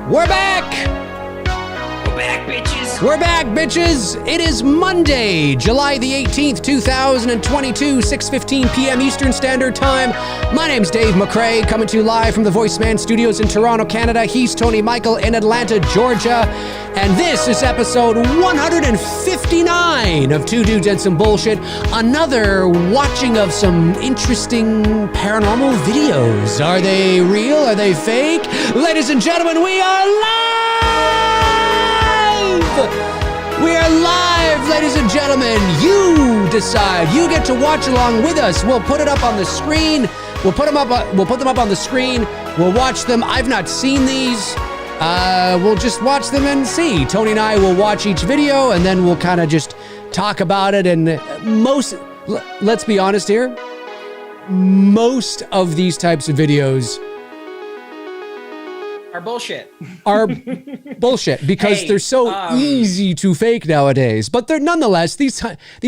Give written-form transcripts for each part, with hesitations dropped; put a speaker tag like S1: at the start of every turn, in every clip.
S1: We're back!
S2: We're back, bitches!
S1: We're back, bitches! It is Monday, July the 18th, 2022, 6:15 p.m. Eastern Standard Time. My name's Dave McRae, coming to you live from the VoiceMann Studios in Toronto, Canada. He's Tony Michael in Atlanta, Georgia. And this is episode 159 of Two Dudes and Some Bullshit. Another watching of some interesting paranormal videos. Are they real? Are they fake? Ladies and gentlemen, we are live! We are live, ladies and gentlemen. You decide. You get to watch along with us. We'll put it up on the screen. We'll put them up on the screen. We'll watch them. I've not seen these. We'll just watch them and see. Tony and I will watch each video and then we'll kind of just talk about it. And let's be honest here, most of these types of videos
S2: are bullshit.
S1: Are bullshit because they're so easy to fake nowadays. But they're nonetheless, these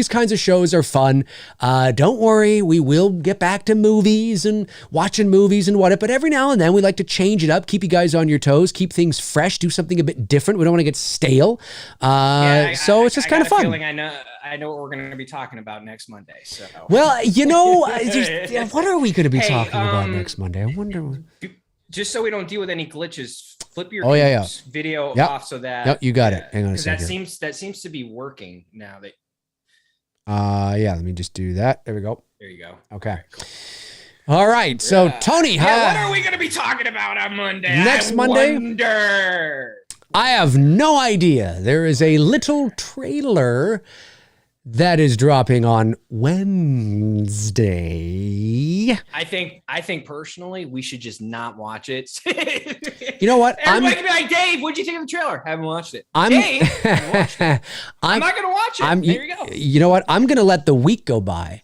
S1: kinds of shows are fun. Don't worry, we will get back to movies and watching movies and whatnot. But every now and then we like to change it up, keep you guys on your toes, keep things fresh, do something a bit different. We don't want to get stale. So it's just kind of fun.
S2: I know what we're going to be talking about next Monday. So,
S1: well, you know, what are we going to be talking about next Monday? I wonder.
S2: Just so we don't deal with any glitches, flip your video off so that.
S1: Yep, you got it. Hang on a second.
S2: That seems to be working now.
S1: Yeah. Let me just do that. There we go.
S2: There you go.
S1: Okay. All right. So Tony,
S2: what are we going to be talking about on Monday?
S1: Next Monday.
S2: Wonder.
S1: I have no idea. There is a little trailer that is dropping on Wednesday.
S2: I think personally we should just not watch it.
S1: You know what?
S2: Everybody can be like, Dave, what'd you think of the trailer? Haven't watched it.
S1: Dave,
S2: I'm not gonna watch it. There you go.
S1: You know what? I'm gonna let the week go by.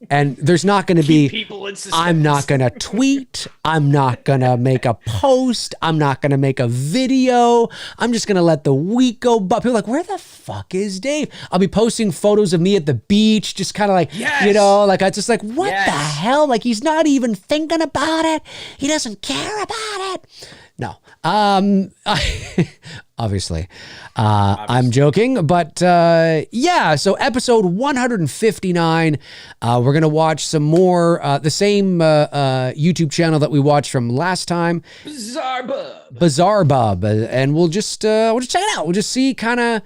S1: And there's not going to be,
S2: people in suspense.
S1: I'm not going to tweet. I'm not going to make a post. I'm not going to make a video. I'm just going to let the week go by. People are like, where the fuck is Dave? I'll be posting photos of me at the beach, just kind of like, you know, like I just like, what the hell? Like he's not even thinking about it. He doesn't care about it. No. Obviously. I'm joking, but yeah, so episode 159, we're going to watch some more, the same YouTube channel that we watched from last time. Bizarre Bub. And we'll just check it out. We'll just see kind of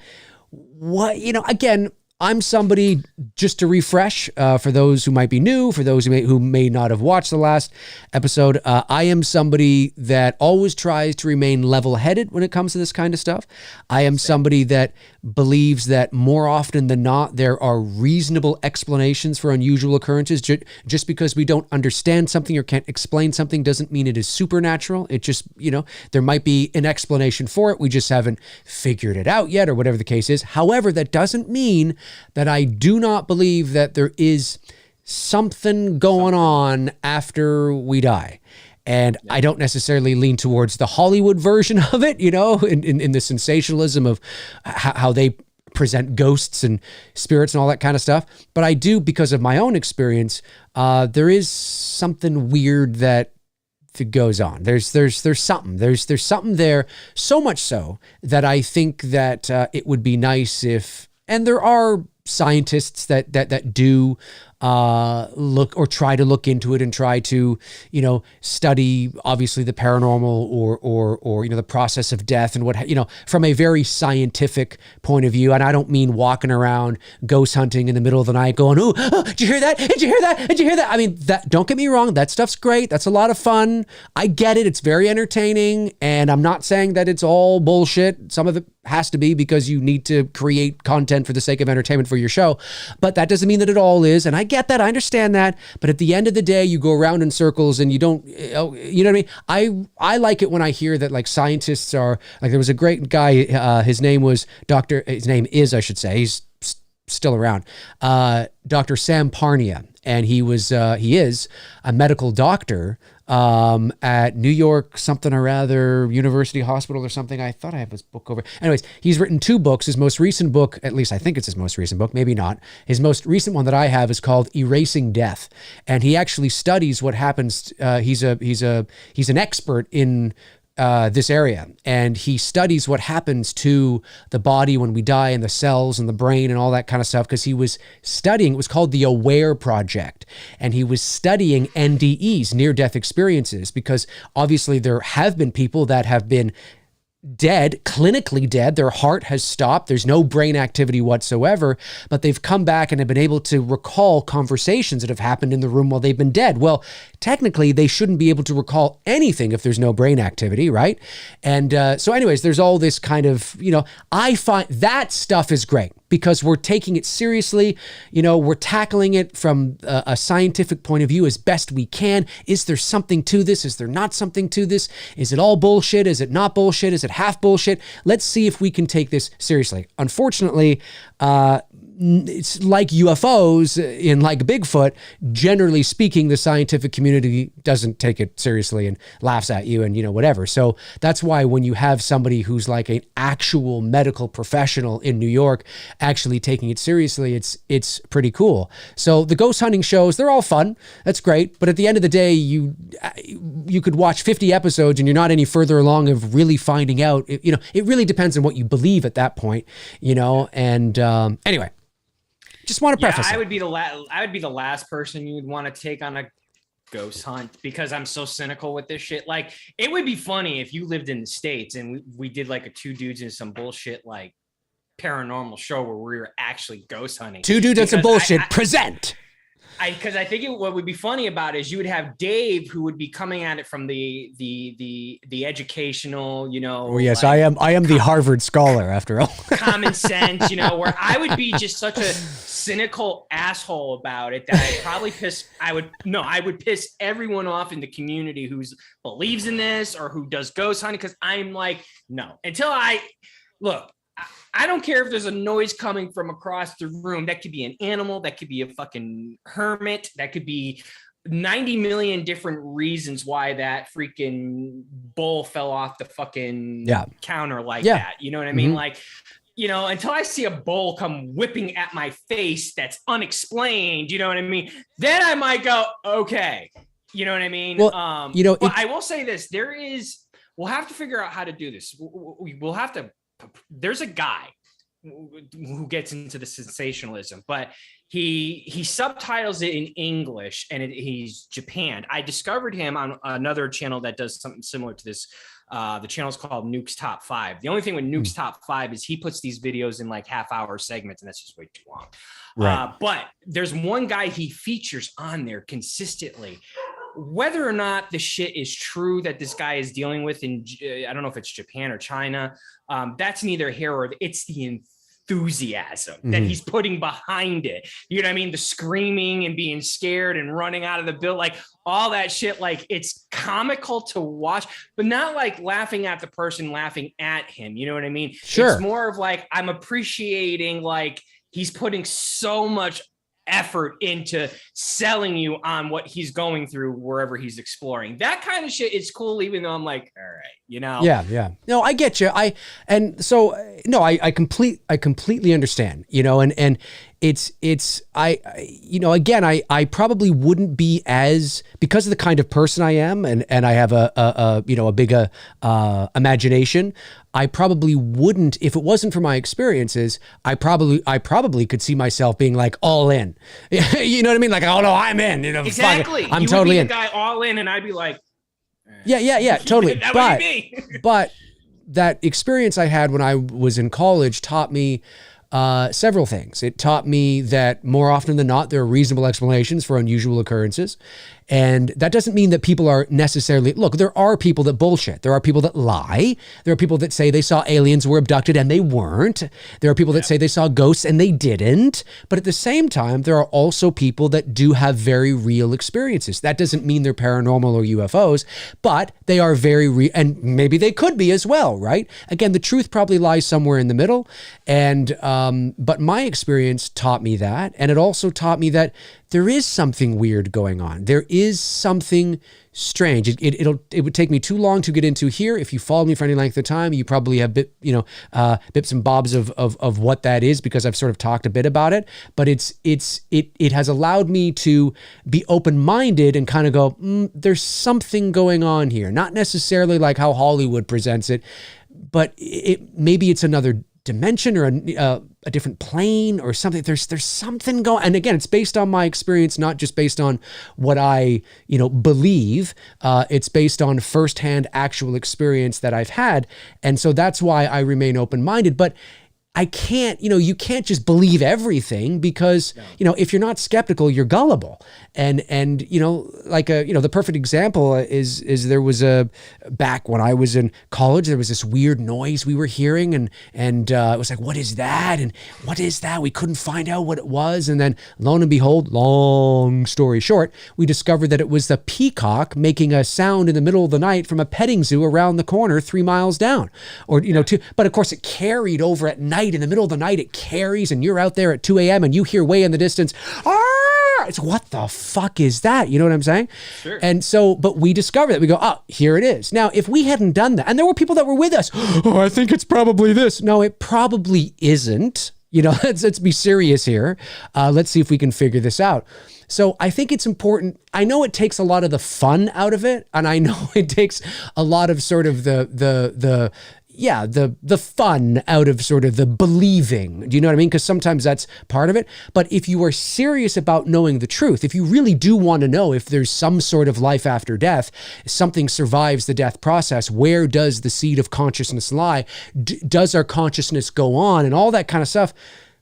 S1: what, you know, again, I'm somebody, just to refresh, for those who might be new, for those who may not have watched the last episode, I am somebody that always tries to remain level-headed when it comes to this kind of stuff. I am somebody that believes that more often than not, there are reasonable explanations for unusual occurrences. Just because we don't understand something or can't explain something doesn't mean it is supernatural. It just, you know, there might be an explanation for it. We just haven't figured it out yet or whatever the case is. However, that doesn't mean that I do not believe that there is something going on after we die. And I don't necessarily lean towards the Hollywood version of it, you know, in the sensationalism of how they present ghosts and spirits and all that kind of stuff. But I do, because of my own experience, there is something weird that goes on. There's something. There's something there, so much so that I think that it would be nice if, and there are scientists that do look or try to look into it and try to, you know, study obviously the paranormal or you know, the process of death and what, you know, from a very scientific point of view. And I don't mean walking around ghost hunting in the middle of the night going, oh, did you hear that? Did you hear that? Did you hear that? I mean, that, don't get me wrong, that stuff's great. That's a lot of fun. I get it. It's very entertaining. And I'm not saying that it's all bullshit. Some of it has to be because you need to create content for the sake of entertainment for your show. But that doesn't mean that it all is. And I get that. I understand that. But at the end of the day, you go around in circles and you don't, you know what I mean? I like it when I hear that like scientists are, like there was a great guy, his name is, I should say, he's still around, Dr. Sam Parnia. And he is a medical doctor at New York something or other University Hospital or something. I thought I have his book over. Anyways, he's written 2 books. His most recent book, at least I think it's his most recent book, maybe not. His most recent one that I have is called Erasing Death. And he actually studies what happens. He's an expert in this area, and he studies what happens to the body when we die, and the cells and the brain and all that kind of stuff, because he was studying, it was called the AWARE Project, and he was studying NDEs, near-death experiences, because obviously there have been people that have been dead, clinically dead. Their heart has stopped. There's no brain activity whatsoever, but they've come back and have been able to recall conversations that have happened in the room while they've been dead. Well, technically, they shouldn't be able to recall anything if there's no brain activity, right? And so anyways, there's all this kind of, I find that stuff is great because we're taking it seriously. We're tackling it from a scientific point of view as best we can. Is there something to this? Is there not something to this? Is it all bullshit? Is it not bullshit? Is it half bullshit? Let's see if we can take this seriously. Unfortunately, it's like UFOs and like Bigfoot. Generally speaking, the scientific community doesn't take it seriously and laughs at you and whatever. So that's why when you have somebody who's like an actual medical professional in New York actually taking it seriously, it's pretty cool. So the ghost hunting shows, they're all fun. That's great. But at the end of the day, you could watch 50 episodes and you're not any further along of really finding out. It really depends on what you believe at that point. And anyway. Just want to preface.
S2: I would be the last person you'd want to take on a ghost hunt because I'm so cynical with this shit. Like, it would be funny if you lived in the States and we did like a two dudes and some bullshit like paranormal show where we were actually ghost hunting.
S1: Two dudes and some bullshit. Present.
S2: Because I think what would be funny about it is you would have Dave who would be coming at it from the educational,
S1: Oh yes, like, I am the Harvard scholar after all.
S2: Common sense, where I would be just such a cynical asshole about it that I would piss everyone off in the community who believes in this or who does ghost hunting, because I'm like, no, until I don't care if there's a noise coming from across the room. That could be an animal. That could be a fucking hermit. That could be 90 million different reasons why that freaking bull fell off the fucking counter like that. You know what I mean? Like, until I see a bull come whipping at my face that's unexplained, you know what I mean? Then I might go, okay. You know what I mean? Well, I will say this. We'll have to figure out how to do this. We'll have to. There's a guy who gets into the sensationalism, but he subtitles it in English and he's Japan. I discovered him on another channel that does something similar to this. The channel is called Nuke's Top 5. The only thing with Nuke's Top 5 is he puts these videos in like half-hour segments, and that's just way too long. Right. But there's one guy he features on there consistently. Whether or not the shit is true that this guy is dealing with in, I don't know if it's Japan or China, that's neither here or it's the enthusiasm that he's putting behind it. You know what I mean? The screaming and being scared and running out of the building, like all that shit. Like, it's comical to watch, but not like laughing at the person laughing at him. You know what I mean? Sure. It's more of like, I'm appreciating, like, he's putting so much effort into selling you on what he's going through wherever he's exploring. That kind of shit is cool, even though I'm like, all right,
S1: Yeah. No, I get you. I completely understand, and I probably wouldn't be as, because of the kind of person I am, and I have a big imagination. I probably wouldn't, if it wasn't for my experiences, I probably could see myself being like all in. You know what I mean? Like, oh no, I'm in.
S2: Exactly.
S1: I'm totally in.
S2: The guy all in, and I'd be like,
S1: yeah, totally. But that experience I had when I was in college taught me several things. It taught me that more often than not, there are reasonable explanations for unusual occurrences. And that doesn't mean that people are necessarily, look, there are people that bullshit. There are people that lie. There are people that say they saw aliens, were abducted, and they weren't. There are people that say they saw ghosts and they didn't. But at the same time, there are also people that do have very real experiences. That doesn't mean they're paranormal or UFOs, but they are very real, and maybe they could be as well, right? Again, the truth probably lies somewhere in the middle. And But my experience taught me that. And it also taught me that there is something weird going on. There is something strange. It would take me too long to get into here. If you follow me for any length of time, you probably have bits and bobs of what that is, because I've sort of talked a bit about it. But it has allowed me to be open-minded and kind of go, there's something going on here. Not necessarily like how Hollywood presents it, but maybe it's another dimension or a different plane or something. There's something going, and again, it's based on my experience, not just based on what I believe. It's based on firsthand actual experience that I've had, and so that's why I remain open-minded. But I can't, you can't just believe everything, because, if you're not skeptical, you're gullible. And the perfect example is there was back when I was in college, there was this weird noise we were hearing, and it was like, what is that? And what is that? We couldn't find out what it was. And then lo and behold, long story short, we discovered that it was the peacock making a sound in the middle of the night from a petting zoo around the corner 3 miles down, but of course it carried over at night. In the middle of the night, it carries, and you're out there at 2 a.m. and you hear way in the distance, it's what the fuck is that? You know what I'm saying?
S2: Sure.
S1: And so, but we discovered that. We go, here it is. Now, if we hadn't done that, and there were people that were with us, I think it's probably this. No, it probably isn't. Let's be serious here. Let's see if we can figure this out. So I think it's important. I know it takes a lot of the fun out of it, and I know it takes a lot of sort of the fun out of sort of the believing. Do you know what I mean? Because sometimes that's part of it. But if you are serious about knowing the truth, if you really do want to know if there's some sort of life after death, something survives the death process, where does the seed of consciousness lie? Does our consciousness go on, and all that kind of stuff,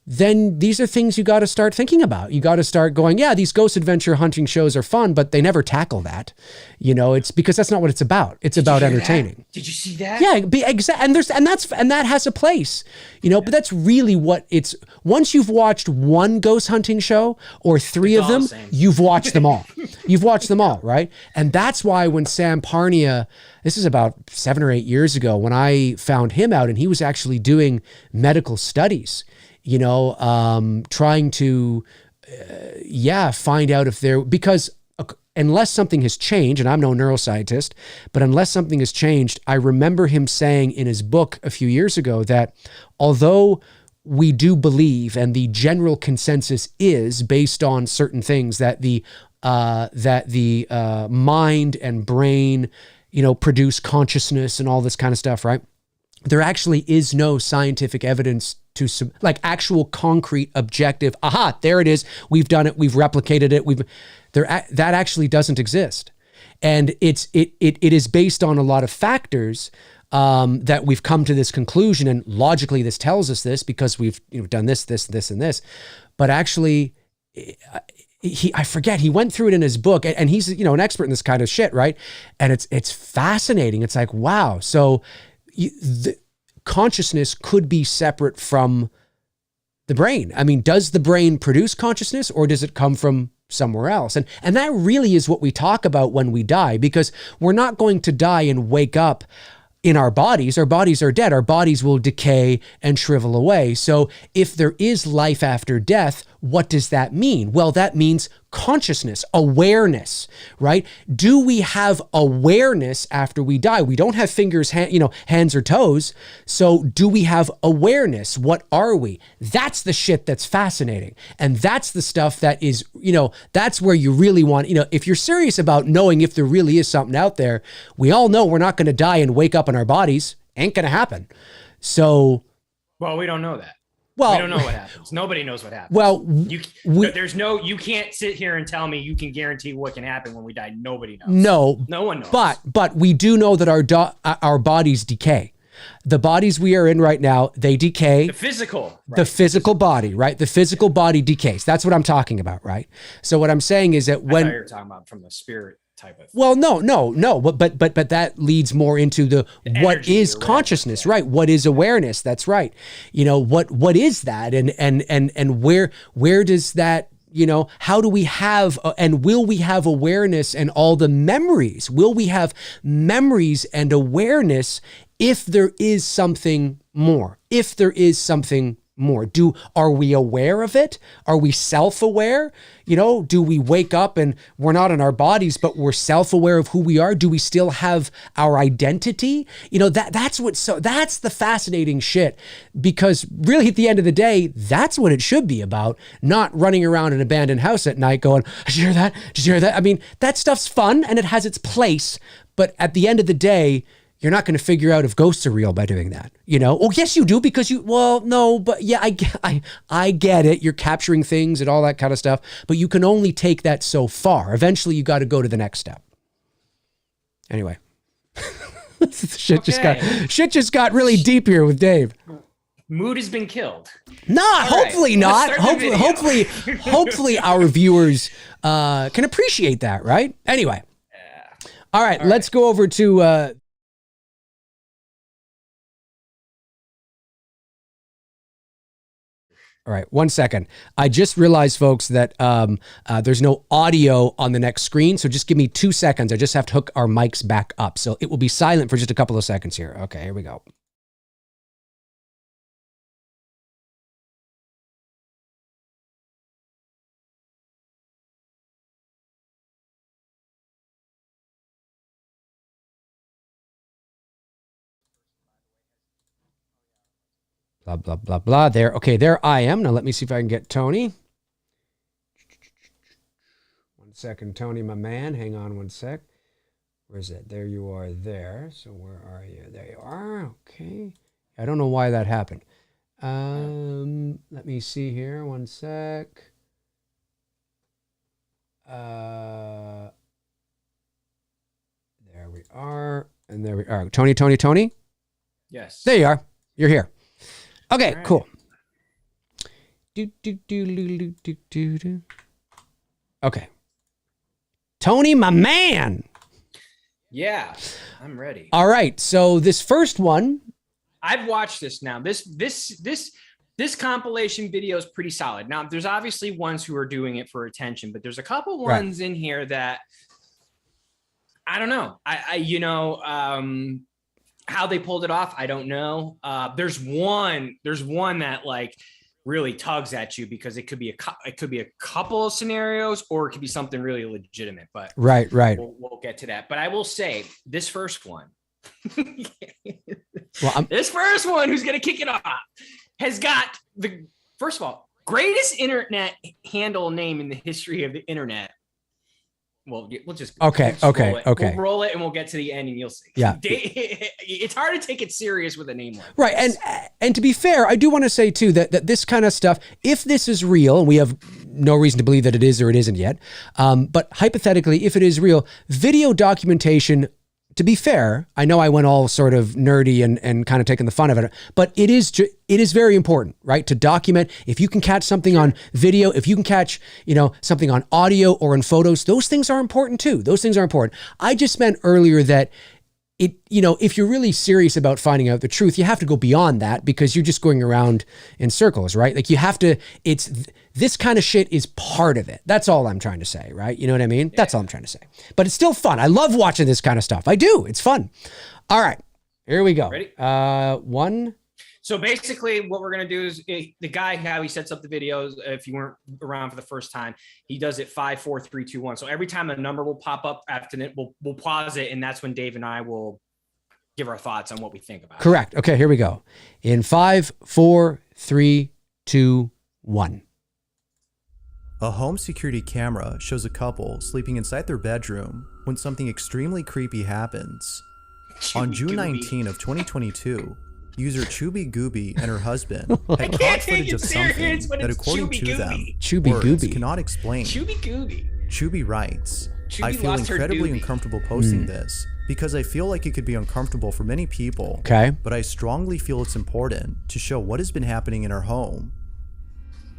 S1: then these are things you got to start thinking about. You got to start going, these ghost adventure hunting shows are fun, but they never tackle that. It's because that's not what it's about. It's about entertaining.
S2: That? Did you see that?
S1: Yeah, exactly. And that has a place, but that's really what it's. Once you've watched one ghost hunting show or three of them, you've watched them all. You've watched them all, right? And that's why when Sam Parnia, this is about 7 or 8 years ago, when I found him out, and he was actually doing medical studies, trying to, find out if because unless something has changed, and I'm no neuroscientist, but unless something has changed, I remember him saying in his book a few years ago that although we do believe, and the general consensus is based on certain things, that the mind and brain, produce consciousness and all this kind of stuff, right? There actually is no scientific evidence to like actual concrete objective. There it is. We've done it. We've replicated it. That actually doesn't exist. And it is based on a lot of factors that we've come to this conclusion. And logically this tells us this because we've done this, and this. But actually, I forget, he went through it in his book, and he's an expert in this kind of shit, right? And it's fascinating. It's like, wow. So the consciousness could be separate from the brain. I mean, does the brain produce consciousness, or does it come from somewhere else? And that really is what we talk about when we die, because we're not going to die and wake up in our bodies. Our bodies are dead. Our bodies will decay and shrivel away. So if there is life after death, what does that mean? Well, that means consciousness, awareness, right? Do we have awareness after we die? We don't have fingers, hands or toes. So do we have awareness? What are we? That's the shit that's fascinating. And that's the stuff that is, that's where you really want, if you're serious about knowing if there really is something out there, we all know we're not going to die and wake up in our bodies. Ain't going to happen. So.
S2: Well, we don't know that.
S1: Well,
S2: we don't know what happens. Nobody knows what happens.
S1: Well,
S2: you can't sit here and tell me you can guarantee what can happen when we die. Nobody knows.
S1: No
S2: one knows.
S1: But we do know that our bodies decay. The bodies we are in right now, they decay.
S2: The physical
S1: body, right? The physical body decays. That's what I'm talking about, right? So what I'm saying is that when
S2: I thought you were talking about from the spirit type of.
S1: Well, no, but that leads more into the what is consciousness, right? What is awareness? That's right. What is that, and where does that? How do we have and will we have awareness and all the memories? Will we have memories and awareness if there is something more? If there is something more? Are we aware of it? Are we self-aware? Do we wake up and we're not in our bodies, but we're self-aware of who we are? Do we still have our identity? That's the fascinating shit, because really at the end of the day, that's what it should be about, not running around an abandoned house at night going, did you hear that? Did you hear that? I mean, that stuff's fun and it has its place, but at the end of the day, you're not going to figure out if ghosts are real by doing that. Oh, yes, you do, because no, but yeah, I get it. You're capturing things and all that kind of stuff, but you can only take that so far. Eventually you got to go to the next step. Anyway, shit just got really deep here with Dave.
S2: Mood has been killed.
S1: Hopefully not. Hopefully our viewers can appreciate that, right? Anyway. All right, let's go over to all right, 1 second. I just realized, folks, that there's no audio on the next screen, so just give me 2 seconds. I just have to hook our mics back up, so it will be silent for just a couple of seconds here. Okay, here we go. Blah, blah, blah, blah. There. Okay, there I am. Now let me see if I can get Tony. 1 second, Tony, my man. Hang on 1 sec. Where's it? There you are there. So where are you? There you are. Okay. I don't know why that happened. Let me see here. 1 sec. There we are. And there we are. Tony?
S2: Yes.
S1: There you are. You're here. Okay,
S2: right.
S1: Cool. Okay. Tony, my man.
S2: Yeah, I'm ready.
S1: All right. So this first one,
S2: I've watched this now. This compilation video is pretty solid. Now, there's obviously ones who are doing it for attention, but there's a couple ones in here that I don't know. How they pulled it off, I don't know. There's one that like really tugs at you because it could be a couple of scenarios, or it could be something really legitimate. But
S1: right.
S2: We'll get to that. But I will say this first one,
S1: this
S2: first one who's gonna kick it off has got the first of all greatest internet handle name in the history of the internet. Well, we'll just
S1: okay.
S2: We'll roll it and we'll get to the end and you'll see.
S1: Yeah,
S2: it's hard to take it serious with a name like
S1: right.
S2: This.
S1: And to be fair, I do want to say too that this kind of stuff, if this is real, and we have no reason to believe that it is or it isn't yet, but hypothetically, if it is real, video documentation. To be fair, I know I went all sort of nerdy and kind of taking the fun of it, but it is very important, right? To document. If you can catch something on video, if you can catch, something on audio or in photos, those things are important too. Those things are important. I just meant earlier that if you're really serious about finding out the truth, you have to go beyond that, because you're just going around in circles, right? Like you have to, this kind of shit is part of it. That's all I'm trying to say, right? You know what I mean? Yeah. That's all I'm trying to say. But it's still fun. I love watching this kind of stuff. I do. It's fun. All right, here we go.
S2: Ready?
S1: One.
S2: So basically what we're going to do is the guy, how he sets up the videos, if you weren't around for the first time, he does it 5, 4, 3, 2, 1. So every time a number will pop up after it, we'll pause it. And that's when Dave and I will give our thoughts on what we think about
S1: Correct.
S2: it.
S1: Okay, here we go. In 5, 4, 3, 2, 1.
S3: A home security camera shows a couple sleeping inside their bedroom when something extremely creepy happens. On June 19 of 2022, user Chubby Gooby and her husband had caught footage of something that, according to them, words cannot explain.
S2: Chubby Gooby.
S3: Chubby writes,
S2: Chubby
S3: I feel incredibly uncomfortable posting this because I feel like it could be uncomfortable for many people.
S1: Okay.
S3: But I strongly feel it's important to show what has been happening in our home.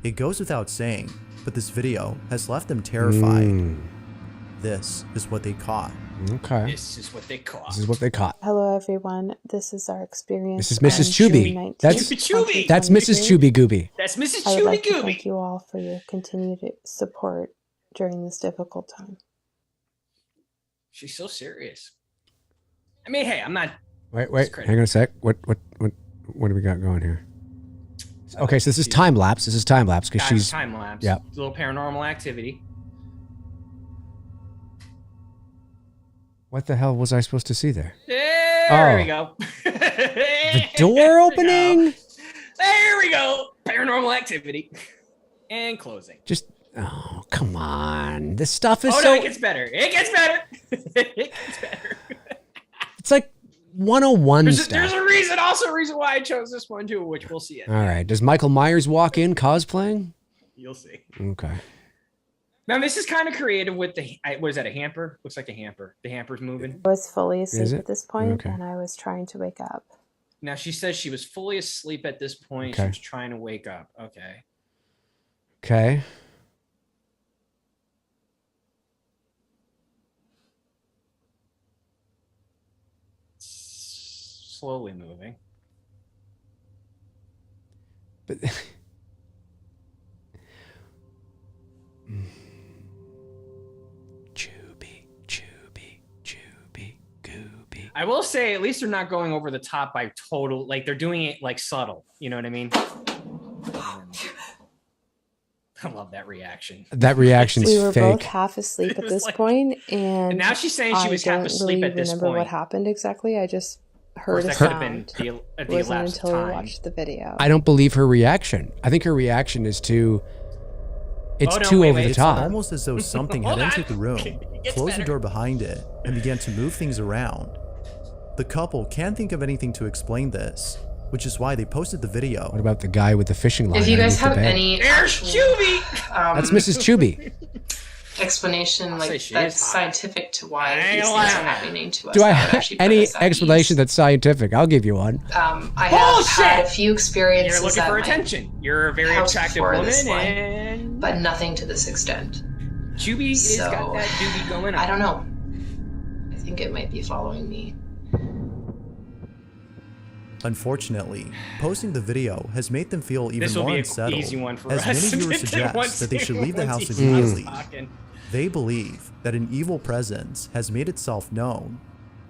S3: It goes without saying, but this video has left them terrified. This is what they caught.
S1: Okay.
S2: This is what they caught.
S1: This is what they caught.
S4: Hello, everyone. This is our experience.
S1: This is Mrs. Chubby. That's
S2: Chubby.
S1: That's Mrs. Chubby Gooby.
S2: That's Mrs.
S4: I would
S2: Chubby
S4: like to
S2: Gooby.
S4: thank you all for your continued support during this difficult time.
S2: She's so serious. I mean, hey, I'm not.
S1: Wait. Hang on a sec. What do we got going here? Okay, so this is time lapse. This is time lapse because she's
S2: time lapse.
S1: Yeah.
S2: A little paranormal activity.
S1: What the hell was I supposed to see there?
S2: There we go.
S1: The door opening?
S2: There we go. Paranormal activity. And closing.
S1: Just, oh, come on. This stuff is
S2: no, it gets better. It gets better. It gets better.
S1: It's like 101 stuff.
S2: There's a reason, also a reason why I chose this one too, which we'll see it.
S1: All right. Does Michael Myers walk in cosplaying?
S2: You'll see.
S1: Okay.
S2: Now this is kind of creative with the, what is that, a hamper? Looks like a hamper. The hamper's moving.
S4: I was fully asleep
S1: Is it?
S4: at this point,
S1: Okay.
S4: and I was trying to wake up.
S2: Now she says she was fully asleep at this point.
S1: Okay.
S2: She was trying to wake up. Okay.
S1: Okay.
S2: Slowly moving.
S1: But chooby, gooby.
S2: I will say, at least they're not going over the top by total, like they're doing it like subtle. You know what I mean? I love that reaction.
S1: That reaction's
S4: We were
S1: fake.
S4: both half asleep at
S2: It was
S4: this
S2: like-
S4: point, and
S2: And now she's saying she was half asleep at this
S4: remember
S2: point.
S4: what happened exactly. I just
S2: Of
S4: heard
S2: course,
S4: a
S2: that could have been
S4: sound.
S2: at
S4: It
S2: the
S4: wasn't
S2: elapsed
S4: until we
S2: time.
S4: watched the video.
S1: I don't believe her reaction. I think her reaction is too. It's
S2: Oh, no,
S1: too
S2: wait,
S1: over
S2: wait.
S1: the
S3: It's
S1: top.
S3: almost as though something had
S2: Hold on.
S3: entered the room,
S2: It gets
S3: closed the
S2: better.
S3: door behind it, and began to move things around. The couple can't think of anything to explain this, which is why they posted the video.
S1: What about the guy with the fishing line?
S5: If you guys
S1: underneath the
S5: have
S1: bed?
S5: any
S2: There's
S5: actual,
S2: Chubby!
S1: That's Mrs. Chubby.
S5: explanation
S2: I'll say
S5: like
S2: she
S5: that's
S2: is hot.
S5: scientific to why
S2: I ain't
S5: these
S2: gonna
S5: things are
S2: lie.
S5: happening to us,
S1: Do I
S5: would
S1: have
S5: actually put
S1: any
S5: us at
S1: explanation
S5: ease.
S1: that's scientific? I'll give you one.
S5: I have
S2: Bullshit!
S5: had a few experiences
S2: You're looking
S5: at
S2: for
S5: my
S2: attention. You're a very
S5: house
S2: attractive
S5: before
S2: woman,
S5: this one.
S2: and
S5: but nothing to this extent.
S2: Chubby has
S5: So,
S2: got that doobie going on.
S5: I don't know. I think it might be following me.
S3: Unfortunately, posting the video has made them feel even
S2: This will
S3: more
S2: be an
S3: unsettled,
S2: easy one for
S3: as
S2: us.
S3: many viewers suggest that they should leave the house immediately. They believe that an evil presence has made itself known.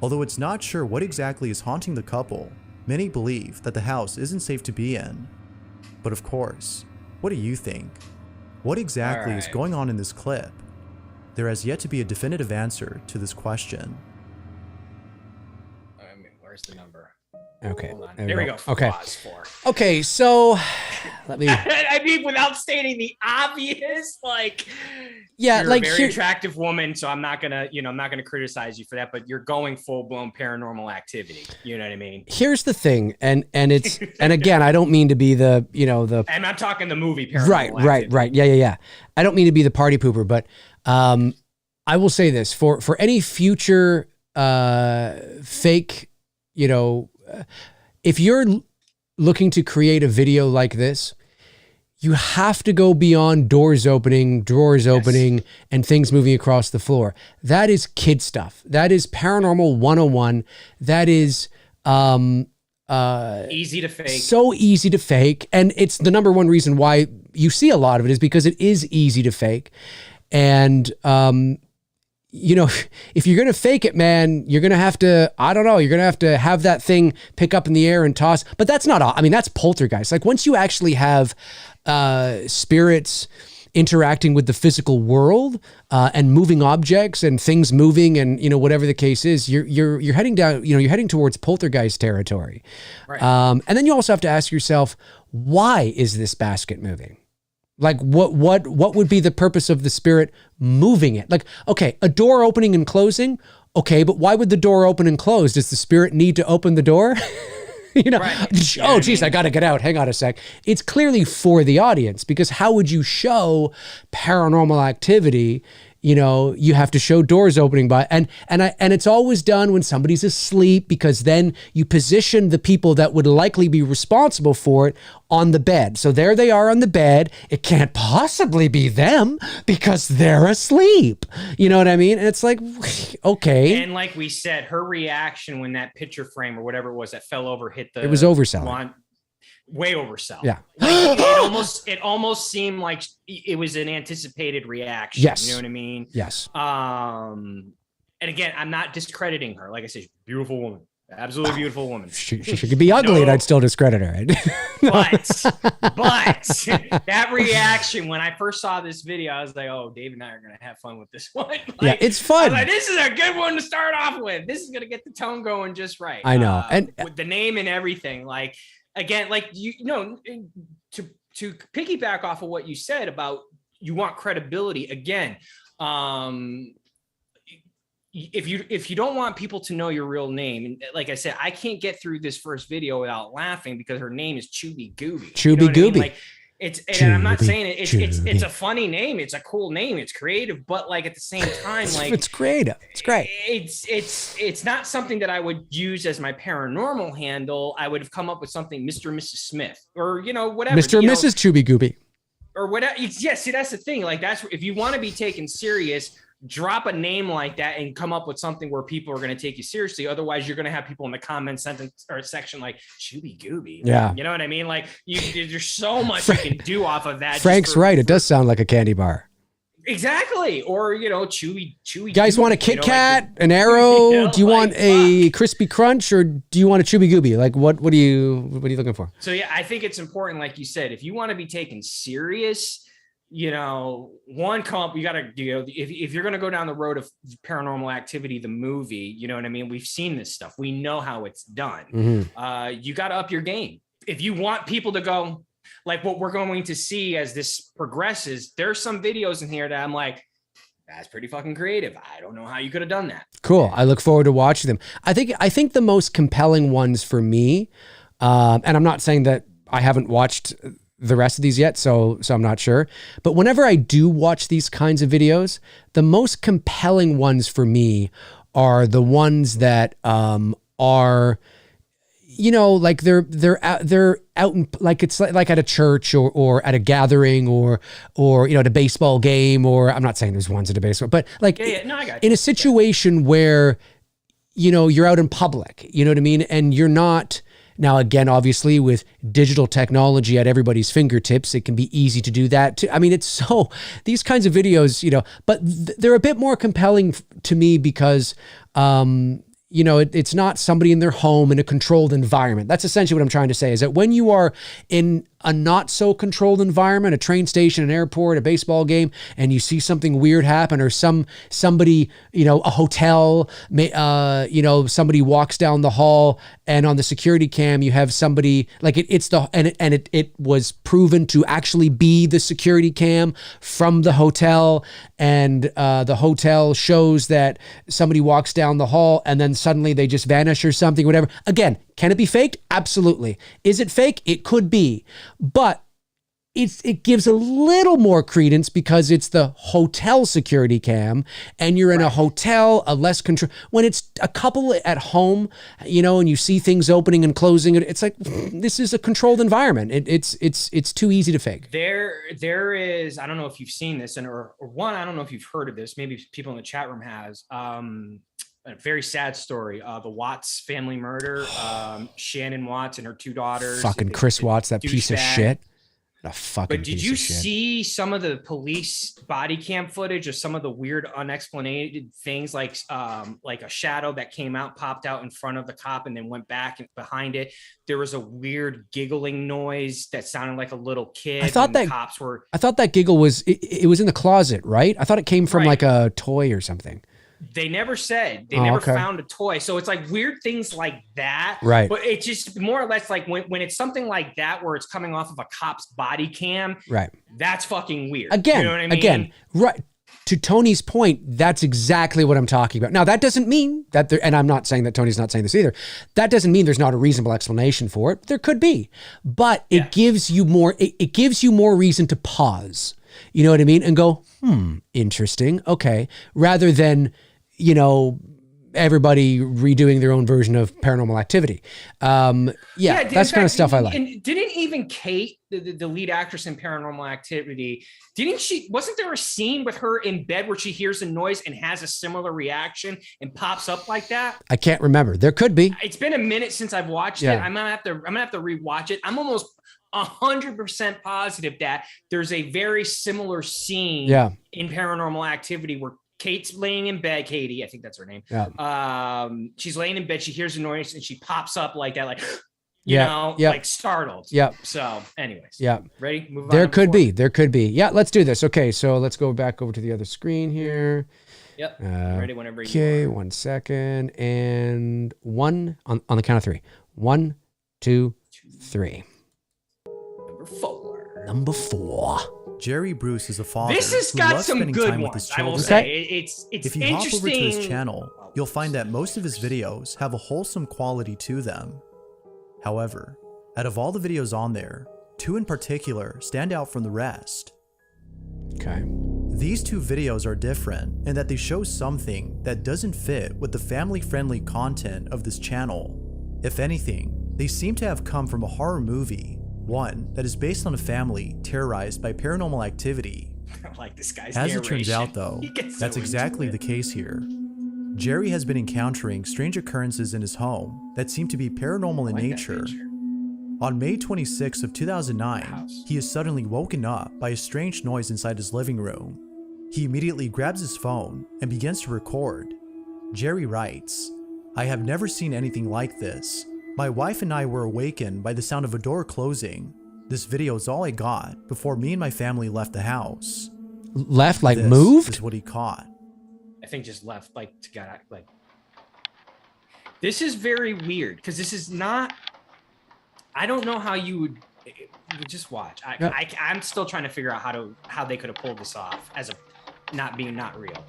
S3: Although it's not sure what exactly is haunting the couple, many believe that the house isn't safe to be in. But of course, what do you think? What exactly is
S2: Alright.
S3: going on in this clip? There has yet to be a definitive answer to this question.
S2: Where's the number?
S1: Okay.
S2: Hold on. There we go.
S1: Okay.
S2: Pause for.
S1: Okay. So let me.
S2: I mean, without stating the obvious, like,
S1: Yeah,
S2: you're
S1: like
S2: a very
S1: here.
S2: attractive woman, so I'm not gonna, I'm not gonna criticize you for that. But you're going full blown paranormal activity. You know what I mean?
S1: Here's the thing, and it's and again, I don't mean to be the the
S2: And I'm talking the movie paranormal.
S1: right.
S2: activity.
S1: Yeah. I don't mean to be the party pooper, but I will say this for any future fake, if you're looking to create a video like this, you have to go beyond doors opening, drawers opening, and things moving across the floor. That is kid stuff. That is paranormal 101. That is
S2: Easy to fake.
S1: so easy to fake. And it's the number one reason why you see a lot of it is because it is easy to fake. And, if you're going to fake it, man, you're going to have to, you're going to have that thing pick up in the air and toss. But that's not, that's poltergeist. Like once you actually have spirits interacting with the physical world and moving objects and things moving and, whatever the case is, you're heading down, you're heading towards poltergeist territory.
S2: Right.
S1: And then you also have to ask yourself, why is this basket moving? Like what would be the purpose of the spirit moving it? Like, okay, a door opening and closing. Okay, but why would the door open and close? Does the spirit need to open the door?
S2: Right.
S1: Oh, geez, I got to get out. Hang on a sec. It's clearly for the audience because how would you show paranormal activity? You have to show doors opening and it's always done when somebody's asleep because then you position the people that would likely be responsible for it on the bed. So there they are on the bed. It can't possibly be them because they're asleep. You know what I mean? And it's like, okay.
S2: And like we said, her reaction when that picture frame or whatever it was that fell over hit the.
S1: It was overselling.
S2: lawn- Way oversell.
S1: Yeah.
S2: Like, it almost seemed like it was an anticipated reaction.
S1: Yes.
S2: You know what I mean?
S1: Yes.
S2: And again, I'm not discrediting her. Like I said, she's a beautiful woman. Absolutely beautiful woman.
S1: She could be ugly and I'd still discredit her.
S2: But that reaction when I first saw this video, I was like, "Oh, Dave and I are gonna have fun with this one." Like,
S1: yeah, it's fun.
S2: Like, this is a good one to start off with. This is gonna get the tone going just right.
S1: I know, and
S2: with the name and everything. Like again, like you know, to piggyback off of what you said about you want credibility again. If you don't want people to know your real name, and like I said, I can't get through this first video without laughing because her name is Chubby Gooby.
S1: Chubby Gooby. I mean?
S2: Like and I'm not saying it's a funny name, it's a cool name, it's creative, but like at the same time, like
S1: it's creative, it's great.
S2: It's not something that I would use as my paranormal handle. I would have come up with something Mr. and Mrs. Smith or whatever.
S1: Mr. and Mrs. Chubby Gooby.
S2: Or whatever. Yeah, see, that's the thing. Like that's if you want to be taken serious, drop a name like that and come up with something where people are going to take you seriously. Otherwise, you're going to have people in the comment sentence or section like Chubby Gooby.
S1: Yeah.
S2: You know what I mean? Like there's so much you can do off of that.
S1: Frank's right. It does sound like a candy bar.
S2: Exactly. Or, Chewy.
S1: You guys want a Kit Kat, an Arrow? Do you want a Crispy Crunch or do you want a Chubby Gooby? Like what are you looking for?
S2: So yeah, I think it's important. Like you said, if you want to be taken serious, one comp, you gotta, if you're going to go down the road of Paranormal Activity, the movie, you know what I mean? We've seen this stuff. We know how it's done. Mm-hmm. You got to up your game. If you want people to go like what we're going to see as this progresses, there's some videos in here that I'm like, that's pretty fucking creative. I don't know how you could have done that. Cool.
S1: I look forward to watching them. I think the most compelling ones for me, and I'm not saying that I haven't watched the rest of these yet, so I'm not sure. But whenever I do watch these kinds of videos, the most compelling ones for me are the ones that are, like they're out in, like it's like at a church or at a gathering or at a baseball game, or I'm not saying there's ones at a baseball, but like
S2: No, I got you.
S1: In a situation where you're out in public, you know what I mean, and you're not. Now, again, obviously with digital technology at everybody's fingertips, it can be easy to do that too. I mean, these kinds of videos, but they're a bit more compelling to me because, it's not somebody in their home in a controlled environment. That's essentially what I'm trying to say, is that when you are in a not so controlled environment, a train station, an airport, a baseball game, and you see something weird happen, or somebody, a hotel, somebody walks down the hall, and on the security cam you have somebody like it was proven to actually be the security cam from the hotel, and the hotel shows that somebody walks down the hall and then suddenly they just vanish or something, whatever. Again, can it be faked? Absolutely. Is it fake? It could be. But it gives a little more credence because it's the hotel security cam and you're in a hotel, a less control. When it's a couple at home, and you see things opening and closing, it's like, this is a controlled environment. It's too easy to fake.
S2: There is, I don't know if you've seen this, or one, I don't know if you've heard of this. Maybe people in the chat room has. A very sad story. The Watts family murder. Shannon Watts and her two daughters.
S1: Fucking Chris Watts, that piece of shit.
S2: But did you see some of the police body cam footage of some of the weird unexplained things, like a shadow that came out, popped out in front of the cop and then went back and behind it? There was a weird giggling noise that sounded like a little kid.
S1: I thought that giggle was it was in the closet, right? I thought it came from like a toy or something.
S2: They never said. They never found a toy. So it's like weird things like that.
S1: Right.
S2: But it's just more or less like when it's something like that where it's coming off of a cop's body cam.
S1: Right.
S2: That's fucking weird.
S1: Again,
S2: you know what I mean?
S1: Again, right. To Tony's point, that's exactly what I'm talking about. Now, that doesn't mean that and I'm not saying that Tony's not saying this either. That doesn't mean there's not a reasonable explanation for it. There could be. But it gives you more, it gives you more reason to pause. You know what I mean? And go, interesting. Okay. Rather than, everybody redoing their own version of Paranormal Activity. That's kind of stuff I like.
S2: And didn't even Kate, the lead actress in Paranormal Activity, wasn't there a scene with her in bed where she hears a noise and has a similar reaction and pops up like that?
S1: I can't remember. There could be.
S2: It's been a minute since I've watched it. I'm gonna have to rewatch it. I'm almost 100% positive that there's a very similar scene in Paranormal Activity where Kate's laying in bed. Katie, I think that's her name.
S1: Yeah.
S2: She's laying in bed. She hears a noise and she pops up like that, like, you know, like startled.
S1: Yeah.
S2: So, anyways.
S1: Yeah.
S2: Ready? Move on.
S1: There could be. Yeah, let's do this. Okay, so let's go back over to the other screen here.
S2: Yep. Ready whenever you
S1: Okay,
S2: are.
S1: 1 second. And one on the count of 3. 1, 2, 3. Number 4.
S3: Jerry Bruce is a father.
S2: This has
S3: who
S2: got
S3: loves
S2: some
S3: spending
S2: good
S3: time with
S2: ones.
S3: his
S2: I will
S3: children.
S2: say it's
S3: If you hop over to his channel, you'll find that most of his videos have a wholesome quality to them. However, out of all the videos on there, 2 in particular stand out from the rest.
S1: Okay.
S3: These 2 videos are different in that they show something that doesn't fit with the family-friendly content of this channel. If anything, they seem to have come from a horror movie, one that is based on a family terrorized by paranormal activity.
S2: I like this guy's
S3: As
S2: narration.
S3: it turns out though, that's exactly the case here. Jerry has been encountering strange occurrences in his home that seem to be paranormal in nature. On May 26th of 2009, he is suddenly woken up by a strange noise inside his living room. He immediately grabs his phone and begins to record. Jerry writes, "I have never seen anything like this. My wife and I were awakened by the sound of a door closing. This video is all I got before me and my family left the house."
S1: Left, like
S3: This
S1: moved?
S3: is what he caught.
S2: I think just left, like, to get like. This is very weird because this is not. I don't know how you would just watch. I'm still trying to figure out how they could have pulled this off as a not real.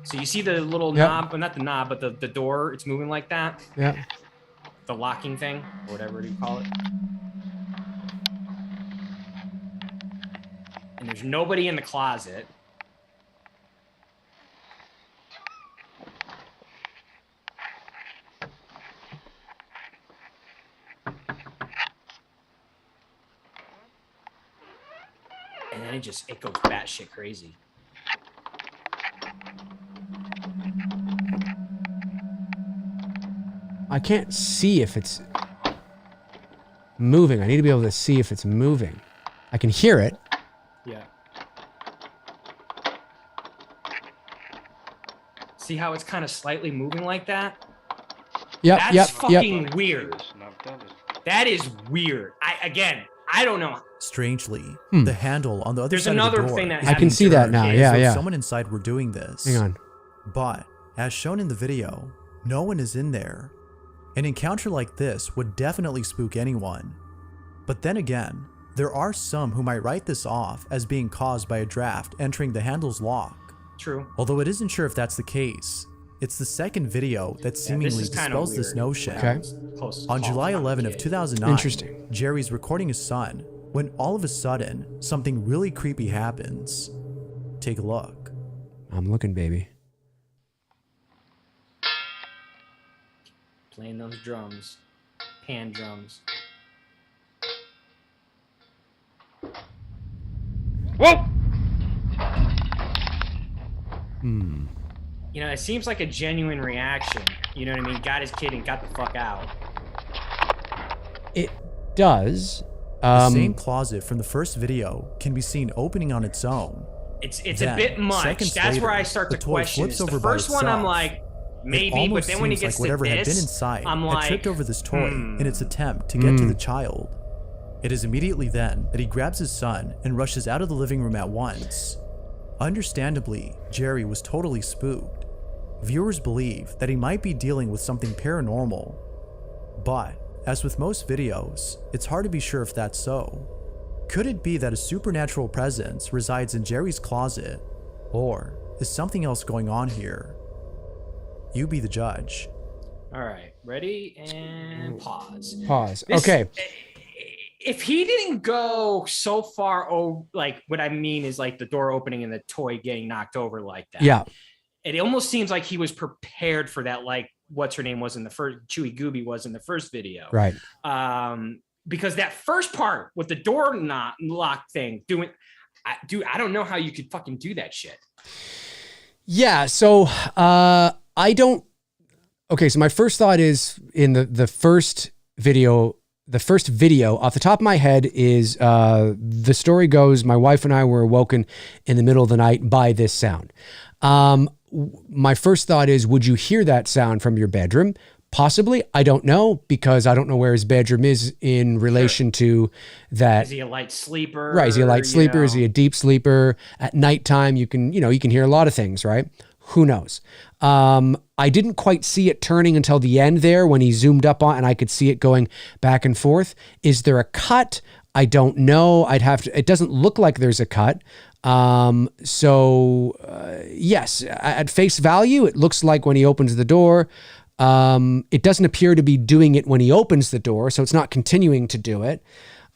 S2: So you see the little knob, well, not the knob, but the door. It's moving like that.
S1: Yeah.
S2: The locking thing, or whatever you call it. And there's nobody in the closet. And then it goes batshit crazy.
S1: I can't see if it's moving. I need to be able to see if it's moving. I can hear it.
S2: Yeah. See how it's kind of slightly moving like that?
S1: Yep,
S2: That's fucking weird. That is weird. I don't know.
S3: Strangely, the handle on the other
S2: There's
S3: side of the
S2: another
S3: door
S2: thing that
S1: I can see that now.
S3: as
S1: Yeah,
S3: though
S1: yeah.
S3: someone inside were doing this.
S1: Hang on.
S3: But, as shown in the video, no one is in there. An encounter like this would definitely spook anyone. But then again, there are some who might write this off as being caused by a draft entering the handle's lock.
S2: True.
S3: Although it isn't sure if that's the case. It's the second video that seemingly dispels this notion.
S1: Okay.
S3: On July 11 of 2009,
S1: Interesting.
S3: Jerry's recording his son when all of a sudden, something really creepy happens. Take a look.
S1: I'm looking, baby.
S2: Playing those drums. Pan drums. Whoa! You know, it seems like a genuine reaction. You know what I mean? Got his kid and got the fuck out.
S1: It does.
S3: The same closet from the first video can be seen opening on its own.
S2: It's
S3: Then,
S2: a bit much.
S3: seconds
S2: That's
S3: later,
S2: where I start to
S3: the toy
S2: question
S3: flips
S2: this. The
S3: over by
S2: first one, I'm
S3: itself.
S2: like, maybe,
S3: It
S2: but
S3: almost
S2: then when he
S3: seems
S2: gets
S3: like whatever
S2: to
S3: had been
S2: this,
S3: inside
S2: I'm
S3: had
S2: like,
S3: tripped over this toy in its attempt to get to the child. It is immediately then that he grabs his son and rushes out of the living room at once. Understandably, Jerry was totally spooked. Viewers believe that he might be dealing with something paranormal. But, as with most videos, it's hard to be sure if that's so. Could it be that a supernatural presence resides in Jerry's closet? Or is something else going on here? You be the judge.
S2: all right, ready and pause.
S1: Pause.
S2: This-
S1: Okay.
S2: If he didn't go so far, like what I mean is like the door opening and the toy getting knocked over like that.
S1: Yeah.
S2: It almost seems like he was prepared for that, like what's her name was in the first, Chewy Gooby was in the first video.
S1: Right.
S2: Because that first part with the door not lock thing, I don't know how you could fucking do that shit.
S1: Yeah. So I don't. Okay. So my first thought is in the first video. The first video off the top of my head is the story goes, my wife and I were awoken in the middle of the night by this sound. My first thought is, would you hear that sound from your bedroom? Possibly. I don't know, because I don't know where his bedroom is in relation to that.
S2: Is he a light sleeper?
S1: Right. Is he a light sleeper? Is he a deep sleeper? At nighttime, you can hear a lot of things, right? Who knows? I didn't quite see it turning until the end there when he zoomed up on, and I could see it going back and forth. Is there a cut? I don't know. It doesn't look like there's a cut. Yes, at face value, it looks like when he opens the door. It doesn't appear to be doing it when he opens the door, so it's not continuing to do it.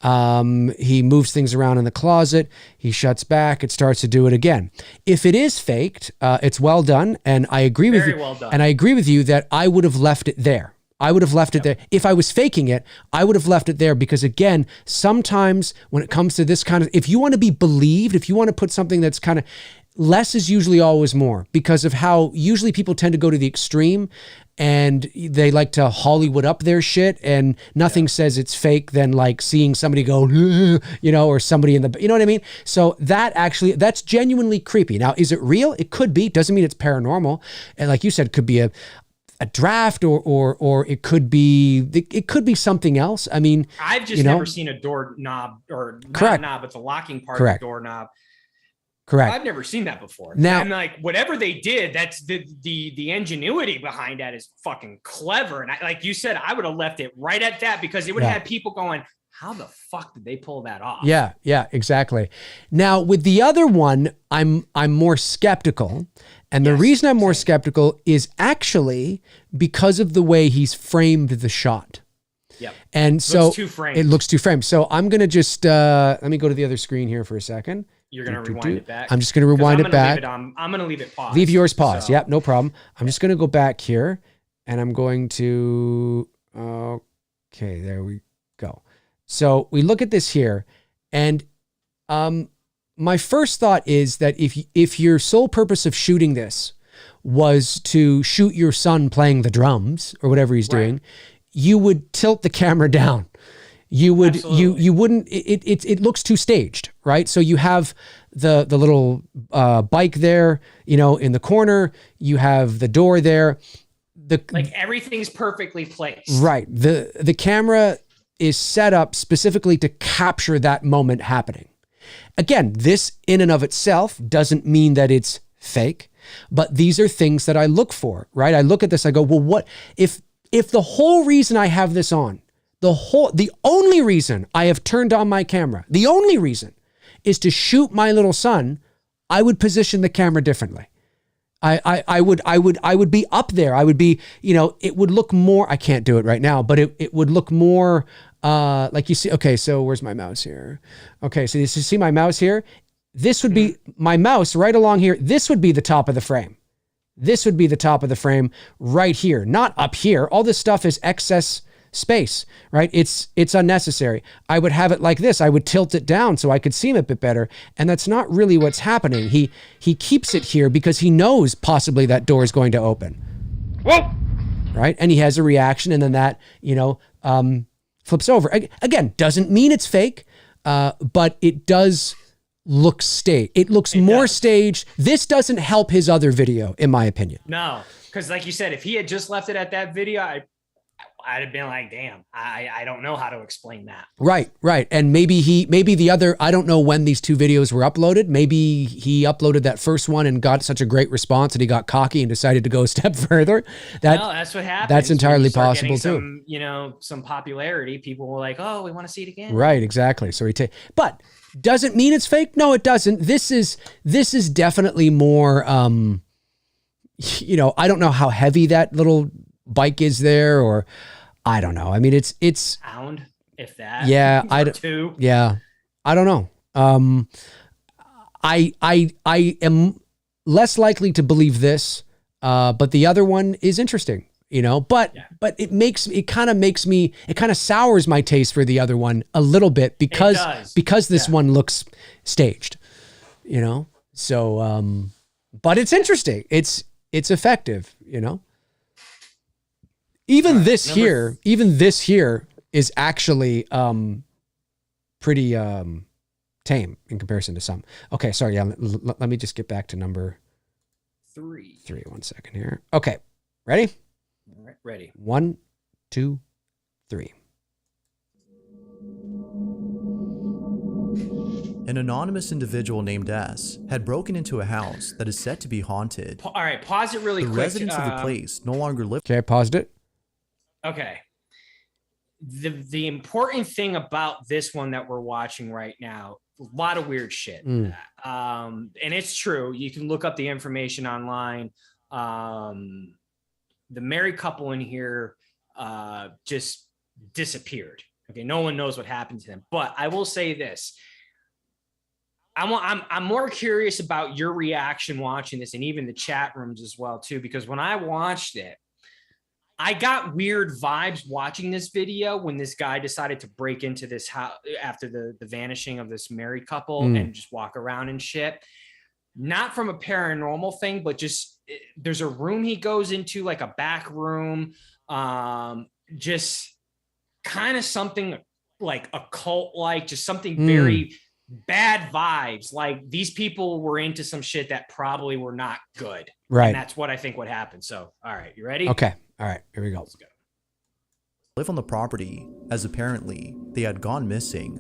S1: He moves things around in the closet. He shuts back. It starts to do it again. If it is faked, it's well done, and I agree with you.
S2: Well done.
S1: And I agree with you that I would have left it there. I would have left it there. If I was faking it, I would have left it there, because again, sometimes when it comes to this kind of, if you want to be believed, if you want to put something that's kind of, less is usually always more, because of how usually people tend to go to the extreme and they like to Hollywood up their shit, and nothing says it's fake than like seeing somebody go, or somebody in the, you know what I mean? So that's genuinely creepy. Now, is it real? It could be. Doesn't mean it's paranormal. And like you said, it could be a draft or it could be something else. I mean,
S2: I've just never seen a door knob, or not
S1: Correct.
S2: knob, but the locking part
S1: Correct.
S2: of the doorknob.
S1: Correct.
S2: I've never seen that before.
S1: Now,
S2: and like whatever they did, that's the ingenuity behind that is fucking clever. And like you said, I would have left it right at that, because it would have had people going, how the fuck did they pull that off?
S1: Yeah, exactly. Now with the other one, I'm more skeptical. And the reason I'm more skeptical is actually because of the way he's framed the shot.
S2: Yep.
S1: And so
S2: it
S1: looks too framed. So I'm going to just, let me go to the other screen here for a second.
S2: You're going to rewind it back.
S1: I'm just going to rewind it back.
S2: I'm going to leave it paused.
S1: Leave yours paused. Yep, no problem. I'm just going to go back here, and I'm going to, okay, there we go. So we look at this here, and my first thought is that if your sole purpose of shooting this was to shoot your son playing the drums or whatever he's doing, you would tilt the camera down. You would, you wouldn't, it looks too staged, right? So you have the little bike there, in the corner, you have the door there.
S2: Like everything's perfectly placed.
S1: Right. The camera is set up specifically to capture that moment happening. Again, this in and of itself doesn't mean that it's fake, but these are things that I look for, right? I look at this, I go, well, what if the whole reason I have this on, the only reason I have turned on my camera, the only reason is to shoot my little son, I would position the camera differently. I would be up there. I would be, it would look more, I can't do it right now, but it would look more like you see, okay, so where's my mouse here? Okay, so you see my mouse here? This would be my mouse right along here. This would be the top of the frame. This would be the top of the frame right here, not up here. All this stuff is excess space, right? It's unnecessary. I would have it like this. I would tilt it down so I could see him a bit better. And that's not really what's happening. He keeps it here because he knows possibly that door is going to open.
S2: Whoa!
S1: Right? And he has a reaction, and then that, flips over. Again, doesn't mean it's fake, but it does look staged. It looks more staged. This doesn't help his other video, in my opinion.
S2: No, because like you said, if he had just left it at that video, I'd have been like, damn, I don't know how to explain that.
S1: Right. And maybe the other, I don't know when these two videos were uploaded. Maybe he uploaded that first one and got such a great response that he got cocky and decided to go a step further.
S2: That's what happens.
S1: That's entirely possible too.
S2: Some popularity, people were like, oh, we want to see it again.
S1: Right, exactly. So but doesn't mean it's fake. No, it doesn't. This is definitely more, I don't know how heavy that little bike is there, or I don't know. I mean, it's
S2: pound, if that.
S1: Yeah,
S2: two.
S1: Yeah, I don't know. I am less likely to believe this, but the other one is interesting. But it kind of sours my taste for the other one a little bit because this one looks staged. So but it's interesting. It's effective. Even this here is actually pretty tame in comparison to some. Okay, sorry. Yeah, let me just get back to number
S2: 3.
S1: 3. 1 second here. Okay. Ready?
S2: All right, ready.
S1: 1, 2, 3.
S3: An anonymous individual named S had broken into a house that is said to be haunted.
S2: All right, pause it really
S3: The
S2: quick.
S3: residents of the place no longer live.
S1: Okay, I paused it.
S2: Okay. The important thing about this one that we're watching right now, a lot of weird shit. And it's true. You can look up the information online. The married couple in here just disappeared. Okay, no one knows what happened to them. But I will say this. I'm more curious about your reaction watching this, and even the chat rooms as well too, because when I watched it, I got weird vibes watching this video when this guy decided to break into this house after the vanishing of this married couple and just walk around and shit. Not from a paranormal thing, but just there's a room he goes into, like a back room, just kind of something like occult, like just something very bad vibes. Like these people were into some shit that probably were not good.
S1: Right.
S2: And that's what I think would happen. So, all right, you ready?
S1: Okay. All right, here we go.
S2: Let's go.
S3: Live on the property, as apparently they had gone missing.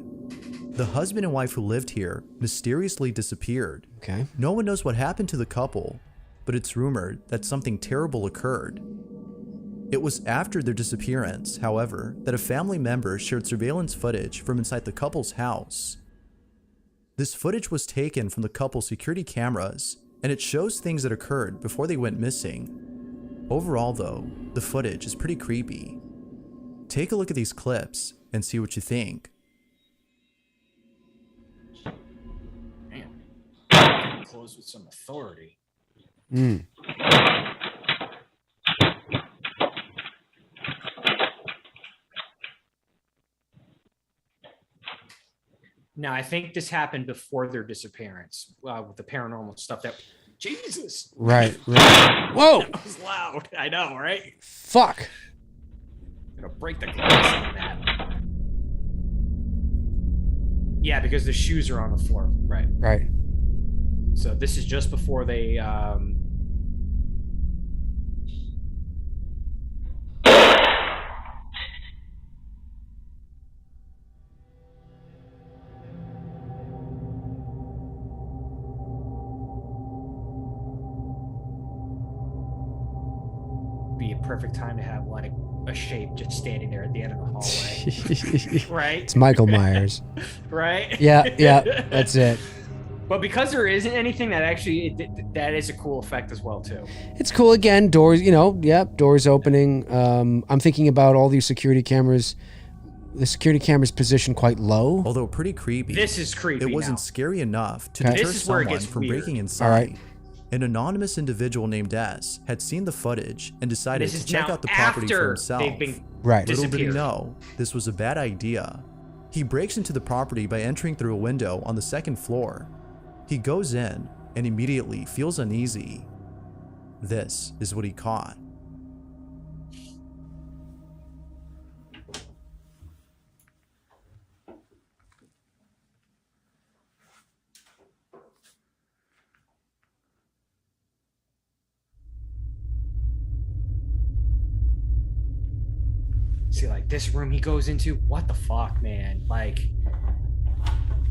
S3: The husband and wife who lived here mysteriously disappeared.
S1: Okay.
S3: No one knows what happened to the couple, but it's rumored that something terrible occurred. It was after their disappearance, however, that a family member shared surveillance footage from inside the couple's house. This footage was taken from the couple's security cameras, and it shows things that occurred before they went missing. Overall, though, the footage is pretty creepy. Take a look at these clips and see what you think.
S2: Man, close with some authority. Now, I think this happened before their disappearance with the paranormal stuff that... Jesus.
S1: Right. Whoa.
S2: That was loud. I know, right?
S1: Fuck.
S2: I'm gonna break the glass on that. Yeah, because the shoes are on the floor. Right.
S1: Right.
S2: So this is just before they... be a perfect time to have like a shape just standing there at the end of the hallway. Right?
S1: It's Michael Myers.
S2: Right?
S1: Yeah, that's it.
S2: But because there isn't anything, that actually, that is a cool effect as well too.
S1: It's cool. Again, doors, doors opening. I'm thinking about all these security cameras. The security camera's positioned quite low.
S3: Although pretty creepy,
S2: This is creepy.
S3: it wasn't
S2: now.
S3: scary enough to
S1: Okay.
S3: deter
S2: This is where it
S3: someone
S2: gets
S3: from
S2: weird.
S3: breaking inside.
S1: All right.
S3: An anonymous individual named S had seen the footage and decided
S2: This
S3: to
S2: is
S3: check
S2: now
S3: out the property for
S2: after
S3: himself.
S2: they've been
S1: Right.
S3: Little did he
S2: disappeared.
S3: know, this was a bad idea. He breaks into the property by entering through a window on the second floor. He goes in and immediately feels uneasy. This is what he caught.
S2: See, like this room he goes into, what the fuck, man? Like,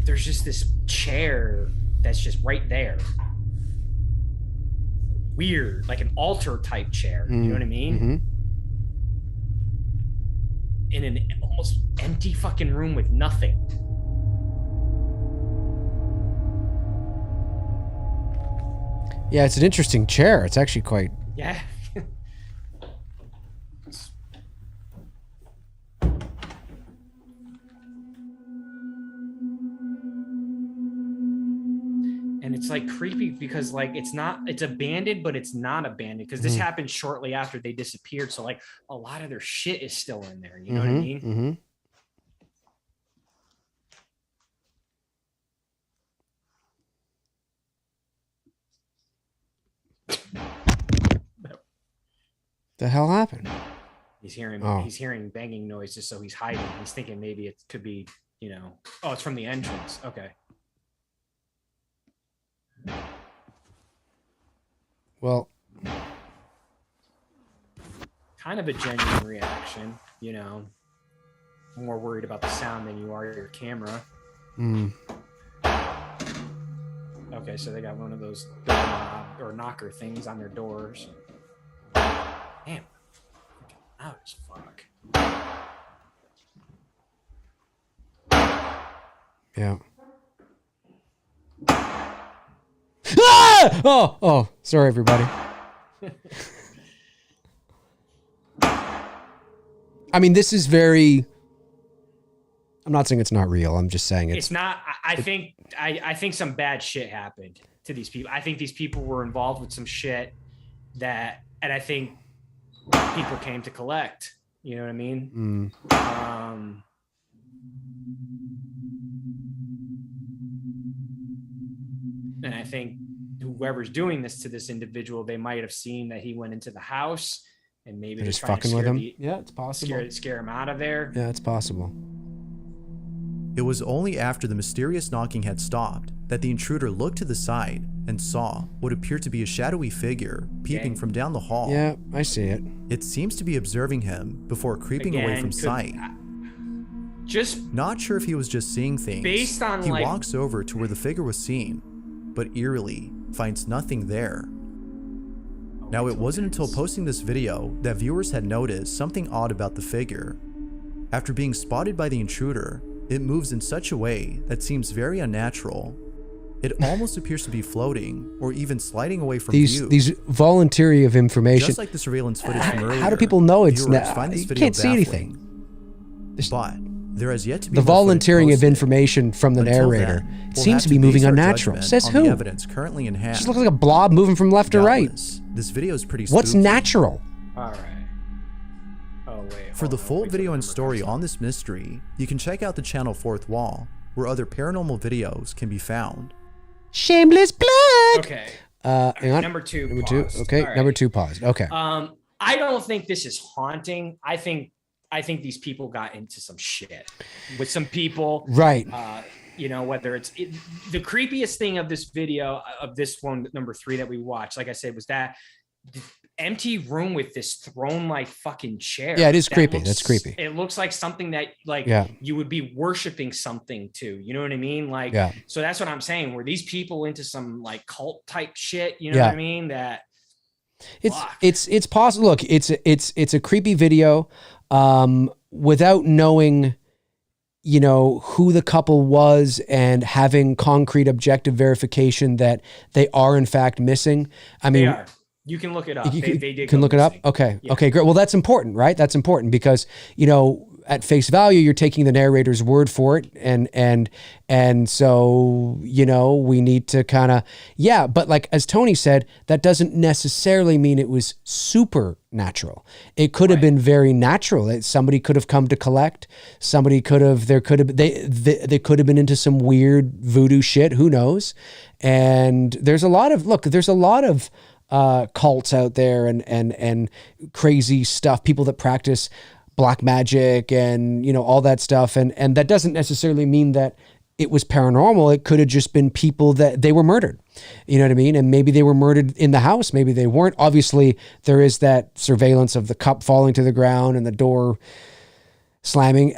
S2: there's just this chair that's just right there. Weird, like an altar type chair. You know what I mean?
S1: Mm-hmm.
S2: In an almost empty fucking room with nothing.
S1: Yeah, it's an interesting chair. It's actually quite.
S2: Yeah. And it's like creepy because like it's abandoned, but it's not abandoned because this happened shortly after they disappeared. So like a lot of their shit is still in there. You know what I mean?
S1: Mm-hmm. The hell happened?
S2: He's hearing
S1: Oh.
S2: he's hearing banging noises, so he's hiding. He's thinking maybe it could be, oh, it's from the entrance. Okay.
S1: Well,
S2: kind of a genuine reaction, you know. More worried about the sound than you are your camera. Okay, so they got one of those knob or knocker things on their doors. Damn, loud as fuck.
S1: Yeah. Ah! Oh, sorry, everybody. I mean, this is very... I'm not saying it's not real. I'm just saying
S2: It's not. I think some bad shit happened to these people. I think these people were involved with some shit and I think people came to collect. You know what I mean? And I think whoever's doing this to this individual, they might have seen that he went into the house and maybe
S1: they're just
S2: trying
S1: fucking
S2: to
S1: with him.
S2: yeah, it's possible. Scare him out of there.
S1: Yeah, it's possible.
S3: It was only after the mysterious knocking had stopped that the intruder looked to the side and saw what appeared to be a shadowy figure peeping from down the hall.
S1: Yeah, I see it.
S3: It seems to be observing him before creeping away from sight.
S2: Just
S3: not sure if he was just seeing things.
S2: Based on
S3: he walks over to where the figure was seen, but eerily finds nothing there. Now, it wasn't until posting this video that viewers had noticed something odd about the figure. After being spotted by the intruder, it moves in such a way that seems very unnatural. It almost appears to be floating or even sliding away from view.
S1: These voluntary of information.
S3: Just like the surveillance footage from earlier.
S1: How do people know it's
S3: not?
S1: You can't see anything.
S3: But there has yet to be
S1: the volunteering of information from the narrator. It seems to be moving unnatural. Says who?
S3: Evidence currently in hand.
S1: Just looks like a blob moving from left to right.
S3: This video is pretty spooky.
S1: What's natural?
S2: All right. Oh wait.
S3: For the full video and story on this mystery, you can check out the channel Fourth Wall, where other paranormal videos can be found.
S1: Shameless plug.
S2: Okay.
S1: Hang on.
S2: Number two.
S1: Okay.
S2: Right.
S1: Number 2 paused. Okay.
S2: I don't think this is haunting. I think these people got into some shit with some people.
S1: Right.
S2: You know, whether it's the creepiest thing of this video of this one, number 3 that we watched, like I said, was that empty room with this throne-like fucking chair.
S1: Yeah, it is creepy. That's creepy.
S2: It looks like something that you would be worshiping something to, you know what I mean? Like, so that's what I'm saying. Were these people into some like cult type shit? You know what I mean? That
S1: it's possible. Look, it's a creepy video, without knowing, you know, who the couple was and having concrete objective verification that they are in fact missing. I mean,
S2: you can look it up. They
S1: can look it up. Okay. Yeah. Okay, great. Well, that's important, right? That's important because, you know, at face value, you're taking the narrator's word for it. And so, you know, we need to kind of, but like, as Tony said, that doesn't necessarily mean it was supernatural. It could have been very natural. Somebody could have come to collect. They could have been into some weird voodoo shit. Who knows? And there's a lot of cults out there and crazy stuff, people that practice black magic and, you know, all that stuff. And that doesn't necessarily mean that it was paranormal. It could have just been people that they were murdered. You know what I mean? And maybe they were murdered in the house. Maybe they weren't. Obviously, there is that surveillance of the cup falling to the ground and the door slamming.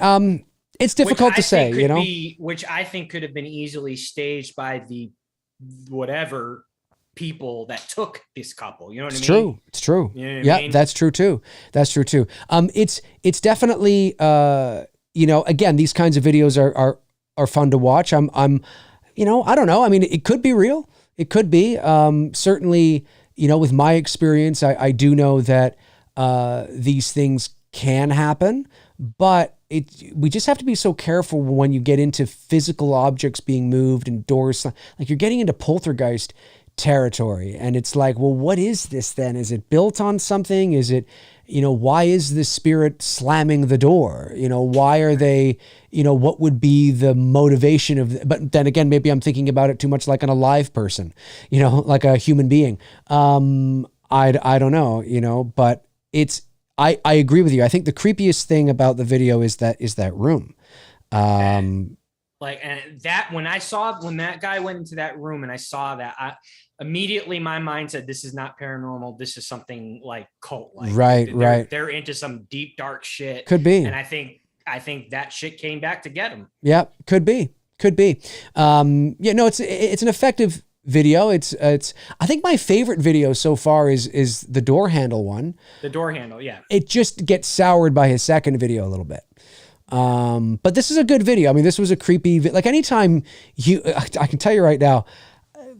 S1: It's difficult to say, you know?
S2: Which I think could have been easily staged by the whatever people that took this couple, you know what I mean? It's true. You know what I mean?
S1: That's true too. It's definitely, you know, again, these kinds of videos are fun to watch. I'm, you know, I don't know. I mean, it could be real. It could be, certainly, you know, with my experience, I do know that, these things can happen, but we just have to be so careful when you get into physical objects being moved and doors, like you're getting into poltergeist territory. And it's like, well, what is this then? Is it built on something? Is it, you know, why is the spirit slamming the door? You know, why are they, you know, what would be the motivation of, but then again, maybe I'm thinking about it too much like an alive person, you know, like a human being. I don't know, you know, but I agree with you. I think the creepiest thing about the video is that room.
S2: Like, and that when that guy went into that room and I saw that, immediately my mind said, this is not paranormal. This is something like cult-like.
S1: Right.
S2: They're into some deep, dark shit.
S1: Could be.
S2: And I think that shit came back to get them.
S1: Yeah, could be. Yeah, no, it's an effective video. It's I think my favorite video so far is the door handle one.
S2: The door handle, yeah.
S1: It just gets soured by his second video a little bit. But this is a good video. I mean, this was a creepy, like anytime I can tell you right now,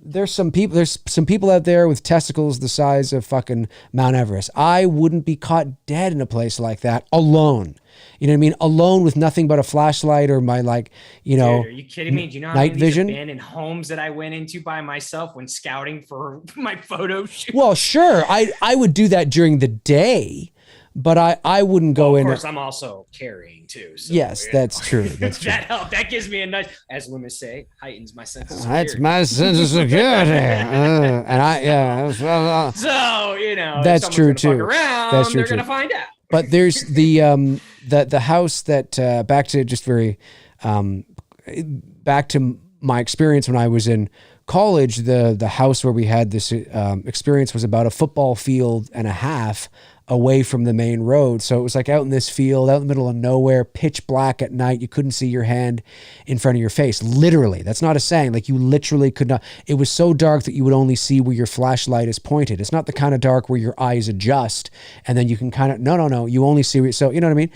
S1: there's some people out there with testicles the size of fucking Mount Everest. I wouldn't be caught dead in a place like that alone. You know what I mean? Alone with nothing but a flashlight or my
S2: Dude, are you kidding me? Do you know how
S1: night
S2: many
S1: vision?
S2: abandoned homes that I went into by myself when scouting for my photo shoot?
S1: Well, sure. I would do that during the day, but I wouldn't go in.
S2: Of course, I'm also carrying too. So,
S1: yes, that's true. That's true.
S2: That helped. That gives me a nice, as women say, heightens my sense of
S1: That's
S2: security.
S1: my sense of security.
S2: So, you know,
S1: that's
S2: if
S1: true
S2: someone's
S1: too.
S2: gonna fuck around,
S1: That's true
S2: they're
S1: too.
S2: gonna find out.
S1: But there's the house that back to just very back to my experience when I was in college. The house where we had this experience was about a football field and a half away from the main road. So it was like out in this field, out in the middle of nowhere, pitch black at night. You couldn't see your hand in front of your face. Literally. That's not a saying. Like you literally could not. It was so dark that you would only see where your flashlight is pointed. It's not the kind of dark where your eyes adjust and then you can kind of, no. You only see, so you know what I mean?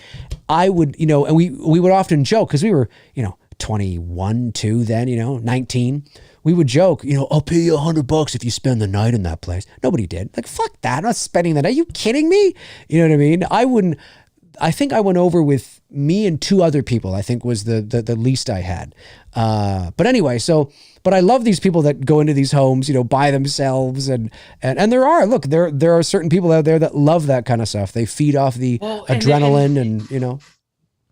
S1: I would, and we would often joke because we were, 21, 2 then, 19. We would joke, I'll pay you $100 if you spend the night in that place. Nobody did. Like, fuck that. I'm not spending the night. Are you kidding me? You know what I mean? I think I went over with me and 2 other people, I think was the least I had. But anyway, but I love these people that go into these homes, by themselves. And there are certain people out there that love that kind of stuff. They feed off the adrenaline and.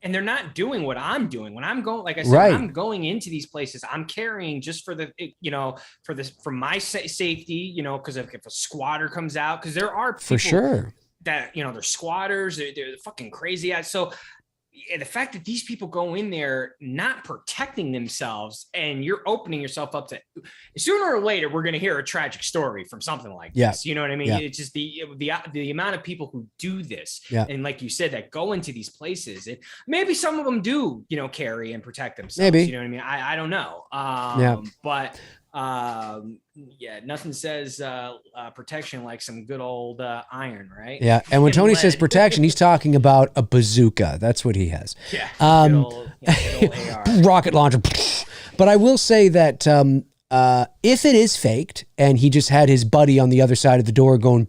S2: And they're not doing what I'm doing when I'm going. Like I said,
S1: right.
S2: when I'm going into these places, I'm carrying just for for my safety, because if a squatter comes out, because there are people
S1: for sure
S2: that, they're squatters, they're fucking crazy. So the fact that these people go in there not protecting themselves and you're opening yourself up to, sooner or later, we're going to hear a tragic story from something like this. You know what I mean? Yeah. It's just the amount of people who do this. Yeah. And like you said, that go into these places, maybe some of them do, carry and protect themselves.
S1: Maybe.
S2: You know what I mean? I don't know. But nothing says protection like some good old iron, right?
S1: Yeah, and when Tony says protection, he's talking about a bazooka. That's what he has.
S2: Yeah, good old AR.
S1: Rocket launcher. But I will say that if it is faked and he just had his buddy on the other side of the door going,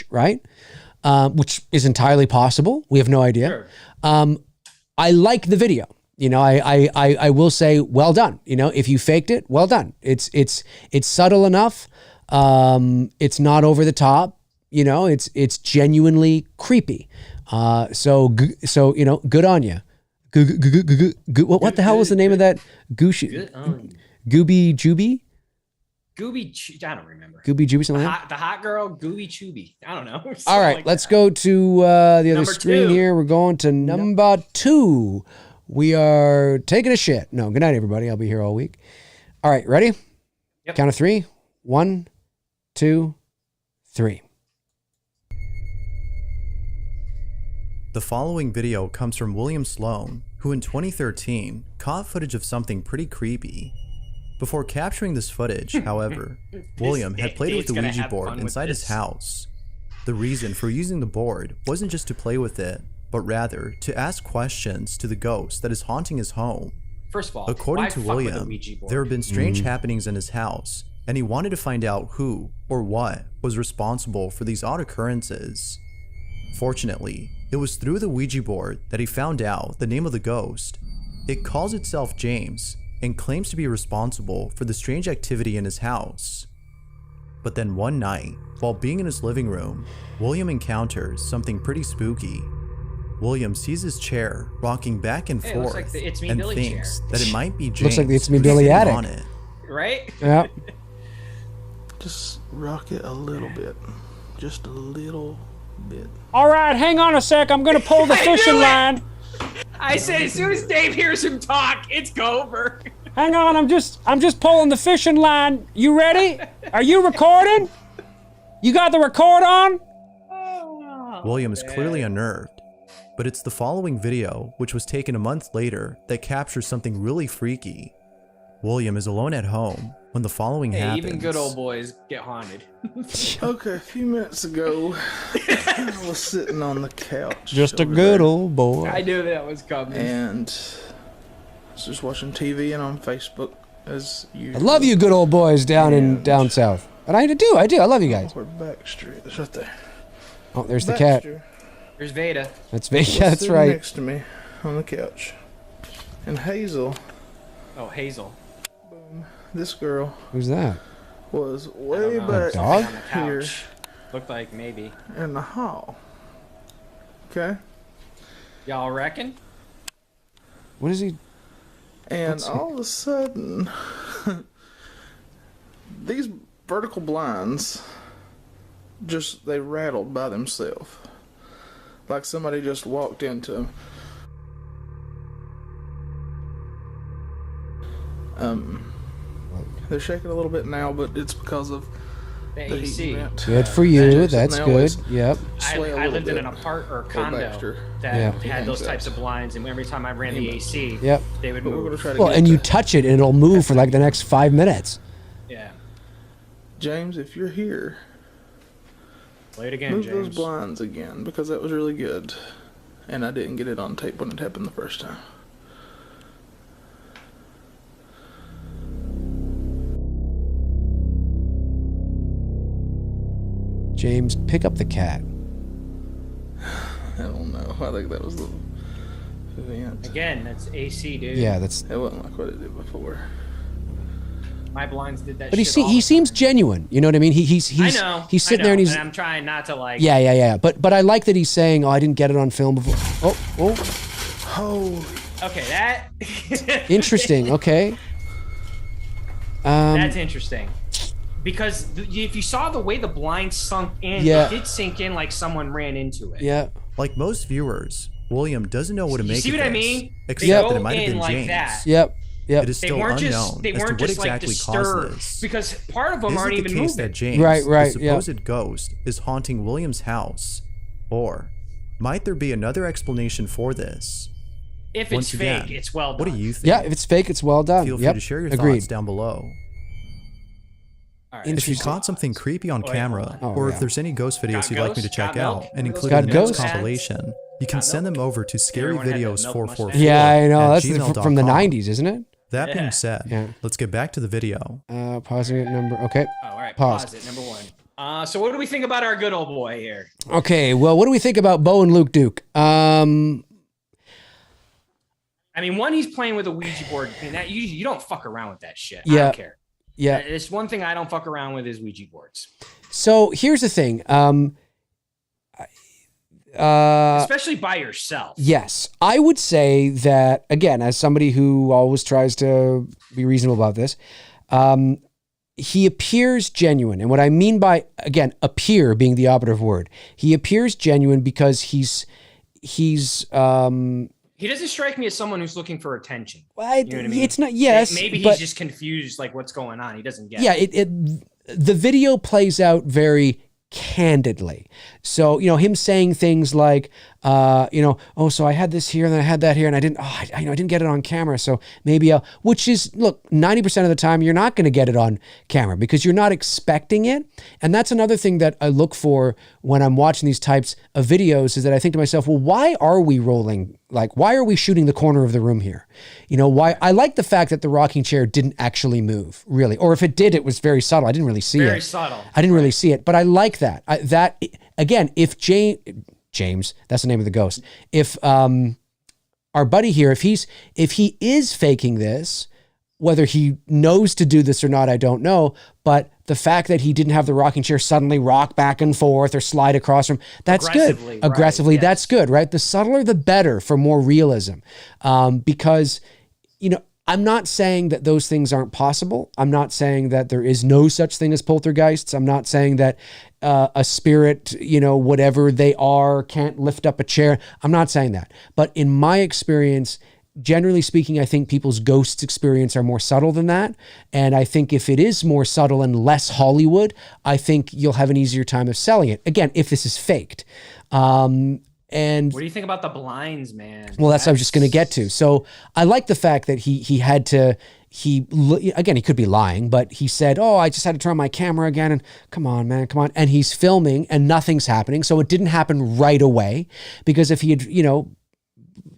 S1: right? Which is entirely possible. We have no idea. Sure. I like the video. I will say, well done. If you faked it, well done. It's subtle enough. It's not over the top. It's genuinely creepy. So good on you. What the hell was the name of that? Gooby Jooby?
S2: I don't remember.
S1: Gooby Jooby, something like that?
S2: The hot girl, Gooby Chooby. I don't know.
S1: All right, like let's go to the other screen here. We're going to number 2. We are taking a shit. No, good night, everybody. I'll be here all week. All right, ready? Yep. Count of 3. 1, 2, 3.
S3: The following video comes from William Sloan, who in 2013 caught footage of something pretty creepy. Before capturing this footage, however, William had played with the Ouija board inside his house. The reason for using the board wasn't just to play with it, but rather to ask questions to the ghost that is haunting his home.
S2: First of all,
S3: according to William, there have been strange happenings in his house, and he wanted to find out who or what was responsible for these odd occurrences. Fortunately, it was through the Ouija board that he found out the name of the ghost. It calls itself James and claims to be responsible for the strange activity in his house. But then one night, while being in his living room, William encounters something pretty spooky. William sees his chair rocking back and forth
S2: like the It's Me
S3: and
S2: Billy
S3: thinks
S2: chair.
S3: that it might be James.
S1: Looks like the It's Me Billy attic.
S3: On it.
S2: Right?
S1: Yeah.
S6: Just rock it a little bit. Just a little bit.
S1: All right, hang on a sec. I'm going to pull the fishing line.
S2: I said as soon as Dave hears him talk, it's over.
S1: Hang on, I'm just pulling the fishing line. You ready? Are you recording? You got the record on?
S3: William is clearly unnerved, but it's the following video, which was taken a month later, that captures something really freaky. William is alone at home when the following happens.
S2: Even good old boys get haunted.
S6: Okay, a few minutes ago, I was sitting on the couch.
S1: Just a
S6: over
S1: good
S6: there,
S1: old boy.
S2: I knew that was coming.
S6: And I was just watching TV and on Facebook as
S1: I
S6: usual.
S1: love you good old boys down south. And I do. I love you guys.
S6: We're back street. It's right there.
S1: Oh, there's the cat.
S2: There's Veda.
S1: That's me. Yeah, that's right.
S6: Next to me on the couch. And Hazel,
S2: Oh, Hazel.
S6: this girl,
S1: Who's that?
S6: was way
S2: know.
S6: back
S1: Dog?
S2: On the
S6: here
S2: couch. Looked like maybe.
S6: in the hall. Okay?
S2: Y'all reckon?
S1: What is he?
S6: And
S1: Let's see.
S6: all of a sudden, these vertical blinds they rattled by themselves. Like somebody just walked into them. They're shaking a little bit now, but it's because of
S2: The
S6: the heat
S2: AC.
S6: vent.
S1: Good for you.
S6: Jason,
S1: That's
S6: they
S1: good.
S6: always
S1: Yep.
S6: sway a
S2: I
S6: little
S2: lived in
S6: bit.
S2: an apartment or condo
S6: Baxter.
S2: that
S1: Yeah.
S2: had those
S6: Hangs
S2: types
S6: up.
S2: of blinds, and every time I ran the AC,
S1: Yep.
S2: they would
S6: But we're gonna
S2: move.
S6: try to
S1: Well,
S6: get
S1: and you
S6: to-
S1: touch it and it'll move for like the next 5 minutes.
S2: Yeah.
S6: James, if you're here,
S2: Play it again,
S6: move
S2: James.
S6: those blinds again, because that was really good. And I didn't get it on tape when it happened the first time.
S1: James, pick up the cat.
S6: I don't know. I think that was the vent.
S2: Again, that's AC, dude.
S1: Yeah, that's.
S6: It wasn't like what it did before.
S2: My blinds did that
S1: But
S2: shit all
S1: he
S2: the
S1: seems
S2: time.
S1: genuine. You know what I mean? He's
S2: I know.
S1: he's sitting there and he's.
S2: I'm trying not to like.
S1: Yeah. But I like that he's saying, "Oh, I didn't get it on film before." Oh,
S6: Holy.
S2: Okay, that.
S1: interesting. Okay.
S2: That's interesting. Because if you saw the way the blind sunk in,
S1: Yeah.
S2: it did sink in like someone ran into it.
S1: Yeah.
S3: Like most viewers, William doesn't know what to
S2: You
S3: make
S2: see
S3: of
S2: what I
S3: this,
S2: mean?
S3: except
S1: Yep.
S3: that it might have
S2: Go in
S3: been
S2: like
S3: James.
S2: that.
S1: Yep.
S3: It is
S2: They
S3: still
S2: weren't
S3: unknown
S2: just
S3: as to what
S2: like
S3: exactly caused
S2: disturbed
S3: this.
S2: because part of them
S3: Is
S2: aren't
S3: it the
S2: even
S3: case
S2: moving.
S3: that James,
S1: Right,
S3: the
S1: yeah.
S3: supposed ghost, is haunting William's house? Or might there be another explanation for this?
S2: If
S3: Once
S2: it's fake,
S3: again,
S2: it's well done.
S3: What do you think?
S1: Yeah. If it's fake, it's well done.
S3: Feel free
S1: Yep.
S3: to share your
S1: Agreed.
S3: thoughts down below.
S2: All right.
S3: If you
S1: Interesting.
S3: caught something creepy on
S2: Oh, yeah.
S3: camera,
S1: Oh,
S3: or
S1: yeah.
S3: if there's any ghost videos
S2: Got
S3: you'd like me to
S2: ghosts?
S3: check
S2: Got
S3: out
S2: milk?
S3: and include
S1: Got
S3: in the next
S1: ghosts?
S3: compilation, you can
S2: Got
S3: send them
S2: milk?
S3: over to
S2: Everyone had that milk
S3: scaryvideos444
S2: mustache.
S1: Yeah, I know.
S3: at
S1: That's from the
S3: gmail.com.
S1: 90s, isn't it?
S3: That being
S2: Yeah.
S3: said,
S1: Yeah.
S3: let's get back to the video.
S1: Pausing at number. Okay.
S2: Oh, all right.
S1: Pause.
S2: Pause it. Number one. So what do we think about our good old boy here?
S1: Okay. Well, what do we think about Bo and Luke Duke?
S2: I mean, one, he's playing with a Ouija board. And that you don't fuck around with that shit. I
S1: Yeah.
S2: don't care.
S1: Yeah.
S2: It's one thing I don't fuck around with is Ouija boards,
S1: So here's the thing.
S2: especially by yourself.
S1: Yes, I would say that, again, as somebody who always tries to be reasonable about this, he appears genuine. And what I mean by, again, appear being the operative word, he appears genuine because he's
S2: He doesn't strike me as someone who's looking for attention. You know what I mean?
S1: It's not, yes.
S2: Maybe
S1: but
S2: he's just confused, like what's going on. He doesn't get
S1: yeah,
S2: it.
S1: the video plays out very candidly. So, him saying things like, oh, so I had this here and then I had that here and I didn't get it on camera. So maybe which is, look, 90% of the time you're not going to get it on camera because you're not expecting it. And that's another thing that I look for when I'm watching these types of videos is that I think to myself, well, why are we rolling? Like, why are we shooting the corner of the room here? Why? I like the fact that the rocking chair didn't actually move, really. Or if it did, it was very subtle. I didn't really see it.
S2: Very subtle.
S1: I didn't really see it, but I like that. Again, if James, that's the name of the ghost. If our buddy here, if he is faking this, whether he knows to do this or not, I don't know. But the fact that he didn't have the rocking chair suddenly rock back and forth or slide across from, that's good.
S2: Aggressively, right,
S1: Aggressively,
S2: yes.
S1: that's good, right? The subtler, the better for more realism. Because, I'm not saying that those things aren't possible. I'm not saying that there is no such thing as poltergeists. I'm not saying that a spirit, you know, whatever they are, can't lift up a chair. I'm not saying that. But in my experience, generally speaking, I think people's ghosts experience are more subtle than that. And I think if it is more subtle and less Hollywood, I think you'll have an easier time of selling it. Again, if this is faked. And
S2: what do you think about the blinds, man?
S1: Well, that's what I was just going to get to. So I like the fact that he had to, again, he could be lying, but he said, oh, I just had to turn on my camera again. And come on, man, come on. And he's filming and nothing's happening. So it didn't happen right away, because if he had, you know,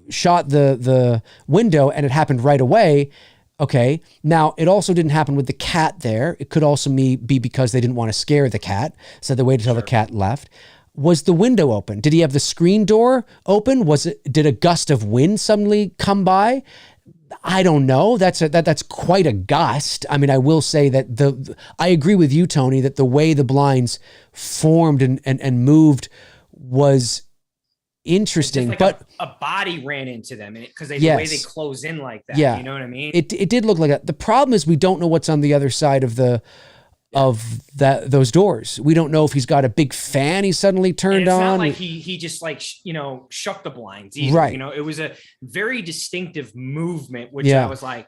S1: shot the window and it happened right away. Okay. Now it also didn't happen with the cat there. It could also be because they didn't want to scare the cat. So they waited until the cat left. Was the window open? Did he have the screen door open? Did a gust of wind suddenly come by? I don't know. That's quite a gust. I mean, I will say that I agree with you, Tony, that the way the blinds formed and moved was interesting,
S2: like
S1: but
S2: a body ran into them because the
S1: yes.
S2: way they close in like that.
S1: Yeah.
S2: You know what I mean?
S1: It did look like that. The problem is we don't know what's on the other side of those doors. We don't know if he's got a big fan he suddenly turned
S2: and it's
S1: on.
S2: not like he just like shook the blinds either.
S1: Right.
S2: You know, it was a very distinctive movement, which I was like,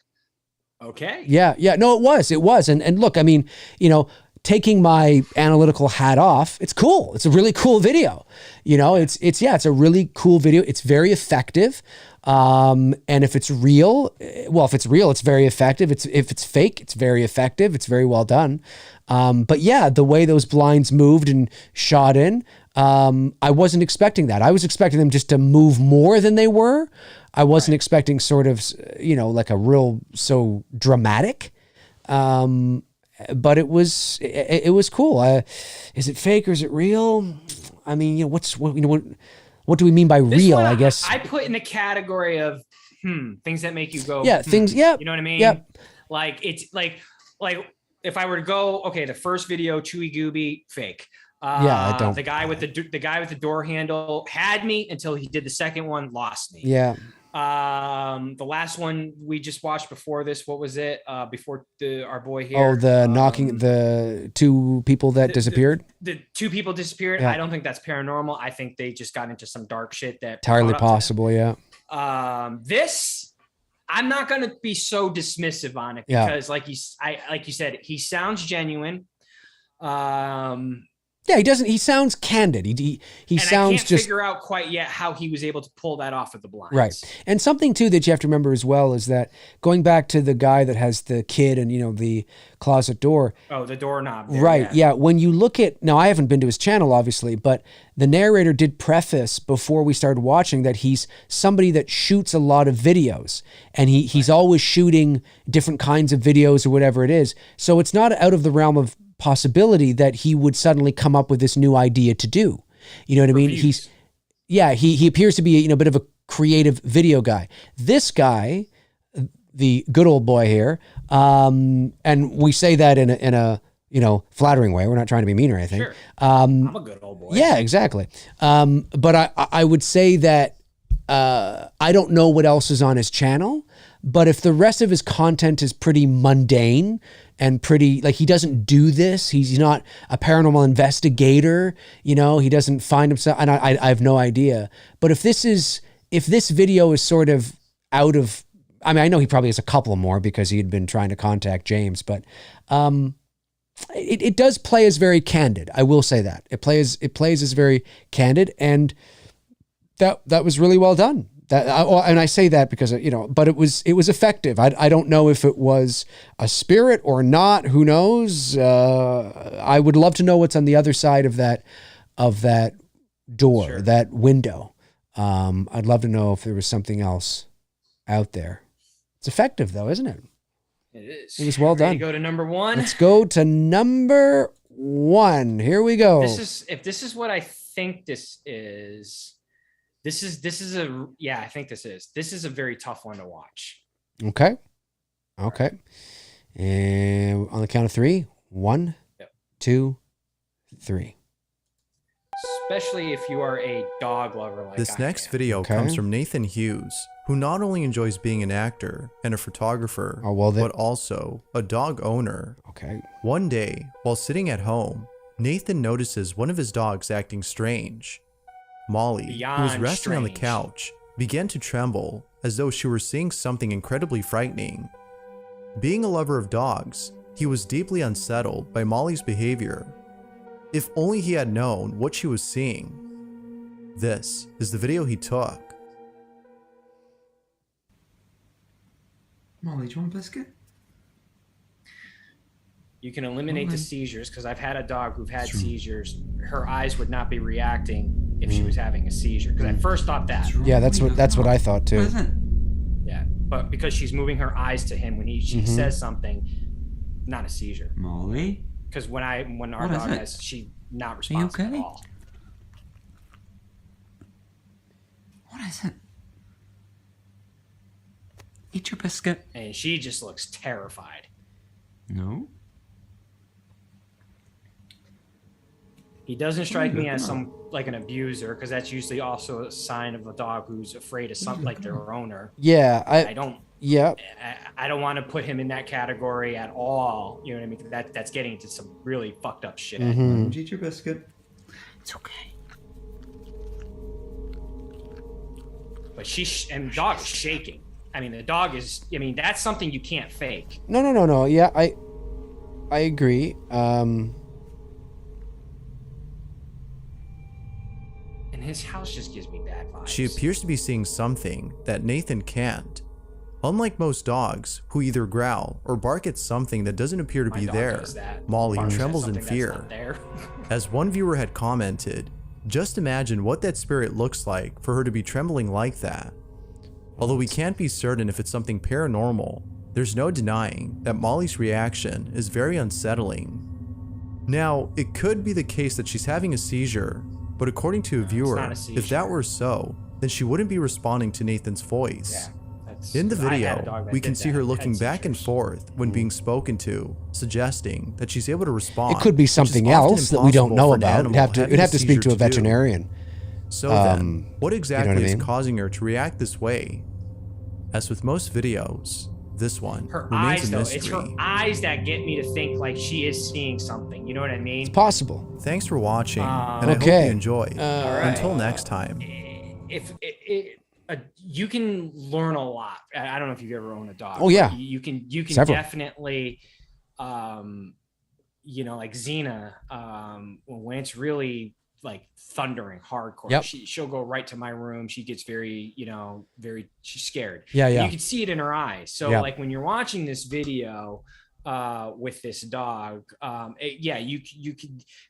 S2: okay.
S1: Yeah. No, it was. And look, I mean, you know, taking my analytical hat off, it's cool. It's a really cool video. You know, it's a really cool video. It's very effective. And if it's real, it's very effective. If it's fake, it's very effective. It's very well done. But yeah, the way those blinds moved and shot in, I wasn't expecting that. I was expecting them just to move more than they were. I wasn't expecting sort of, you know, like a real, so dramatic. But it was cool. Is it fake or is it real? I mean, you know, what do we mean by real? I guess
S2: I put in the category of things that make you go.
S1: Yeah, things. Yeah,
S2: you know what I mean.
S1: Yep.
S2: Like it's like if I were to go, okay, the first video, Chewy Gooby, fake.
S1: I don't.
S2: The guy with the door handle had me until he did the second one, lost me.
S1: Yeah.
S2: The last one we just watched before this, what was it? Before our boy here.
S1: Oh, the knocking, the two people that disappeared.
S2: The two people disappeared.
S1: Yeah.
S2: I don't think that's paranormal. I think they just got into some dark shit that
S1: Entirely possible. Yeah.
S2: This, I'm not going to be so dismissive on it because like you said, he sounds genuine.
S1: Yeah, he sounds candid. He sounds
S2: I can't figure out quite yet how he was able to pull that off of the blinds.
S1: Right. And something too that you have to remember as well is that going back to the guy that has the kid and, you know, the closet door.
S2: Oh, the doorknob. There,
S1: right. Yeah. When you look at, now I haven't been to his channel obviously, but the narrator did preface before we started watching that he's somebody that shoots a lot of videos and he's always shooting different kinds of videos or whatever it is. So it's not out of the realm of possibility that he would suddenly come up with this new idea to do. You know what I mean? He appears to be a bit of a creative video guy. This guy, the good old boy here, and we say that in a flattering way. We're not trying to be mean or anything.
S2: Sure. I'm a good old boy.
S1: Yeah, exactly. But I would say that I don't know what else is on his channel, but if the rest of his content is pretty mundane and pretty, like, he doesn't do this, he's not a paranormal investigator, you know, he doesn't find himself, and I have no idea. But if this video is sort of out of, I mean, I know he probably has a couple more because he had been trying to contact James, but it does play as very candid. I will say that. It plays as very candid, and that was really well done. And I say that because, you know, but it was effective. I don't know if it was a spirit or not. Who knows? I would love to know what's on the other side of that door, sure, that window. I'd love to know if there was something else out there. It's effective though, isn't it?
S2: It is.
S1: It was well done.
S2: Go to number one.
S1: Let's go to number one. Here we go.
S2: If this is what I think this is. This is I think this is a very tough one to watch.
S1: Okay. And on the count of three, 1, 2, 3.
S2: Especially if you are a dog lover like
S3: this
S2: I
S3: next
S2: am.
S3: video comes from Nathan Hughes, who not only enjoys being an actor and a photographer, but also a dog owner.
S1: Okay.
S3: One day, while sitting at home, Nathan notices one of his dogs acting strange. Molly, who was resting on the couch, began to tremble as though she were seeing something incredibly frightening. Being a lover of dogs, he was deeply unsettled by Molly's behavior. If only he had known what she was seeing. This is the video he took.
S7: Molly, do you want a biscuit?
S2: You can eliminate the seizures because I've had a dog who've had seizures. Her eyes would not be reacting if she was having a seizure. Because I first thought that.
S1: Yeah, that's what I thought too.
S7: What is it?
S2: Yeah, but because she's moving her eyes to him when she says something, not a seizure.
S7: Molly?
S2: Because when our dog has, she not responsive at all.
S7: What is it? Eat your biscuit.
S2: And she just looks terrified.
S7: No.
S2: He doesn't strike me as an abuser, because that's usually also a sign of a dog who's afraid of something like their owner.
S1: Yeah,
S2: I don't.
S1: Yeah.
S2: I don't want to put him in that category at all. You know what I mean? That's getting into some really fucked up shit.
S7: Eat your biscuit. It's okay.
S2: But the dog is shaking. I mean, the dog is. I mean, that's something you can't fake.
S1: No. Yeah, I agree.
S2: And his house just gives me bad vibes.
S3: She appears to be seeing something that Nathan can't. Unlike most dogs, who either growl or bark at something that doesn't appear to be there, Molly trembles in fear. As one viewer had commented, just imagine what that spirit looks like for her to be trembling like that. Although we can't be certain if it's something paranormal, there's no denying that Molly's reaction is very unsettling. Now, it could be the case that she's having a seizure, but according to a viewer, if that were so, then she wouldn't be responding to Nathan's voice. In the video, we can see her looking back and forth when being spoken to, suggesting that she's able to respond.
S1: It could be something else that we don't know about. We'd have to speak to a veterinarian.
S3: So then, what exactly is causing her to react this way? As with most videos, this one remains a mystery.
S2: It's her eyes that get me to think like she is seeing something. You know what I mean?
S1: It's possible.
S3: Thanks for watching, and I hope you enjoy. Until next time.
S2: You can learn a lot. I don't know if you've ever owned a dog.
S1: Oh yeah.
S2: You can definitely, like Xena, when it's really like thundering hardcore, she'll go right to my room. She gets very, she's scared.
S1: Yeah.
S2: You can see it in her eyes. So like when you're watching this video with this dog,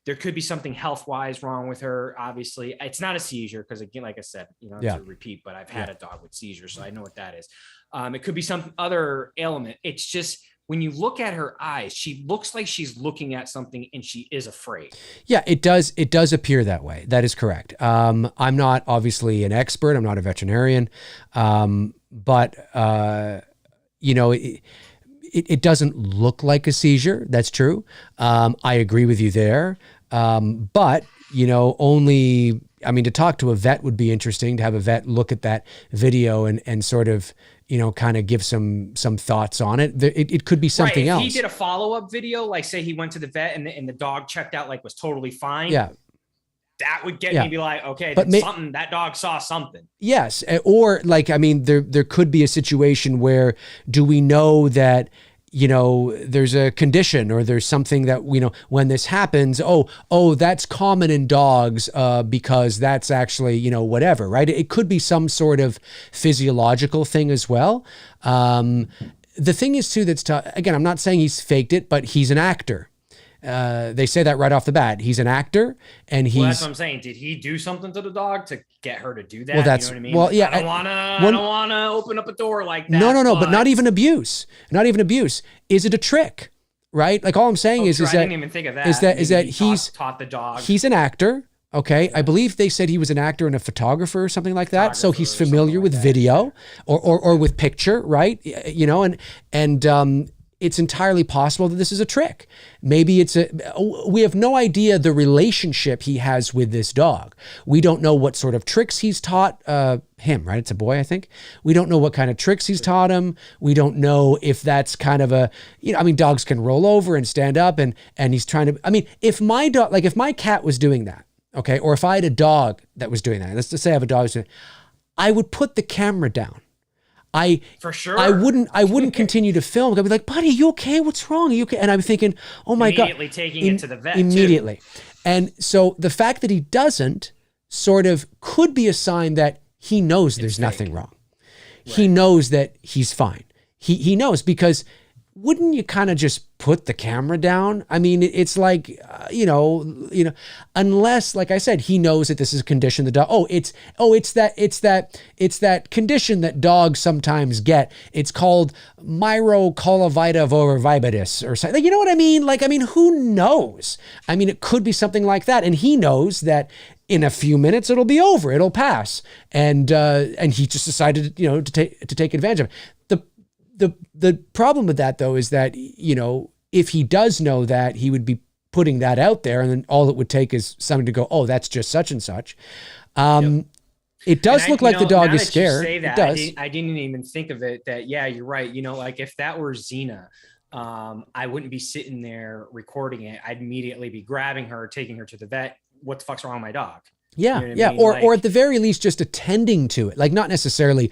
S2: there could be something health-wise wrong with her. Obviously, it's not a seizure because, again, like I said, to repeat, but I've had a dog with seizures, so I know what that is. It could be some other ailment. It's just when you look at her eyes, she looks like she's looking at something and she is afraid. Yeah,
S1: it does appear that way. That is correct. I'm not obviously an expert. I'm not a veterinarian, but it doesn't look like a seizure. That's true. I agree with you there. But to talk to a vet would be interesting, to have a vet look at that video and sort of, kind of give some thoughts on it. It could be something else.
S2: He did a follow-up video, like say he went to the vet and the dog checked out, like was totally fine.
S1: Yeah.
S2: That would get me to be like, okay, that dog saw something.
S1: Yes. Or there could be a situation where, do we know that, there's a condition or there's something that, when this happens, that's common in dogs because that's actually, whatever, right? It could be some sort of physiological thing as well. The thing is too, again, I'm not saying he's faked it, but he's an actor. They say that right off the bat. He's an actor, and
S2: that's what I'm saying. Did he do something to the dog to get her to do that?
S1: Well, that's,
S2: you know what I mean?
S1: Well, yeah.
S2: I don't wanna open up a door like that.
S1: No, but not even abuse. Not even abuse. Is it a trick? Right? Like all I'm saying is that I didn't even think of that. Is that he's taught the dog. He's an actor. Okay, I believe they said he was an actor and a photographer or something like that. So he's familiar with video or with picture, right? it's entirely possible that this is a trick. Maybe we have no idea the relationship he has with this dog. We don't know what sort of tricks he's taught him, right? It's a boy, I think. We don't know what kind of tricks he's taught him. We don't know if that's kind of dogs can roll over and stand up and he's trying to, if my dog, like if my cat was doing that, okay, or if I had a dog that was doing that, let's just say I have a dog, I would put the camera down.
S2: For sure.
S1: I wouldn't continue to film. I'd be like, buddy, you okay? What's wrong? Are you okay? And I'm thinking, oh my God.
S2: Immediately taking it to the vet.
S1: Immediately.
S2: Too.
S1: And so the fact that he doesn't sort of could be a sign that he knows there's nothing wrong. Right. He knows that he's fine. He knows, because wouldn't you kind of just put the camera down? I mean, it's like, unless, like I said, he knows that this is a condition the dog, it's that condition that dogs sometimes get. It's called myrocolavita or something. You know what I mean? Who knows? It could be something like that. And he knows that in a few minutes it'll be over, it'll pass. And he just decided, to take advantage of it. The problem with that, though, is that, if he does know that, he would be putting that out there, and then all it would take is somebody to go, oh, that's just such and such. It does look like the dog is scared. It does.
S2: I didn't even think of it that, yeah, you're right. Like if that were Xena, I wouldn't be sitting there recording it. I'd immediately be grabbing her, taking her to the vet. What the fuck's wrong with my dog?
S1: Yeah,
S2: you know
S1: or at the very least, just attending to it. Like, not necessarily,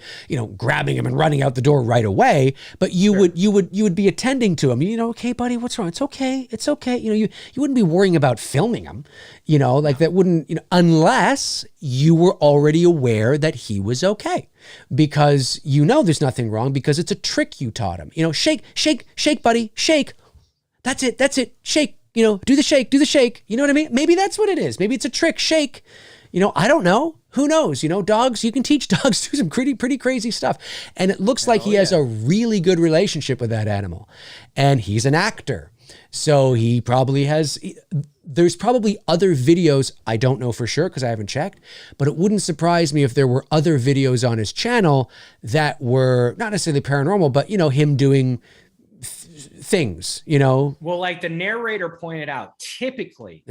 S1: grabbing him and running out the door right away, but you would be attending to him. Okay, buddy, what's wrong? It's okay. You wouldn't be worrying about filming him. That wouldn't, unless you were already aware that he was okay, because there's nothing wrong, because it's a trick you taught him. Shake, buddy, shake. That's it. Shake. Do the shake. You know what I mean? Maybe that's what it is. Maybe it's a trick. Shake. I don't know. Who knows? Dogs, you can teach dogs to do some pretty crazy stuff. And it looks like he has a really good relationship with that animal. And he's an actor. So he probably there's probably other videos. I don't know for sure because I haven't checked, but it wouldn't surprise me if there were other videos on his channel that were not necessarily paranormal, but, him doing things, Well,
S2: like the narrator pointed out, typically,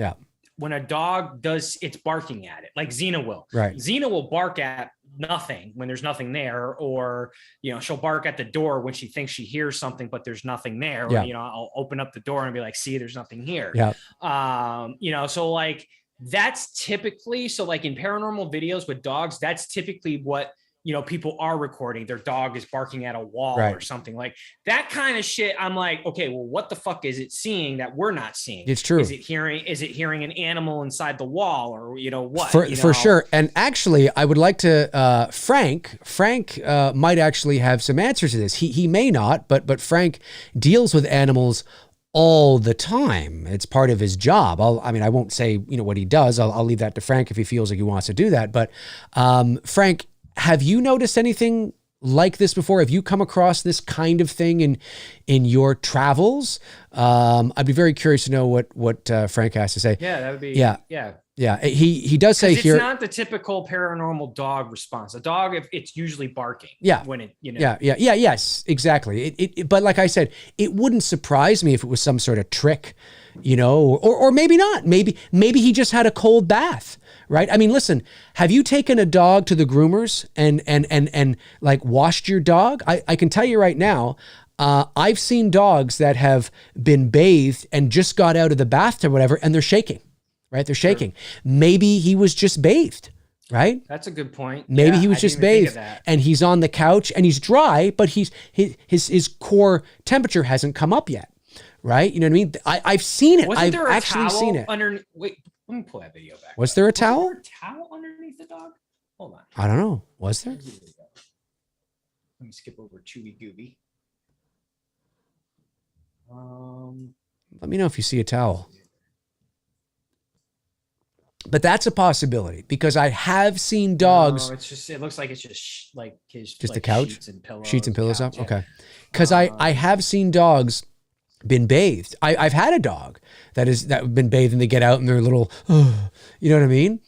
S2: when a dog does, it's barking at it, like Xena will.
S1: Right.
S2: Xena will bark at nothing when there's nothing there, or she'll bark at the door when she thinks she hears something, but there's nothing there.
S1: Yeah.
S2: Or, I'll open up the door and be like, see, there's nothing here.
S1: Yeah.
S2: So like that's typically, so like in paranormal videos with dogs, that's typically what people are recording. Their dog is barking at a wall or something like that kind of shit. I'm like, okay, well, what the fuck is it seeing that we're not seeing?
S1: It's true.
S2: Is it hearing an animal inside the wall, or what?
S1: For sure. And actually, I would like to, Frank might actually have some answers to this. He may not, but Frank deals with animals all the time. It's part of his job. I won't say, what he does. I'll leave that to Frank if he feels like he wants to do that. But Frank, have you noticed anything like this before? Have you come across this kind of thing in your travels? I'd be very curious to know what Frank has to say.
S2: Yeah, that would be.
S1: Yeah. He does say here.
S2: It's not the typical paranormal dog response. A dog, if it's usually barking.
S1: Yeah.
S2: When it,
S1: Yes, exactly. But like I said, it wouldn't surprise me if it was some sort of trick, or maybe not. Maybe he just had a cold bath. Right? Listen, have you taken a dog to the groomers and like washed your dog? I can tell you right now, I've seen dogs that have been bathed and just got out of the bathtub or whatever, and they're shaking, right? They're shaking. Sure. Maybe he was just bathed, right?
S2: That's a good point.
S1: Maybe he was just bathed and he's on the couch and he's dry, but his core temperature hasn't come up yet, right? You know what I mean? I've seen it. I've actually seen it.
S2: Wait. Let me pull that video back.
S1: Was there a towel?
S2: Was there a towel underneath the dog? Hold on.
S1: I don't know. Was there?
S2: Let me skip over Chewy Gooby.
S1: Let me know if you see a towel. But that's a possibility, because I have seen dogs.
S2: No, it looks like it's just like his
S1: the couch,
S2: sheets and pillows
S1: up. Okay. Because I have seen dogs been bathed. I've had a dog that been bathed and they get out and they're little, you know what I mean?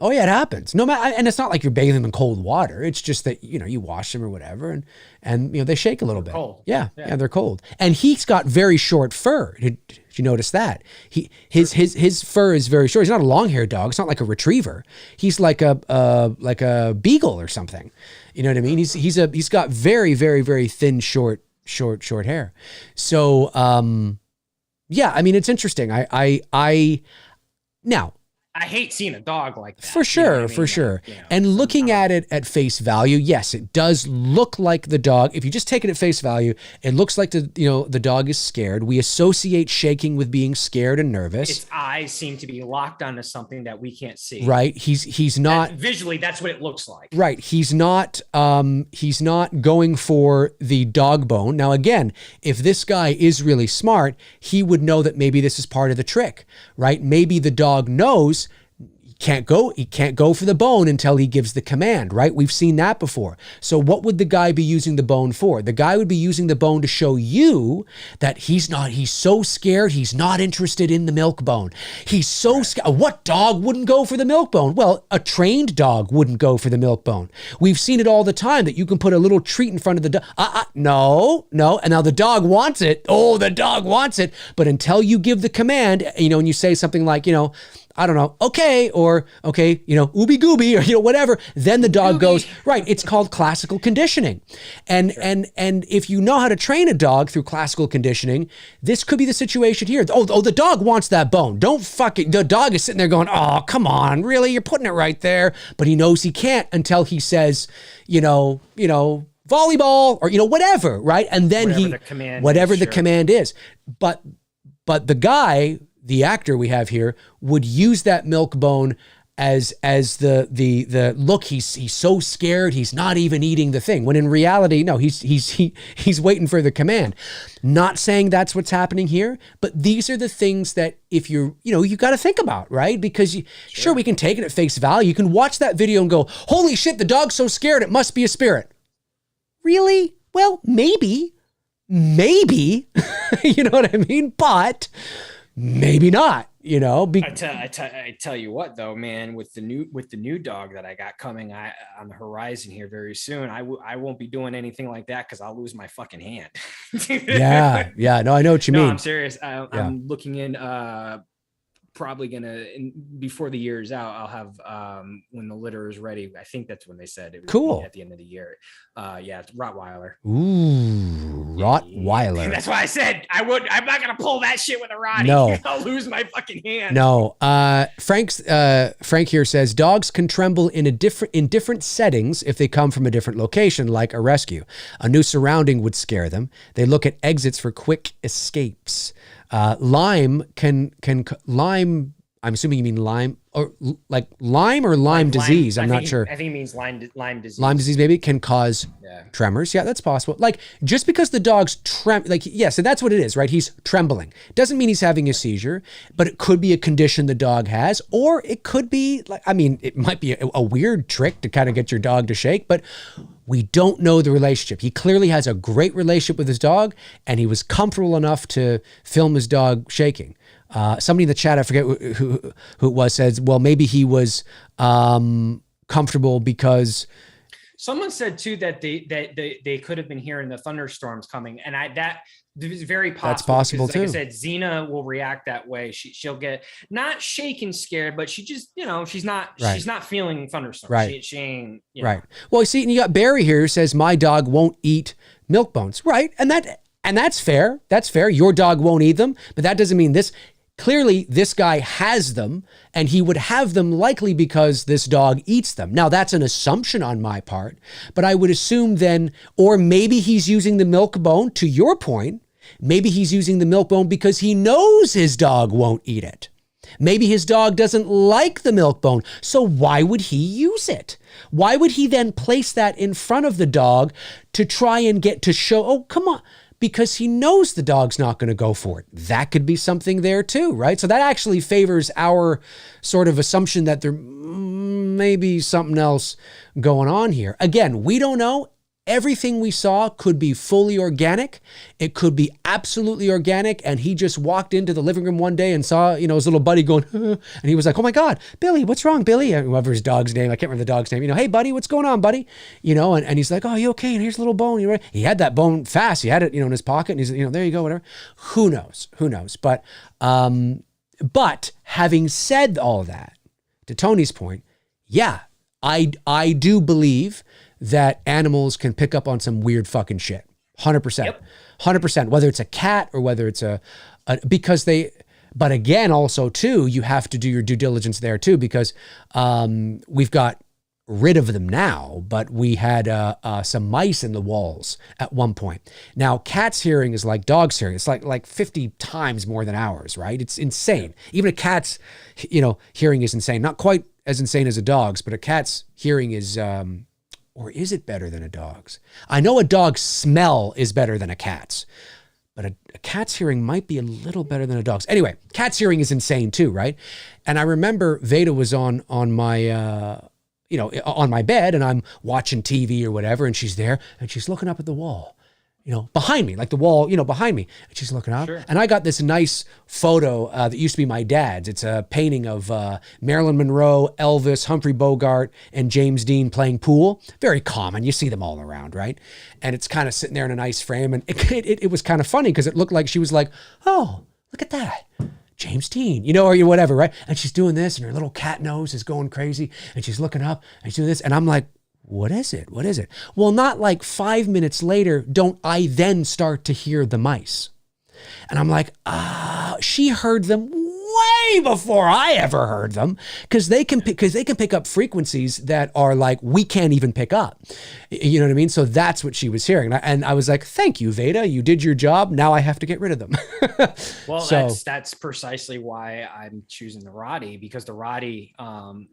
S1: Oh yeah, it happens. No matter, and it's not like you're bathing them in cold water. It's just that, you know, you wash them or whatever, and you know, they shake a little bit.
S2: Cold.
S1: Yeah, they're cold. And he's got very short fur. Did you notice that? His fur is very short. He's not a long-haired dog. It's not like a retriever. He's like a beagle or something. You know what I mean? He's got very, very, very thin, short hair. So yeah, I mean, it's interesting. Now,
S2: I hate seeing a dog like that.
S1: For sure,
S2: you know what I mean?
S1: for sure.
S2: You know,
S1: and looking at it at face value, yes, it does look like the dog. If you just take it at face value, it looks like the dog is scared. We associate shaking with being scared and nervous.
S2: Its eyes seem to be locked onto something that we can't see.
S1: Right. He's not
S2: visually. That's what it looks like.
S1: Right. He's not going for the dog bone. Now, again, if this guy is really smart, he would know that maybe this is part of the trick, right? Maybe the dog knows he can't go for the bone until he gives the command, right? We've seen that before. So what would the guy be using the bone for? The guy would be using the bone to show you that he's so scared, he's not interested in the milk bone. He's so scared. What dog wouldn't go for the milk bone? Well, a trained dog wouldn't go for the milk bone. We've seen it all the time that you can put a little treat in front of the dog. No. And now the dog wants it. Oh, the dog wants it. But until you give the command, you know, and you say something like, you know, I don't know, okay, or okay, you know, ooby gooby, or you know, whatever. Then the dog goes, right. It's called classical conditioning. And if you know how to train a dog through classical conditioning, this could be the situation here. Oh, the dog wants that bone. Don't fuck it. The dog is sitting there going, oh, come on, really? You're putting it right there. But he knows he can't until he says, you know, volleyball, or, you know, whatever, right? And then whatever the command is. But the guy, the actor we have here, would use that milk bone as the look. He's so scared he's not even eating the thing, when in reality, no, he's waiting for the command. Not saying that's what's happening here, but these are the things that if you got to think about, right? Because sure, we can take it at face value. You can watch that video and go, holy shit, the dog's so scared it must be a spirit. Really? Well, maybe, you know what I mean? But maybe not, you know.
S2: I tell you what, though, man, with the new dog that I got coming on the horizon here very soon, I won't be doing anything like that because I'll lose my fucking hand.
S1: yeah. No, I know what you mean.
S2: No, I'm serious. I'm looking in. Probably before the year is out, I'll have when the litter is ready. I think that's when they said it would
S1: cool
S2: be at the end of the year. It's Rottweiler.
S1: Ooh, Rottweiler.
S2: Yeah. That's why I said I'm not gonna pull that shit with a Rottie.
S1: No.
S2: I'll lose my fucking hand.
S1: No. Frank here says dogs can tremble in different settings if they come from a different location, like a rescue. A new surrounding would scare them. They look at exits for quick escapes. Lyme. I'm assuming you mean Lyme, or like Lyme or Lyme disease. I'm not sure.
S2: I think it means Lyme disease.
S1: Lyme disease maybe can cause tremors. Yeah, that's possible. Like just because the dog's yes, and that's what it is, right? He's trembling. Doesn't mean he's having a seizure, but it could be a condition the dog has, or it could be it might be a weird trick to kind of get your dog to shake, but we don't know the relationship. He clearly has a great relationship with his dog, and he was comfortable enough to film his dog shaking. Somebody in the chat, I forget who it was, says, well, maybe he was comfortable because
S2: someone said too that they could have been hearing the thunderstorms coming, and that is very possible.
S1: That's possible
S2: too. Like I said, Xena will react that way. She'll get not shaken, scared, but she just she's not feeling thunderstorms.
S1: Right.
S2: She ain't
S1: right. Well, you see, and you got Barry here who says my dog won't eat milk bones. Right, and that's fair. That's fair. Your dog won't eat them, but that doesn't mean this. Clearly, this guy has them, and he would have them likely because this dog eats them. Now, that's an assumption on my part, but I would assume then, or maybe he's using the milk bone, to your point, maybe he's using the milk bone because he knows his dog won't eat it. Maybe his dog doesn't like the milk bone, so why would he use it? Why would he then place that in front of the dog to try and get to show, oh, come on, because he knows the dog's not going to go for it. That could be something there too, right? So that actually favors our sort of assumption that there may be something else going on here. Again, we don't know. everything we saw could be fully organic. It could be absolutely organic. And he just walked into the living room one day and saw, you know, his little buddy going, and he was like, oh my God, Billy, what's wrong, Billy? And whoever his dog's name, I can't remember the dog's name, you know, hey buddy, what's going on, buddy? You know, and he's like, oh, you okay? And here's a little bone. He had that bone fast. He had it, you know, in his pocket, and he's, you know, there you go, whatever. Who knows? But having said all that, to Tony's point, yeah, I do believe that animals can pick up on some weird fucking shit. 100%.
S2: Yep.
S1: 100%. Whether it's a cat or whether it's because they, but again, also too, you have to do your due diligence there too, because we've got rid of them now, but we had some mice in the walls at one point. Now, cats' hearing is like dogs' hearing. It's like 50 times more than ours, right? It's insane. Even a cat's, you know, hearing is insane. Not quite as insane as a dog's, but a cat's hearing is, or is it better than a dog's? I know a dog's smell is better than a cat's, but a cat's hearing might be a little better than a dog's. Anyway, cat's hearing is insane too, right? And I remember Veda was on my, you know, on my bed, and I'm watching TV or whatever, and she's there, and she's looking up at the wall, you know, behind me, like the wall, you know, behind me. And she's looking up. Sure. And I got this nice photo that used to be my dad's. It's a painting of Marilyn Monroe, Elvis, Humphrey Bogart, and James Dean playing pool. Very common. You see them all around, right? And it's kind of sitting there in a nice frame. And it was kind of funny because it looked like she was like, oh, look at that. James Dean, you know, or whatever, right? And she's doing this, and her little cat nose is going crazy, and she's looking up, and she's doing this, and I'm like, what is it? What is it? Well, not like 5 minutes later, don't I then start to hear the mice? And I'm like, she heard them way before I ever heard them, because they can pick up frequencies that are like we can't even pick up. You know what I mean? So that's what she was hearing, and I was like, "Thank you, Veda. You did your job. Now I have to get rid of them."
S2: Well, so, that's precisely why I'm choosing the Roddy, because the Roddy,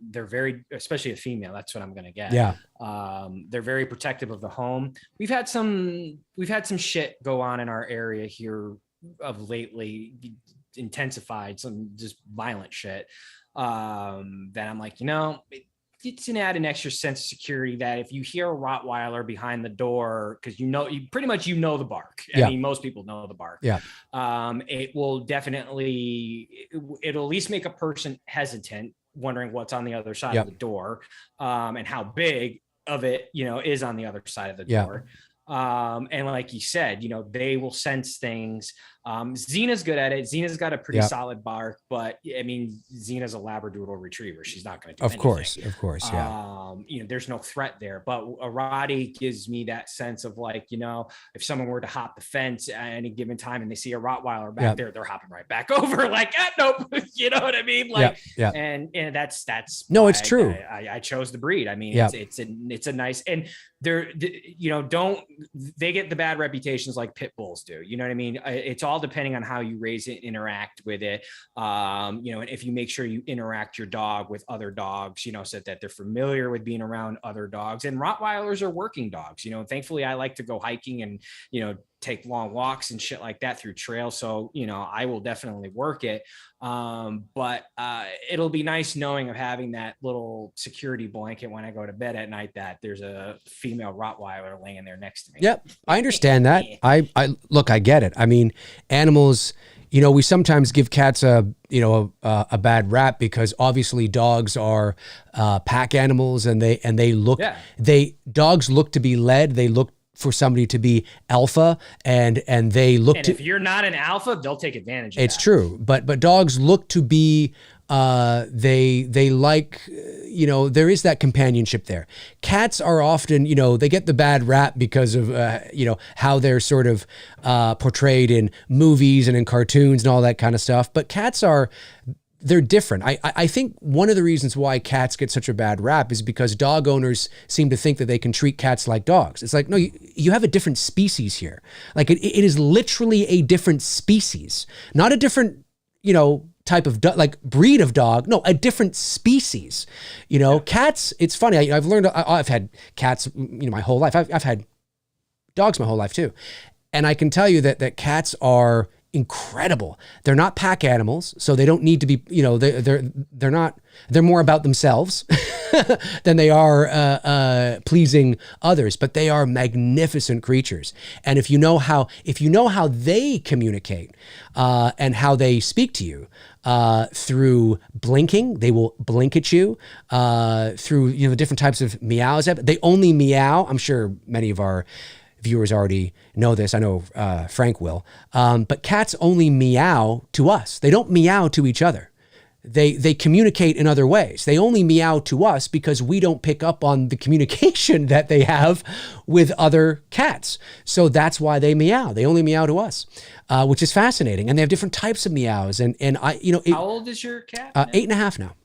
S2: they're very, especially a female. That's what I'm going to get.
S1: Yeah.
S2: They're very protective of the home. We've had some shit go on in our area here of lately. Intensified some just violent shit that I'm like, you know, it's an add an extra sense of security that if you hear a Rottweiler behind the door, because you pretty much know the bark. I mean, most people know the bark.
S1: Yeah.
S2: It will definitely, it'll at least make a person hesitant, wondering what's on the other side of the door, and how big of it, you know, is on the other side of the door. And like you said, you know, they will sense things. Xena's good at it. Xena's got a pretty solid bark, but I mean, Xena's a Labradoodle retriever. She's not going to do anything. Of course. Yeah. You know, there's no threat there, but a Roddy gives me that sense of like, you know, if someone were to hop the fence at any given time and they see a Rottweiler back there, they're hopping right back over like, nope. You know what I mean? Like, and that's
S1: no, it's true.
S2: I chose the breed. I mean, it's a nice, and they're, you know, they get the bad reputations like pit bulls do. You know what I mean? It's all depending on how you raise it, interact with it. You know, and if you make sure you interact your dog with other dogs, you know, so that they're familiar with being around other dogs. And Rottweilers are working dogs, you know, and thankfully I like to go hiking and, you know, take long walks and shit like that through trails. So, you know, I will definitely work it. But it'll be nice knowing of having that little security blanket when I go to bed at night, that there's a female Rottweiler laying there next to me.
S1: Yep. I understand that. I look, I get it. I mean, animals, you know, we sometimes give cats a bad rap because obviously dogs are pack animals, and dogs look to be led. They look for somebody to be alpha, and they look
S2: if you're not an alpha, they'll take advantage of
S1: it's true, but dogs look to be they like, you know, there is that companionship there. Cats are often, you know, they get the bad rap because of you know, how they're sort of portrayed in movies and in cartoons and all that kind of stuff, but cats they're different. I think one of the reasons why cats get such a bad rap is because dog owners seem to think that they can treat cats like dogs. It's like, no, you have a different species here. Like it is literally a different species, not a different, you know, type of like breed of dog. No, a different species. You know, cats. It's funny. I've learned. I've had cats, you know, my whole life. I've had dogs my whole life too, and I can tell you that cats are incredible. They're not pack animals, so they don't need to be, they're more about themselves than they are pleasing others, but they are magnificent creatures. And if you know how they communicate and how they speak to you, through blinking, they will blink at you, through, different types of meows. They only meow. I'm sure many of our viewers already know this. I know Frank will. But cats only meow to us. They don't meow to each other. They communicate in other ways. They only meow to us because we don't pick up on the communication that they have with other cats. So that's why they meow. They only meow to us, which is fascinating. And they have different types of meows. And
S2: how old is your cat?
S1: 8.5 now.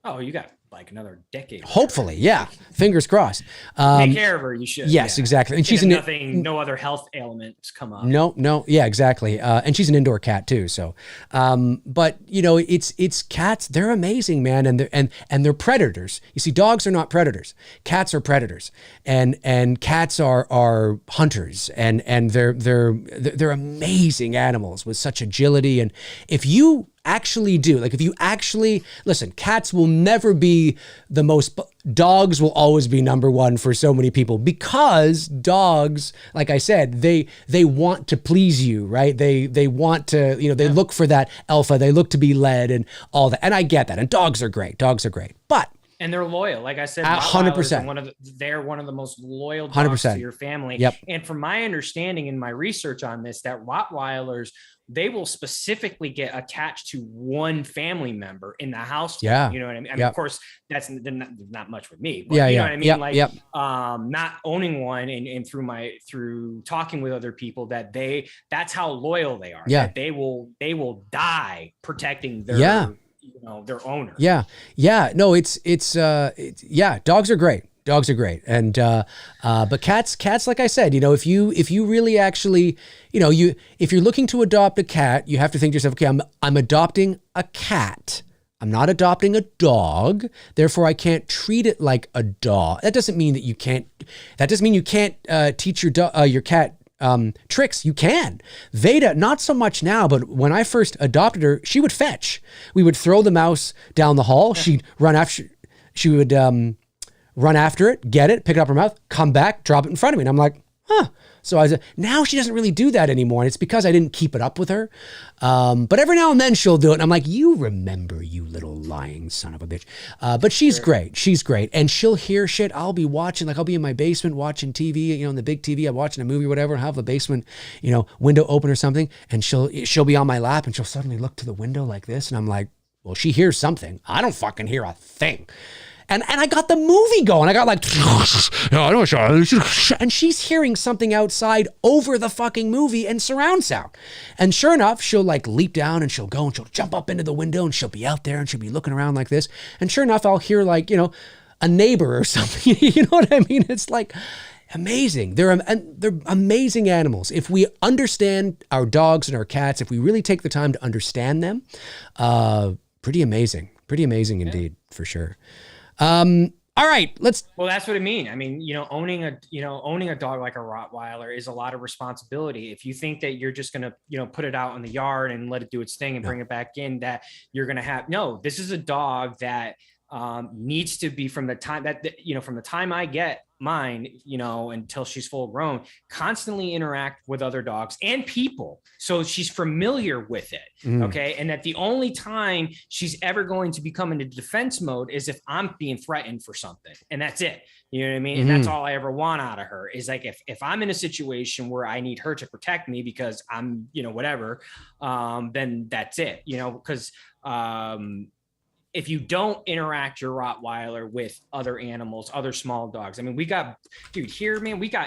S2: Oh, you got like another decade.
S1: Hopefully, yeah. Fingers crossed.
S2: Take care of her. You should.
S1: Yes,
S2: yeah.
S1: exactly. And she's
S2: no other health ailments come up.
S1: No, yeah, exactly. And she's an indoor cat too. So, but it's cats. They're amazing, man, and they're predators. You see, dogs are not predators. Cats are predators, and cats are hunters, and they're amazing animals with such agility. And if you actually listen, cats will never be the most, dogs will always be number one for so many people, because dogs, like I said, they want to please you, right? They want to, they look for that alpha, they look to be led and all that. And I get that. And dogs are great, but.
S2: And they're loyal. Like I said,
S1: 100%.
S2: They're one of the most loyal dogs
S1: 100%.
S2: to your family.
S1: Yep.
S2: And from my understanding in my research on this, that Rottweilers, they will specifically get attached to one family member in the house.
S1: Yeah.
S2: You know what I mean? I mean,
S1: Yep.
S2: of course, that's not much with me. But
S1: Yeah,
S2: you know
S1: yeah.
S2: what I mean?
S1: Yep,
S2: Not owning one and through talking with other people, that's how loyal they are.
S1: Yeah.
S2: That they will die protecting their their owner.
S1: Yeah. No, it's dogs are great. Dogs are great. And, but cats, like I said, if you really actually, if you're looking to adopt a cat, you have to think to yourself, okay, I'm adopting a cat. I'm not adopting a dog. Therefore, I can't treat it like a dog. That doesn't mean you can't teach your cat tricks. You can. Veda, not so much now, but when I first adopted her, she would fetch. We would throw the mouse down the hall. She'd run after. She would run after it, get it, pick it up her mouth, come back, drop it in front of me, and I'm like, huh. So now she doesn't really do that anymore, and it's because I didn't keep it up with her. But every now and then she'll do it, and I'm like, you remember, you little lying son of a bitch. But she's great. She's great, and she'll hear shit. I'll be watching, I'll be in my basement watching TV, in the big TV. I'm watching a movie or whatever, and have the basement, window open or something, and she'll be on my lap, and she'll suddenly look to the window like this, and I'm like, well, she hears something. I don't fucking hear a thing. And I got the movie going. I got like, and she's hearing something outside over the fucking movie and surround sound. And sure enough, she'll like leap down and she'll go and she'll jump up into the window and she'll be out there and she'll be looking around like this. And sure enough, I'll hear like, a neighbor or something. You know what I mean? It's like amazing. They're amazing animals. If we understand our dogs and our cats, if we really take the time to understand them, pretty amazing indeed, for sure. All right,
S2: Well, that's what I mean. I mean, owning a dog like a Rottweiler is a lot of responsibility. If you think that you're just going to, put it out in the yard and let it do its thing and bring it back in, that you're going to have, no, this is a dog that needs to be from the time I get mine, until she's full grown, constantly interact with other dogs and people. So she's familiar with it. Okay. And that the only time she's ever going to become into defense mode is if I'm being threatened for something. And that's it. You know what I mean? And that's all I ever want out of her is like, if I'm in a situation where I need her to protect me because I'm, whatever, then that's it, because, if you don't interact your Rottweiler with other animals, other small dogs, I mean, we got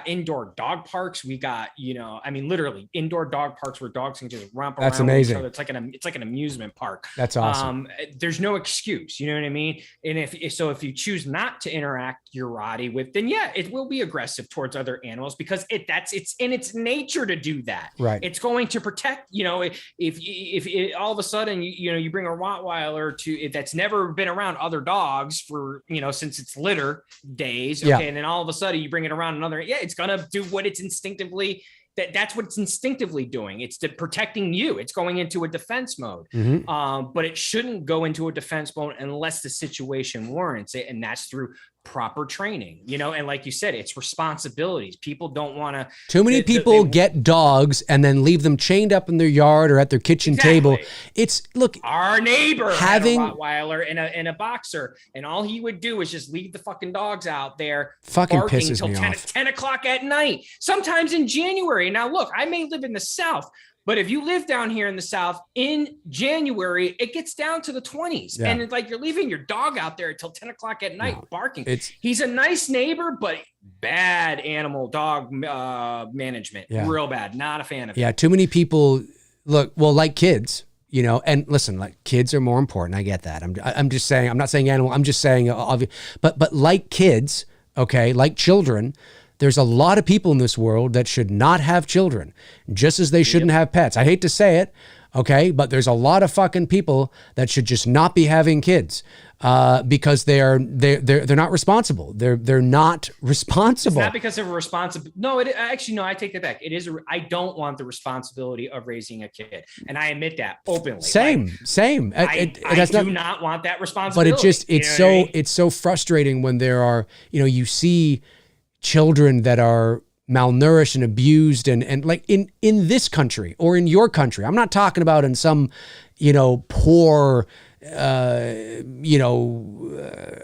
S2: indoor dog parks. We got, literally indoor dog parks where dogs can just romp around.
S1: That's amazing.
S2: With each other. It's like an amusement park.
S1: That's awesome.
S2: There's no excuse, you know what I mean? And if you choose not to interact your Rottie with, then yeah, it will be aggressive towards other animals because it's in its nature to do that.
S1: Right.
S2: It's going to protect, if all of a sudden, you bring a Rottweiler that's never been around other dogs for since its litter days, okay, and then all of a sudden you bring it around another, it's gonna do what it's instinctively that's what it's instinctively doing. It's protecting you. It's going into a defense mode. But it shouldn't go into a defense mode unless the situation warrants it. And that's through proper training, you know, and like you said, it's responsibilities. People don't want to.
S1: Too many people get dogs and then leave them chained up in their yard or at their kitchen table. It's look,
S2: our neighbor
S1: having
S2: had a Rottweiler and a boxer, and all he would do is just leave the fucking dogs out there
S1: fucking
S2: barking
S1: pisses
S2: till
S1: me
S2: 10,
S1: off.
S2: 10 o'clock at night, sometimes in January. Now, look, I may live in the South, but if you live down here in the South in January, it gets down to the 20s.
S1: Yeah.
S2: And it's like you're leaving your dog out there until 10 o'clock at night barking.
S1: It's,
S2: He's a nice neighbor, but bad animal dog management.
S1: Yeah.
S2: Real bad. Not a fan of it.
S1: yeah, too many people look, well, like kids, you know, and listen, like kids are more important. I get that. I'm just saying, I'm not saying animal. I'm just saying, but like kids, okay, like children, there's a lot of people in this world that should not have children, just as they shouldn't have pets. I hate to say it, okay, but there's a lot of fucking people that should just not be having kids because they're not responsible. They're not responsible.
S2: It's not because they're responsible. No, actually, no, I take that back. It is. I don't want the responsibility of raising a kid, and I admit that openly.
S1: Same.
S2: I do not want that responsibility.
S1: But it's so frustrating when there are, you know, you see children that are malnourished and abused and like in this country or in your country. I'm not talking about in some, you know, poor,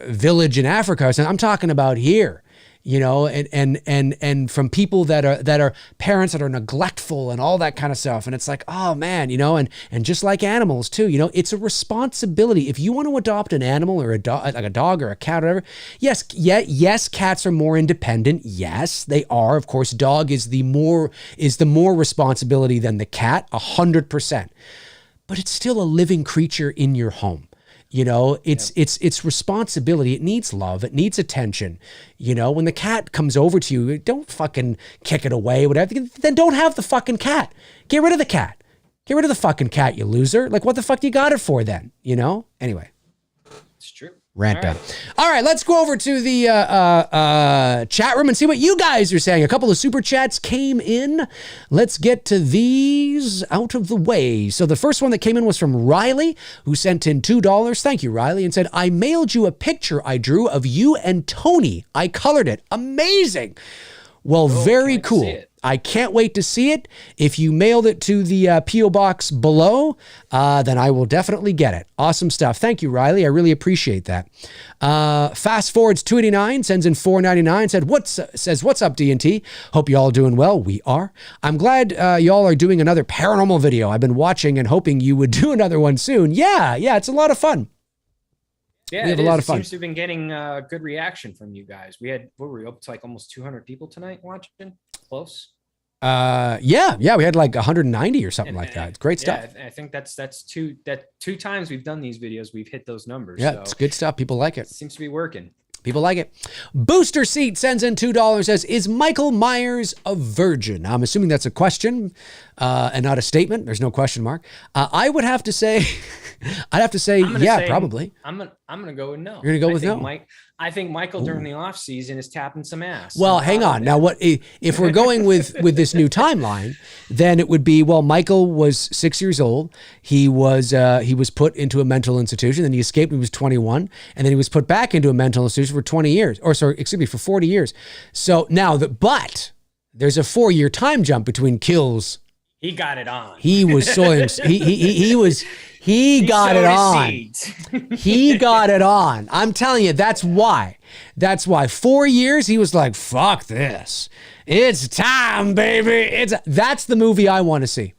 S1: village in Africa. I'm talking about here, you know, and from people that are parents that are neglectful and all that kind of stuff. And it's like, oh man, you know, and just like animals too, you know, it's a responsibility. If you want to adopt an animal or a dog or a cat or whatever, yes, cats are more independent. Yes, they are. Of course, dog is the more responsibility than the cat, 100%. But it's still a living creature in your home. You know, it's responsibility. It needs love. It needs attention. You know, when the cat comes over to you, don't fucking kick it away, whatever. Then don't have the fucking cat. Get rid of the cat. Get rid of the fucking cat, you loser. Like, what the fuck do you got it for then? You know? Anyway.
S2: It's true.
S1: Rant done. All right, let's go over to the chat room and see what you guys are saying. A couple of super chats came in. Let's get to these out of the way. So the first one that came in was from Riley, who sent in $2. Thank you, Riley, and said, I mailed you a picture I drew of you and Tony. I colored it. Amazing. Well, very cool. I can't wait to see it. If you mailed it to the P.O. box below, then I will definitely get it. Awesome stuff. Thank you, Riley. I really appreciate that. Fast Forwards 289 sends in $4.99. Says, what's up, D&T? Hope you all doing well. We are. I'm glad y'all are doing another paranormal video. I've been watching and hoping you would do another one soon. Yeah, it's a lot of fun.
S2: Yeah,
S1: we have a lot of fun.
S2: Seems to have been getting good reaction from you guys. We had, what were we up to, like almost 200 people tonight watching? Close.
S1: Yeah, we had like 190 or something like that. It's great stuff.
S2: Yeah, I think that's two times we've done these videos, we've hit those numbers.
S1: Yeah,
S2: so
S1: it's good stuff. People like it.
S2: Seems to be working.
S1: People like it. Booster Seat sends in $2, says, is Michael Myers a virgin? I'm assuming that's a question and not a statement. There's no question mark. I would have to say, probably.
S2: I'm gonna go with no.
S1: You're gonna go with no?
S2: I think Michael during the off season is tapping some ass.
S1: Well, hang on. Now, what if we're going with this new timeline? Then it would be, well, Michael was 6 years old. He was put into a mental institution. Then he escaped when he was 21, and then he was put back into a mental institution for 20 years, for 40 years. So now but there's a 4-year time jump between kills.
S2: He got it on.
S1: He was soiling. He got it on. He got it on. I'm telling you, that's why. 4 years, he was like, fuck this. It's time, baby. That's the movie I want to see.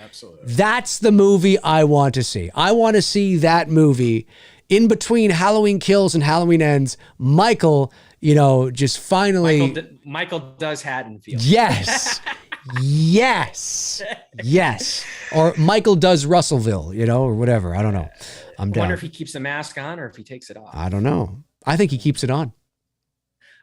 S2: Absolutely.
S1: That's the movie I want to see. I want to see that movie in between Halloween Kills and Halloween Ends. Michael, just finally.
S2: Michael does Haddonfield.
S1: Yes. Yes. Or Michael does Russellville, or whatever. I don't know. I'm down.
S2: I wonder if he keeps the mask on or if he takes it off.
S1: I don't know. I think he keeps it on.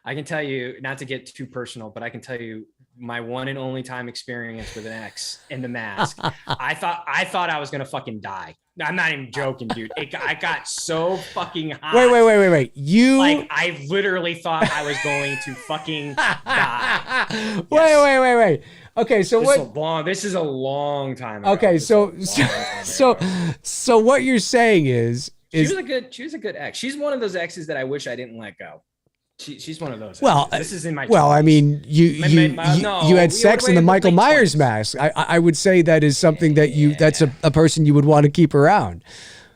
S2: I can tell you, not to get too personal, but I can tell you my one and only time experience with an ex in the mask. I thought I was going to fucking die. I'm not even joking, dude. I got so fucking hot.
S1: Wait. You
S2: like I literally thought I was going to fucking die. Yes.
S1: Wait. Okay, so
S2: This is a long time ago.
S1: Okay, so what you're saying is
S2: she was a good ex. She's one of those exes that I wish I didn't let go. She's one of those.
S1: Well,
S2: exes. This is in my.
S1: Well,
S2: 20s.
S1: I mean, you had sex in the Michael Myers mask. I would say that is something that's a person you would want to keep around.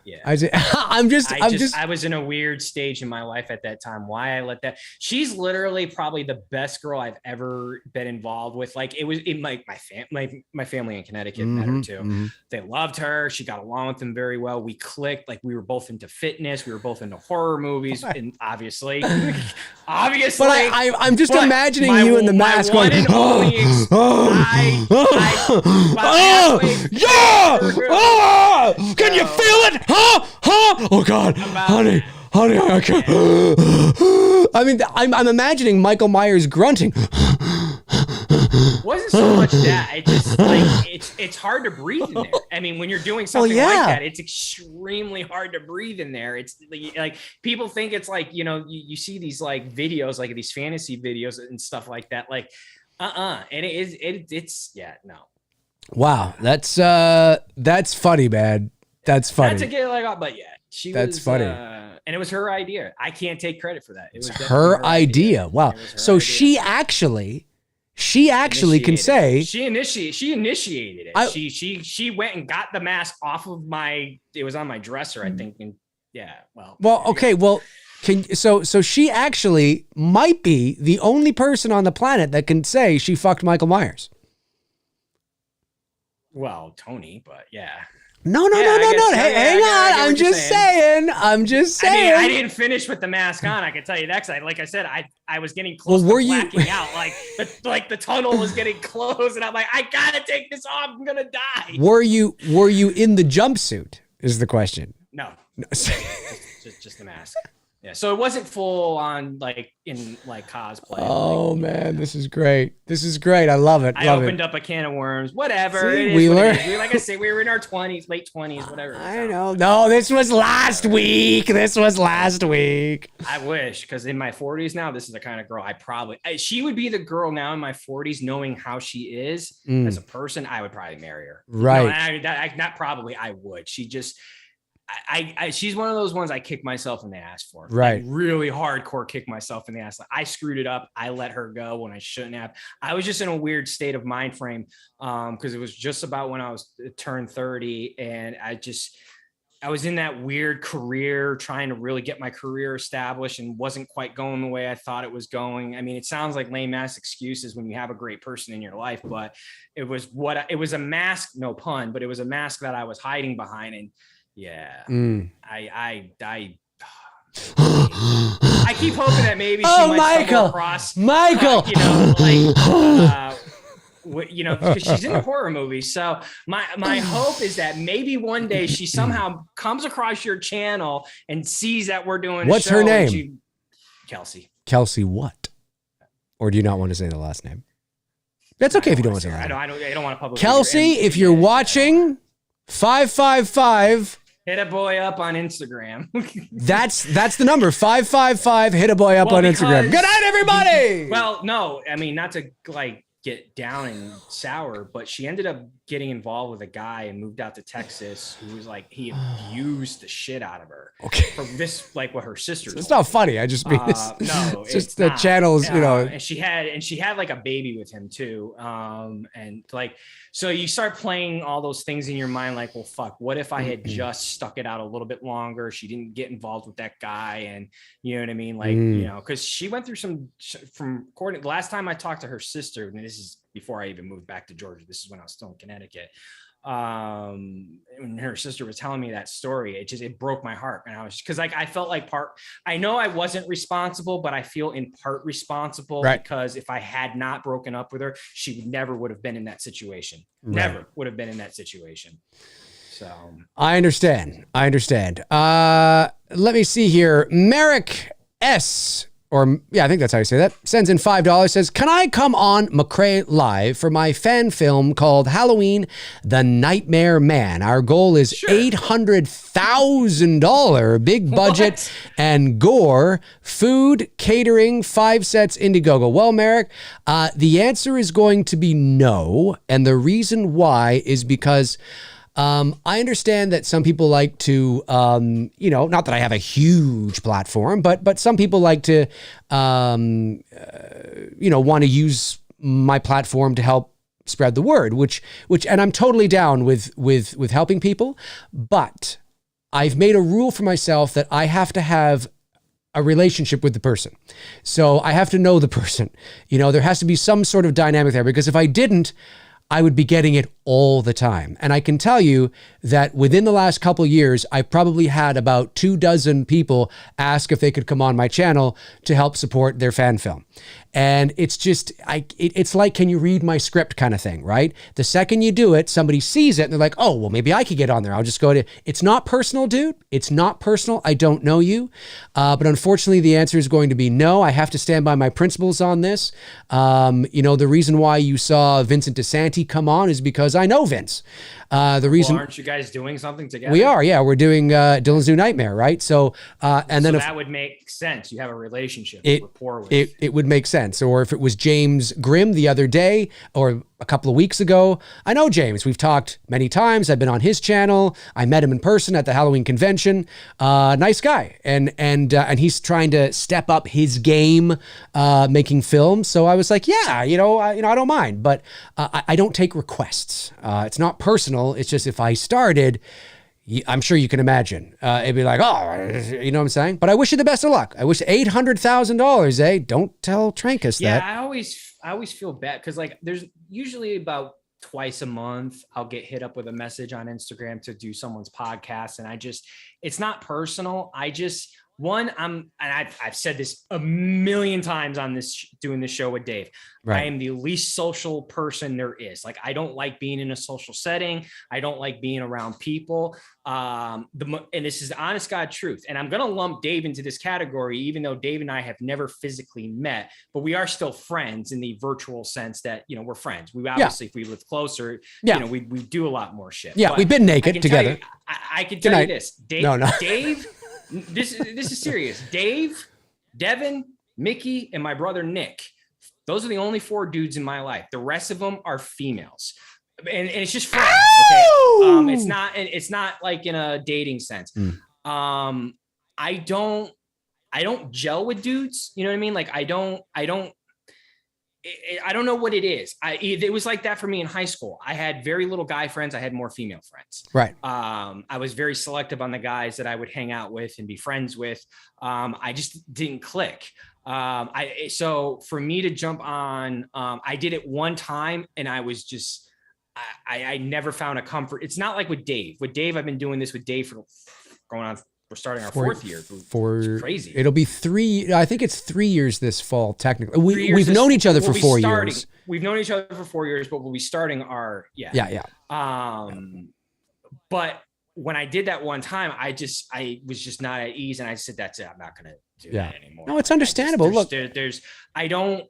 S2: Yeah.
S1: I
S2: was in a weird stage in my life at that time. Why I let that? She's literally probably the best girl I've ever been involved with. Like it was in my family in Connecticut met her too. They loved her. She got along with them very well. We clicked. Like we were both into fitness. We were both into horror movies, and obviously. But
S1: I'm just imagining you in the mask going. Can you feel it? Huh? Oh God, honey, I can't. I mean, I'm imagining Michael Myers grunting.
S2: Wasn't so much that. It just like it's hard to breathe in there. I mean, when you're doing something like that, it's extremely hard to breathe in there. It's like people think it's like, you know, you see these like videos, like these fantasy videos and stuff like that. Like, and it's no.
S1: Wow, that's funny, man. That's funny.
S2: That's a get like, but yeah,
S1: that's funny.
S2: And it was her idea. I can't take credit for that. It was
S1: her idea. Wow. So idea. She actually can say
S2: she initiated it. She went and got the mask off of it was on my dresser, I think. And
S1: okay. Well, so she actually might be the only person on the planet that can say she fucked Michael Myers.
S2: Well, Tony, but yeah.
S1: No. Hey, hang on. I'm just saying. I mean,
S2: I didn't finish with the mask on. I can tell you that. 'Cause like I said, I was getting close to blacking out. Like the tunnel was getting close, and I'm like, I gotta take this off. I'm gonna die.
S1: Were you in the jumpsuit? Is the question.
S2: No. just the mask. Yeah, so it wasn't full on like in like cosplay.
S1: Oh man, this is great. I love it.
S2: I opened up a can of worms. Whatever.
S1: See,
S2: like I say, we were in our 20s, late 20s, whatever.
S1: I know. No, this was last week.
S2: I wish, because in my 40s now, this is the kind of girl she would be the girl now in my 40s, knowing how she is as a person. I would probably marry her.
S1: Right.
S2: I would. She just. She's one of those ones I kick myself in the ass for.
S1: Right.
S2: Like, really hardcore kick myself in the ass. Like, I screwed it up. I let her go when I shouldn't have. I was just in a weird state of mind frame because it was just about when I was turned 30, and I was in that weird career trying to really get my career established and wasn't quite going the way I thought it was going. I mean, it sounds like lame ass excuses when you have a great person in your life, but it was a mask, no pun, but it was a mask that I was hiding behind. And yeah, I keep hoping that maybe she might stumble across
S1: Michael,
S2: because she's in a horror movie. So my hope is that maybe one day she somehow comes across your channel and sees that we're doing.
S1: What's her name?
S2: Kelsey.
S1: Kelsey what? Or do you not want to say the last name? That's okay if you don't want to say that.
S2: I don't want to publish.
S1: Kelsey, if you're watching, 555.
S2: Hit a boy up on Instagram.
S1: That's the number. 555. Hit a boy up on Instagram. Good night, everybody.
S2: Well, no, I mean, not to like get down and sour, but she ended up getting involved with a guy and moved out to Texas who was like, he abused the shit out of her.
S1: Okay.
S2: For this, like what her sister.
S1: It's not funny. I just mean, it's just the channels,
S2: And she had like a baby with him too. And like, so you start playing all those things in your mind, like, well, fuck, what if I had just stuck it out a little bit longer? She didn't get involved with that guy. And you know what I mean? Like, cause she went through the last time I talked to her sister, and this is before I even moved back to Georgia. This is when I was still in Connecticut. When her sister was telling me that story, it broke my heart. And I was, cause like, I felt like I know I wasn't responsible, but I feel in part responsible, right? Because if I had not broken up with her, she never would have been in that situation. Right. Never would have been in that situation. So
S1: I understand. Let me see here. Merrick S. or yeah, I think that's how you say that, sends in $5, says, can I come on McRae Live for my fan film called Halloween, The Nightmare Man? Our goal is $800,000, big budget
S2: What?
S1: and gore, food, catering, 5 sets, Indiegogo. Well, Merrick, the answer is going to be no. And the reason why is because I understand that some people like to, not that I have a huge platform, but some people like to, want to use my platform to help spread the word, which, and I'm totally down with helping people, but I've made a rule for myself that I have to have a relationship with the person. So I have to know the person. There has to be some sort of dynamic there, because if I didn't, I would be getting it all the time. And I can tell you that within the last couple of years, I've probably had about 24 people ask if they could come on my channel to help support their fan film. And it's just, it's like, can you read my script kind of thing, right? The second you do it, somebody sees it and they're like, oh, well, maybe I could get on there. I'll just go to, it's not personal, dude. It's not personal. I don't know you. But unfortunately, the answer is going to be no. I have to stand by my principles on this. The reason why you saw Vincent DeSanti come on is because I know Vince. The reason,
S2: aren't you guys doing something together?
S1: we are, yeah, we're doing Dylan's New Nightmare, right? So, and then
S2: that would make sense. You have a relationship, rapport with.
S1: It would make sense. Or if it was James Grimm the other day or a couple of weeks ago, I know James. We've talked many times. I've been on his channel. I met him in person at the Halloween convention. Nice guy, and he's trying to step up his game, making films. So I was like, yeah, I don't mind, but I don't take requests. It's not personal. It's just if I started, I'm sure you can imagine. It'd be like, oh, you know what I'm saying? But I wish you the best of luck. I wish $800,000, eh? Don't tell Trankus that.
S2: Yeah, I always feel bad because there's usually about twice a month I'll get hit up with a message on Instagram to do someone's podcast, and it's not personal. I've said this a million times on doing this show with Dave. Right. I am the least social person there is. I don't like being in a social setting. I don't like being around people. And this is the honest God truth. And I'm going to lump Dave into this category, even though Dave and I have never physically met, but we are still friends in the virtual sense that, we're friends. We obviously, if we live closer, we do a lot more shit.
S1: Yeah.
S2: But
S1: we've been naked together.
S2: I can tell you this, Dave,
S1: No.
S2: Dave, this is serious. Dave, Devin, Mickey, and my brother Nick. Those are the only 4 dudes in my life. The rest of them are females, and it's just friends. Okay, it's not like in a dating sense. I don't gel with dudes. You know what I mean? I don't know what it is. It was like that for me in high school. I had very little guy friends. I had more female friends.
S1: Right.
S2: I was very selective on the guys that I would hang out with and be friends with. I just didn't click. So for me to jump on, I did it one time and I was just, I never found a comfort. It's not like with Dave. With Dave, I've been doing this with Dave for going on. We're starting our 4th year. It's crazy.
S1: It'll be 3. I think it's 3 years this fall. Technically, we've known each other for 4 years.
S2: We've known each other for 4 years, but we'll be starting our But when I did that one time, I was just not at ease, and I said, "That's it. I'm not going to do that anymore."
S1: No, it's understandable. Look,
S2: I don't.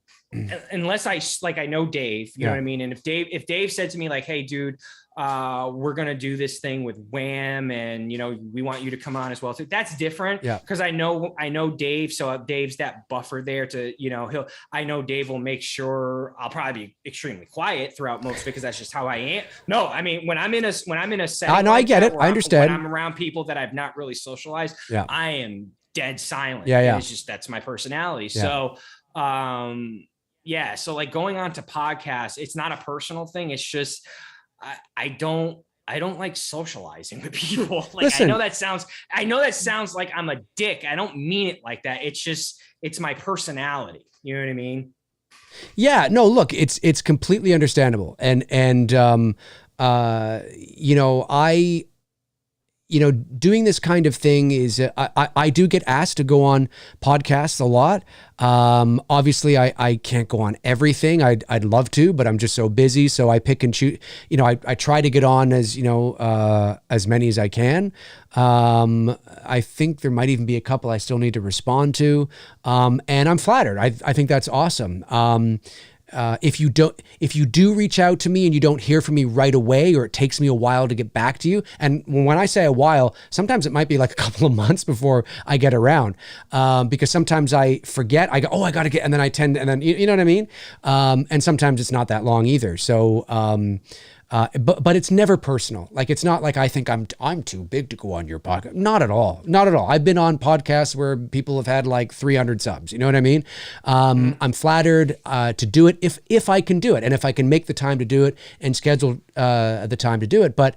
S2: Unless I know Dave, you know what I mean? And if Dave said to me hey, dude, we're going to do this thing with Wham, and, we want you to come on as well. So that's different because I know Dave. So Dave's that buffer there to, I know Dave will make sure I'll probably be extremely quiet throughout most because that's just how I am. No, I mean, when I'm in a setting,
S1: I get it. I understand.
S2: When I'm around people that I've not really socialized, I am dead silent.
S1: Yeah.
S2: It's just, that's my personality. So, so going on to podcasts, it's not a personal thing. It's just, I don't like socializing with people.
S1: Listen,
S2: I know that sounds like I'm a dick. I don't mean it like that. It's just, it's my personality. You know what I mean?
S1: Yeah, no, look, it's completely understandable. And doing this kind of thing is, I do get asked to go on podcasts a lot. Obviously I can't go on everything. I'd love to, but I'm just so busy. So I pick and choose, I try to get on as many as I can. I think there might even be a couple I still need to respond to. And I'm flattered. I think that's awesome. If you do reach out to me and you don't hear from me right away, or it takes me a while to get back to you, and when I say a while, sometimes it might be like a couple of months before I get around, because sometimes I forget. I go, oh, I got to get, and then I tend, and then you know what I mean. And sometimes it's not that long either. So, but it's never personal. Like, it's not like I think I'm too big to go on your podcast. Not at all. Not at all. I've been on podcasts where people have had like 300 subs. You know what I mean? I'm flattered to do it if I can do it, and if I can make the time to do it and schedule the time to do it. But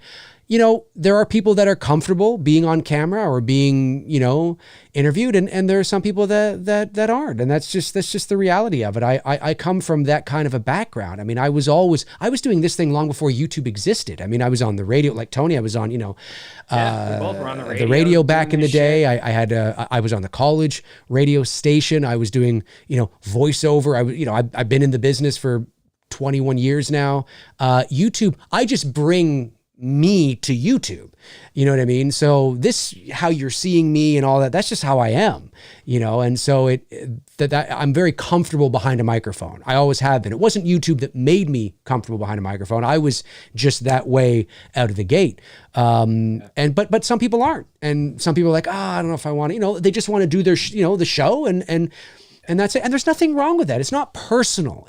S1: there are people that are comfortable being on camera or being, interviewed, and there are some people that aren't, and that's just the reality of it. I come from that kind of a background. I mean, I was doing this thing long before YouTube existed. I mean, I was on the radio, like Tony. I was on, we both were on the radio back in the day. I was on the college radio station. I was doing, voiceover. I've been in the business for 21 years now. YouTube, I just bring me to YouTube. You know what I mean? So this, how you're seeing me and all that, that's just how I am, and so I'm very comfortable behind a microphone. I always have been. It wasn't YouTube that made me comfortable behind a microphone. I was just that way out of the gate. But some people aren't. And some people are like, I don't know if I want to, they just want to do their, the show and that's it. And there's nothing wrong with that. It's not personal.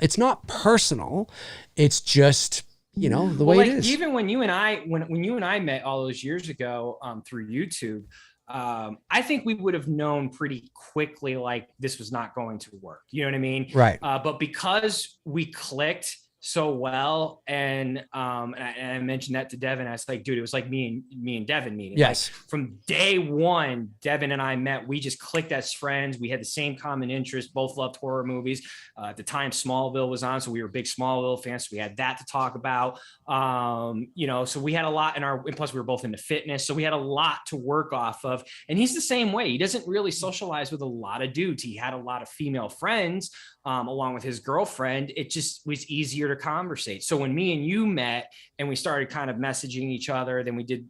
S1: It's just, the way it is.
S2: Even when you and I met all those years ago through YouTube, I think we would have known pretty quickly like this was not going to work. You know what I mean?
S1: Right.
S2: But because we clicked so well, and I mentioned that to Devin. I was like, dude, it was like me and Devin meeting.
S1: Yes.
S2: Like, from day one, Devin and I met. We just clicked as friends. We had the same common interest. Both loved horror movies. At the time, Smallville was on, so we were big Smallville fans. So we had that to talk about. So we had a lot and plus we were both into fitness, so we had a lot to work off of. And he's the same way. He doesn't really socialize with a lot of dudes. He had a lot of female friends. Along with his girlfriend, it just was easier to conversate. So when me and you met and we started kind of messaging each other, then we did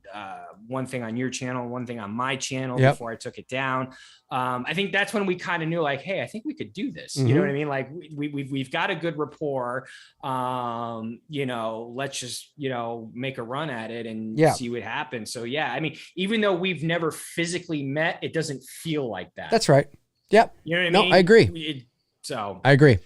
S2: one thing on your channel, one thing on my channel before I took it down. I think that's when we kind of knew like, hey, I think we could do this. You know what I mean? Like we've got a good rapport. Let's just, make a run at it and see what happens. So yeah, I mean, even though we've never physically met, it doesn't feel like that.
S1: That's right. Yep.
S2: You know what I mean?
S1: No, I agree.
S2: So
S1: I agree.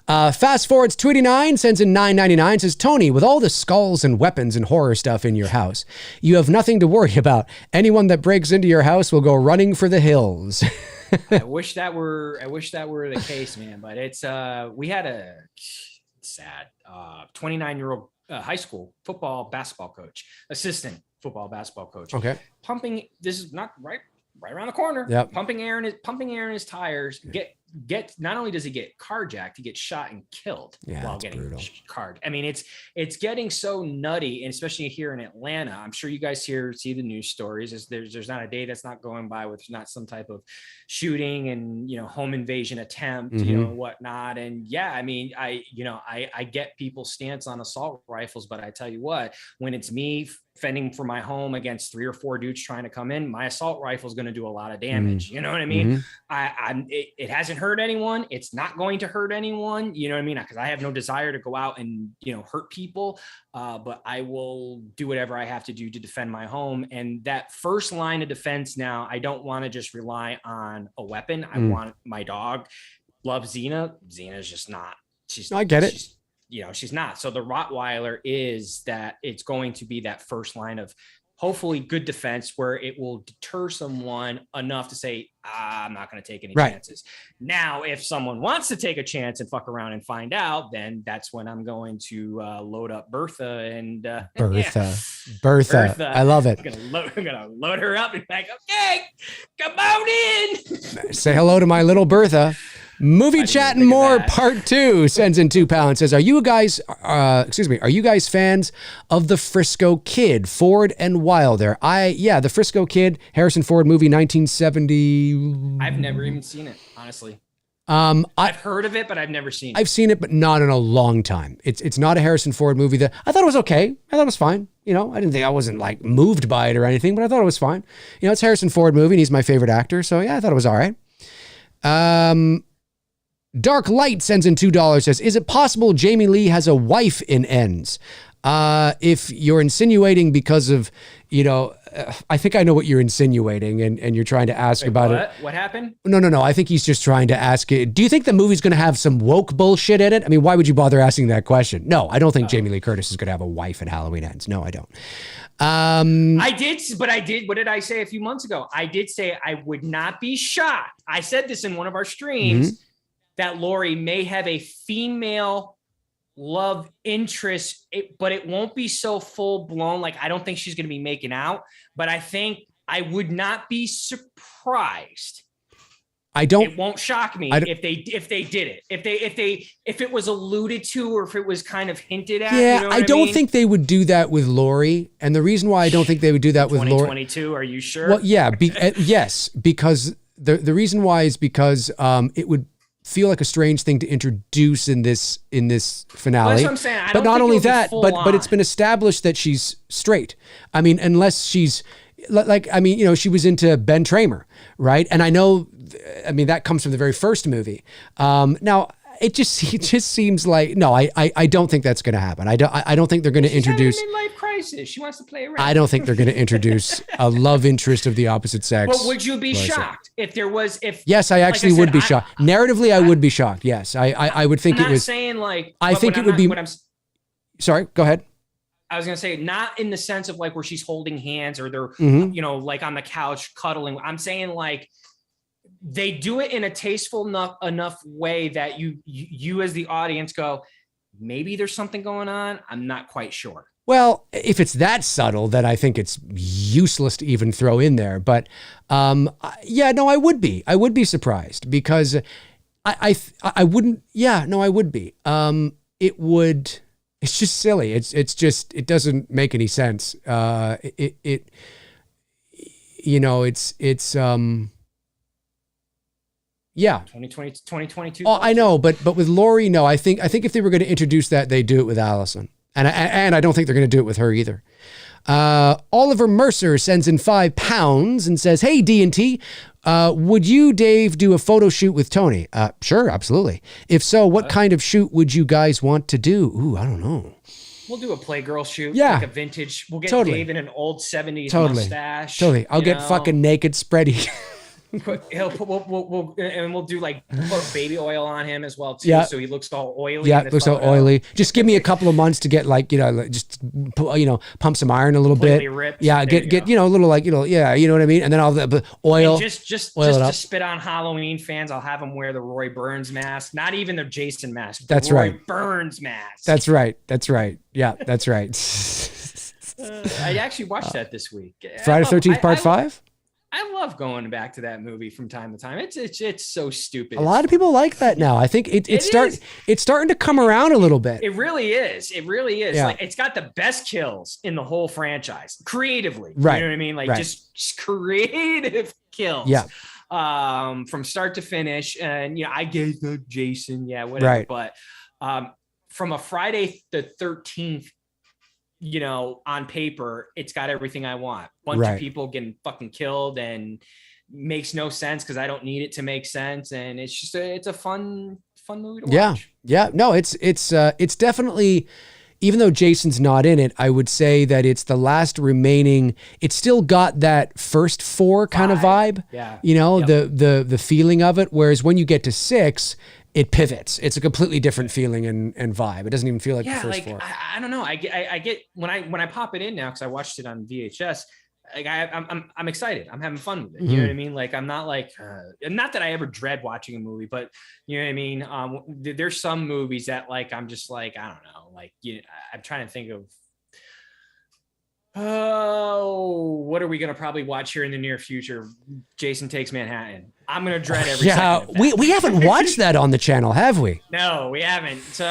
S1: Fast Forwards 289 sends in $9.99, says, Tony, with all the skulls and weapons and horror stuff in your house, you have nothing to worry about. Anyone that breaks into your house will go running for the hills.
S2: I wish that were the case, man. But it's we had a sad 29-year-old high school basketball coach, assistant football basketball coach.
S1: Okay.
S2: Pumping. This is not right around the corner.
S1: Yep.
S2: Pumping air in his tires. Not only does he get carjacked, he gets shot and killed while getting carjacked. I mean, it's getting so nutty, and especially here in Atlanta. I'm sure you guys see the news stories. There's not a day that's not going by with not some type of shooting and home invasion attempt, whatnot. And yeah, I mean, I get people's stance on assault rifles, but I tell you what, when it's me fending for my home against 3 or 4 dudes trying to come in, my assault rifle is going to do a lot of damage. You know what I mean? It hasn't hurt anyone. It's not going to hurt anyone. You know what I mean? Because I have no desire to go out and, hurt people. But I will do whatever I have to do to defend my home. And that first line of defense now, I don't want to just rely on a weapon. I want my dog. Love Xena. Xena's just not.
S1: I get it.
S2: She's not. So the Rottweiler is that it's going to be that first line of hopefully good defense where it will deter someone enough to say, I'm not going to take any chances. Now, if someone wants to take a chance and fuck around and find out, then that's when I'm going to load up Bertha and
S1: Bertha. I love it.
S2: I'm gonna load her up and be like, okay, come on in.
S1: Say hello to my little Bertha. Movie
S2: I didn't
S1: Chat
S2: even
S1: and
S2: think of
S1: More
S2: that.
S1: Part 2 sends in £2 says, are you guys fans of the Frisco Kid, Ford and Wilder? The Frisco Kid, Harrison Ford movie, 1970.
S2: I've never even seen it, honestly.
S1: I've
S2: I've heard of it, but I've never seen it.
S1: I've seen it, but not in a long time. It's not a Harrison Ford movie that I thought it was okay. I thought it was fine. You know, I wasn't like moved by it or anything, but I thought it was fine. You know, it's a Harrison Ford movie and he's my favorite actor. So yeah, I thought it was all right. Dark Light sends in $2, says, is it possible Jamie Lee has a wife in Ends? If you're insinuating because of, I think I know what you're insinuating and you're trying to ask about it.
S2: What happened?
S1: No. I think he's just trying to ask it. Do you think the movie's going to have some woke bullshit in it? I mean, why would you bother asking that question? No, I don't think Jamie Lee Curtis is going to have a wife at Halloween Ends. No, I don't.
S2: I did. What did I say a few months ago? I did say I would not be shocked. I said this in one of our streams that Laurie may have a female love interest, but it won't be so full blown. Like, I don't think she's going to be making out, but I think I would not be surprised. It won't shock me if they did it. If it was alluded to or if it was kind of hinted at.
S1: Yeah,
S2: you know
S1: I don't think they would do that with Laurie. And the reason why I don't think they would do that with Laurie.
S2: 2022, are you sure?
S1: Well, yeah, yes, because the reason why is because it would feel like a strange thing to introduce in this finale.
S2: Well, that's what I'm saying.
S1: But not only that, but it's been established that she's straight. I mean, unless she's she was into Ben Tramer, right? And I know, that comes from the very first movie. Now it just seems like, no, I don't think that's going to happen. I don't think they're going to introduce.
S2: Having a midlife crisis. She wants to play around.
S1: I don't think they're going to introduce a love interest of the opposite sex.
S2: But would you be shocked if there was?
S1: Yes, I actually would be shocked. Narratively, I would be shocked. Yes, I would think it was.
S2: I'm not saying like.
S1: I think it would be. Sorry, go ahead.
S2: I was going to say, not in the sense of like where she's holding hands or they're, like on the couch cuddling. I'm saying like they do it in a tasteful enough way that you as the audience go, maybe there's something going on. I'm not quite sure.
S1: Well, if it's that subtle, then I think it's useless to even throw in there. But I would be. I would be surprised because I wouldn't. Yeah, no, I would be. It would. It's just silly. It doesn't make any sense. It's yeah.
S2: 2022.
S1: Oh, I know, but with Laurie, no. I think if they were going to introduce that, they do it with Allison, and I don't think they're going to do it with her either. Oliver Mercer sends in £5 and says, "Hey D&T, would you, Dave, do a photo shoot with Tony?" Sure, absolutely. If so, what kind of shoot would you guys want to do? Ooh, I don't know.
S2: We'll do a Playgirl shoot.
S1: Yeah.
S2: Like a vintage. We'll get Dave in an old 70s mustache.
S1: Totally. I'll get fucking naked spready.
S2: We'll do like put baby oil on him as well too, so he looks all oily.
S1: Yeah, looks all oily. Just give me a couple of months to get pump some iron a little bit.
S2: Ripped.
S1: Yeah, get a little you know what I mean. And then I'll oil.
S2: And just to spit on Halloween fans, I'll have them wear the Roy Burns mask, not even the Jason mask.
S1: That's
S2: Roy
S1: right.
S2: Burns mask.
S1: That's right. Yeah, that's right.
S2: I actually watched that this week.
S1: Friday the 13th Part 5.
S2: I love going back to that movie from time to time. It's so stupid.
S1: A lot of people like that now. I think it's starting to come around a little bit.
S2: It really is.
S1: Yeah.
S2: Like it's got the best kills in the whole franchise, creatively.
S1: Right.
S2: You know what I mean? Like just creative kills.
S1: Yeah.
S2: From start to finish. And I guess Jason, whatever.
S1: Right.
S2: But from a Friday the 13th, on paper, it's got everything I want. Bunch of people getting fucking killed and makes no sense because I don't need it to make sense. And it's just it's a fun movie to watch.
S1: Yeah. No, it's definitely, even though Jason's not in it, I would say that it's the last remaining. It's still got that first 4 kind of vibe.
S2: Yeah.
S1: The feeling of it. Whereas when you get to 6, it pivots. It's a completely different feeling and vibe. It doesn't even feel like the first 4.
S2: I don't know. I get when I pop it in now because I watched it on VHS. Like I'm excited. I'm having fun with it. You know what I mean? Like I'm not like not that I ever dread watching a movie, but you know what I mean. There's some movies that like I'm just like I don't know. Like I'm trying to think of. Oh, what are we gonna probably watch here in the near future? Jason Takes Manhattan. I'm gonna dread every second
S1: Yeah,
S2: of that.
S1: we haven't watched that on the channel, have we?
S2: No, we haven't. So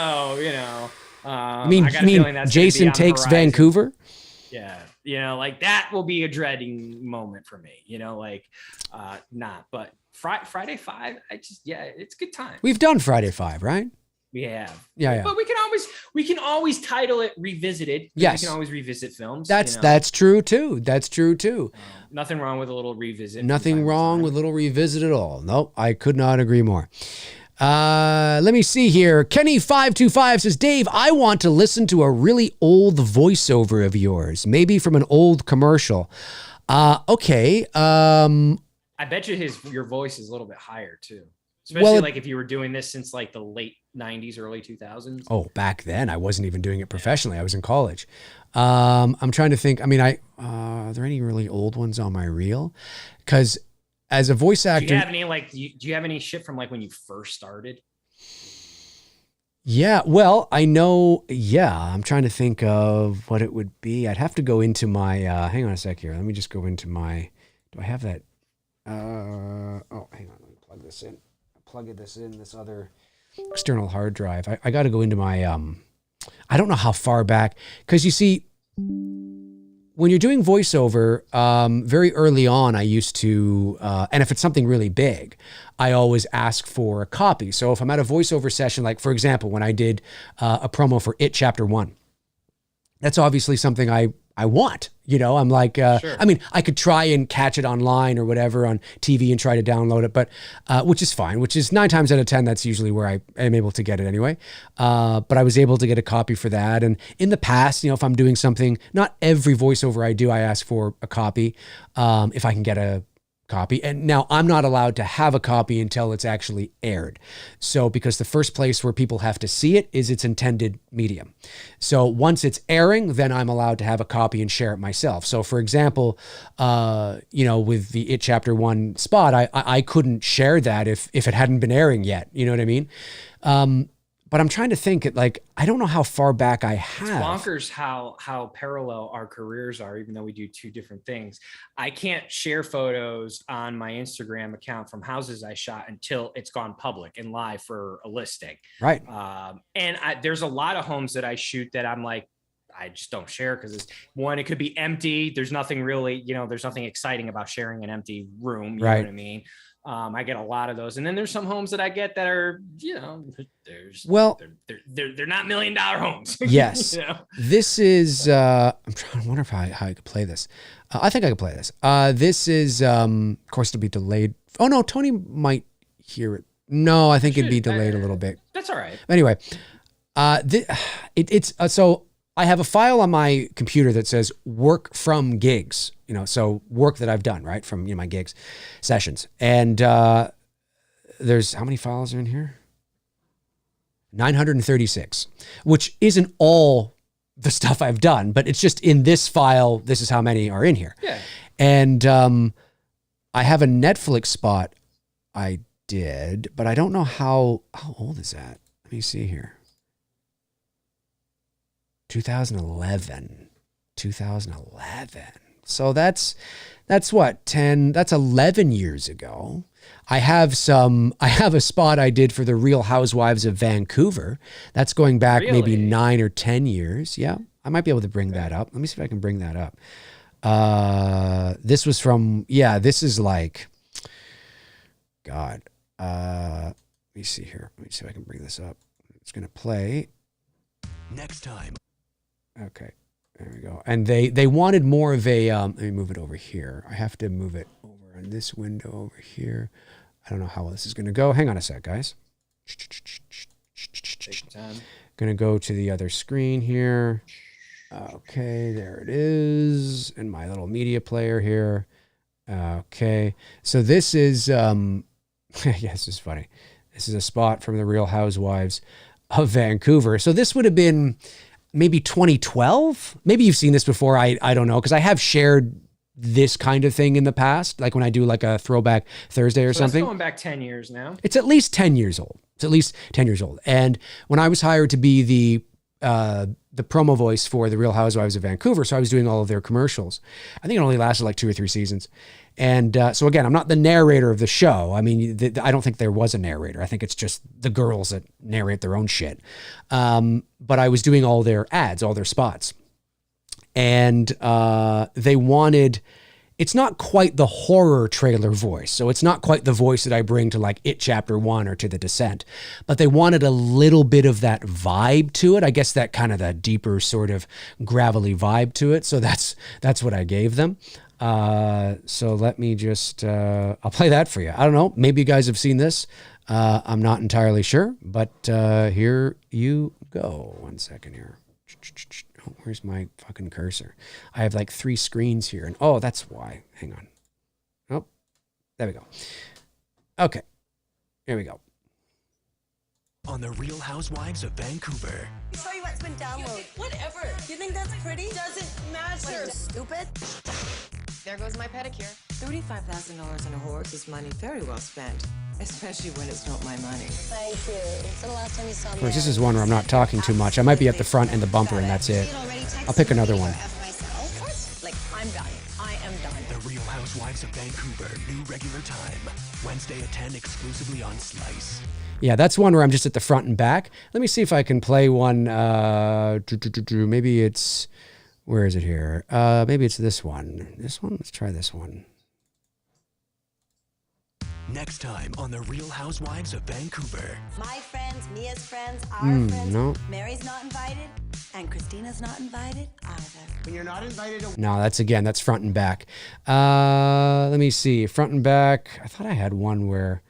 S1: I mean,
S2: I got a feeling that's gonna be
S1: Jason
S2: on the
S1: Takes
S2: horizon.
S1: Vancouver?
S2: Yeah, like that will be a dreading moment for me. But Friday 5, it's a good time.
S1: We've done Friday 5, right?
S2: We have.
S1: Yeah.
S2: But we can always title it Revisited.
S1: Yes.
S2: We can always revisit films.
S1: That's true too. That's true too.
S2: Nothing wrong with a little revisit.
S1: Nothing wrong with a little revisit at all. Nope, I could not agree more. Let me see here. Kenny525 says, Dave, I want to listen to a really old voiceover of yours, maybe from an old commercial. Okay.
S2: I bet you your voice is a little bit higher too. Especially like if you were doing this since like the late 90s, early 2000s.
S1: Oh, back then I wasn't even doing it professionally. I was in college. I'm trying to think. I mean, are there any really old ones on my reel? Because as a voice actor,
S2: do you have any do you have any shit from like when you first started?
S1: Yeah, well, I know. Yeah, I'm trying to think of what it would be. I'd have to go into my. Hang on a sec here. Let me just go into my. Do I have that? Oh, hang on. Let me plug this in. Plug this in. This other external hard drive. I got to go into my. I don't know how far back, because you see, when you're doing voiceover, very early on, I used to, and if it's something really big, I always ask for a copy. So if I'm at a voiceover session, like for example, when I did a promo for It Chapter 1, that's obviously something I want. I'm like,
S2: Sure.
S1: I mean, I could try and catch it online or whatever on TV and try to download it, but which is fine, which is 9 times out of 10, that's usually where I am able to get it anyway. But I was able to get a copy for that. And in the past, if I'm doing something, not every voiceover I do, I ask for a copy, if I can get a copy. And now I'm not allowed to have a copy until it's actually aired. So because the first place where people have to see it is its intended medium. So once it's airing, then I'm allowed to have a copy and share it myself. So for example, with the It Chapter 1 spot, I couldn't share that if it hadn't been airing yet. You know what I mean? But I'm trying to think, I don't know how far back I have.
S2: It's bonkers how parallel our careers are, even though we do two different things. I can't share photos on my Instagram account from houses I shot until it's gone public and live for a listing.
S1: Right.
S2: There's a lot of homes that I shoot that I'm like, I just don't share because it could be empty. There's nothing really, there's nothing exciting about sharing an empty room. You know what I mean? I get a lot of those. And then there's some homes that I get that are, they're not $1 million homes.
S1: Yes. This is, I'm trying to wonder how I could play this. I think I could play this. This is, of course it'll be delayed. Oh no, Tony might hear it. No, I think it'd be delayed a little bit.
S2: That's all right.
S1: Anyway, so I have a file on my computer that says work from gigs, so work that I've done, right, from my gigs sessions. And there's, how many files are in here? 936, which isn't all the stuff I've done, but it's just in this file, this is how many are in here.
S2: Yeah.
S1: And I have a Netflix spot I did, but I don't know how old is that? Let me see here. 2011. So that's what, 10, that's 11 years ago. I have a spot I did for the Real Housewives of Vancouver. That's going back maybe 9 or 10 years. Yeah. I might be able to bring that up. Let me see if I can bring that up. This was from, this is like, God, let me see here. Let me see if I can bring this up. It's going to play next time. Okay, there we go. And they wanted more of a, let me move it over here. I have to move it over in this window over here. I don't know how this is going to go. Hang on a sec, guys. Going to go to the other screen here. Okay, there it is. And my little media player here. Okay, so this is, this is funny. This is a spot from the Real Housewives of Vancouver. So this would have been maybe 2012. Maybe you've seen this before. I don't know, because I have shared this kind of thing in the past, like when I do like a throwback Thursday or something.
S2: It's going back 10 years now.
S1: It's at least 10 years old. And when I was hired to be the the promo voice for the Real Housewives of Vancouver. So I was doing all of their commercials. I think it only lasted like 2 or 3 seasons. And so again, I'm not the narrator of the show. I mean, I don't think there was a narrator. I think it's just the girls that narrate their own shit. But I was doing all their ads, all their spots. And they wanted... It's not quite the horror trailer voice. So it's not quite the voice that I bring to like It Chapter 1 or to The Descent, but they wanted a little bit of that vibe to it. I guess that kind of that deeper sort of gravelly vibe to it. So that's what I gave them. So let me just, I'll play that for you. I don't know. Maybe you guys have seen this. I'm not entirely sure, but here you go. 1 second here. Oh, where's my fucking cursor? I have like 3 screens here. And oh, that's why. Hang on. Oh, there we go. Okay. Here we go.
S8: On the Real Housewives of Vancouver.
S9: Show you what's been downloaded. Whatever. You think that's pretty? Doesn't matter. What, stupid?
S10: There goes my pedicure. $35,000 on a horse is money very well spent, especially when it's not my money.
S9: Thank you. So the last time you saw me,
S1: This is one where I'm not talking too much. I might be at the front and the bumper, and that's it. I'll pick another one.
S9: Like, I'm done. I am done.
S8: The Real Housewives of Vancouver, new regular time. Wednesday at 10 exclusively on Slice.
S1: Yeah, that's one where I'm just at the front and back. Let me see if I can play one. Maybe it's... Where is it here? Maybe it's this one. This one? Let's try this one.
S8: Next time on The Real Housewives of Vancouver.
S9: My friends, Mia's friends, our friends.
S1: No.
S9: Mary's not invited, and Christina's not invited either.
S10: When you're not invited to...
S1: No, that's front and back. Let me see. Front and back. I thought I had one where...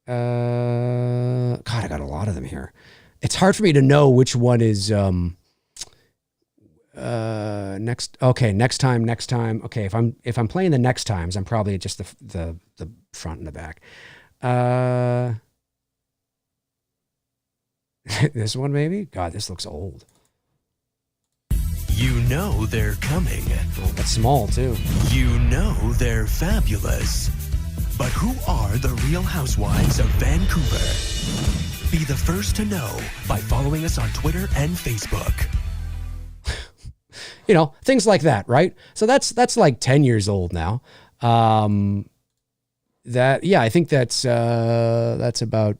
S1: God, I got a lot of them here. It's hard for me to know which one is... next time. Okay, if I'm playing the next times, I'm probably just the front and the back. This one maybe? God, this looks old.
S8: You know they're coming.
S1: Oh, that's small too.
S8: You know they're fabulous. But who are the Real Housewives of Vancouver? Be the first to know by following us on Twitter and Facebook.
S1: You know, things like that, right? So that's like 10 years old now. I think that's about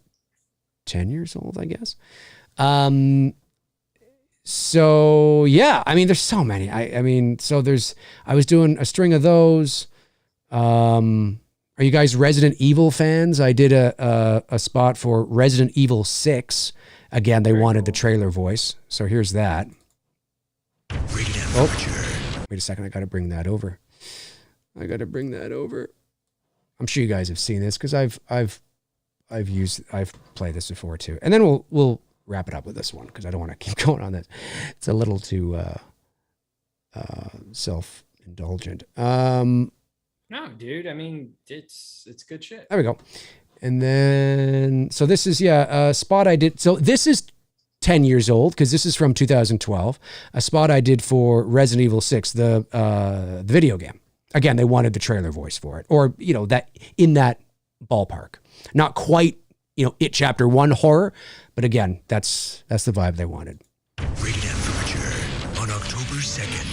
S1: 10 years old, I guess. So yeah, I mean, there's so many. I was doing a string of those. Are you guys Resident Evil fans? I did a spot for Resident Evil 6. Again, they wanted the trailer voice. So here's that. Oh, wait a second. I got to bring that over. I'm sure you guys have seen this because I've played this before too. And then we'll wrap it up with this one because I don't want to keep going on this. It's a little too self-indulgent.
S2: No, dude. I mean, it's good shit.
S1: There we go. And then, so this is, a spot I did. So this is 10 years old because this is from 2012. A spot I did for Resident Evil 6, the video game. Again, they wanted the trailer voice for it, or, that in that ballpark. Not quite, It Chapter 1 horror, but again, that's the vibe they wanted.
S8: Rated M for mature on October 2nd.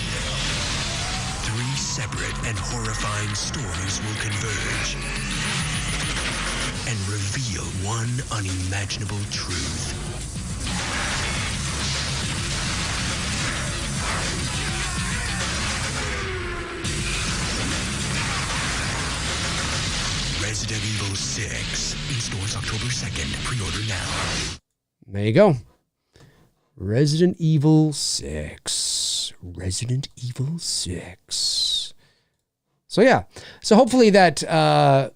S8: 3 separate and horrifying stories will converge and reveal one unimaginable truth. Resident Evil 6 in stores October 2nd. Pre-order now.
S1: There you go. Resident Evil 6. Resident Evil 6. So yeah. So hopefully that at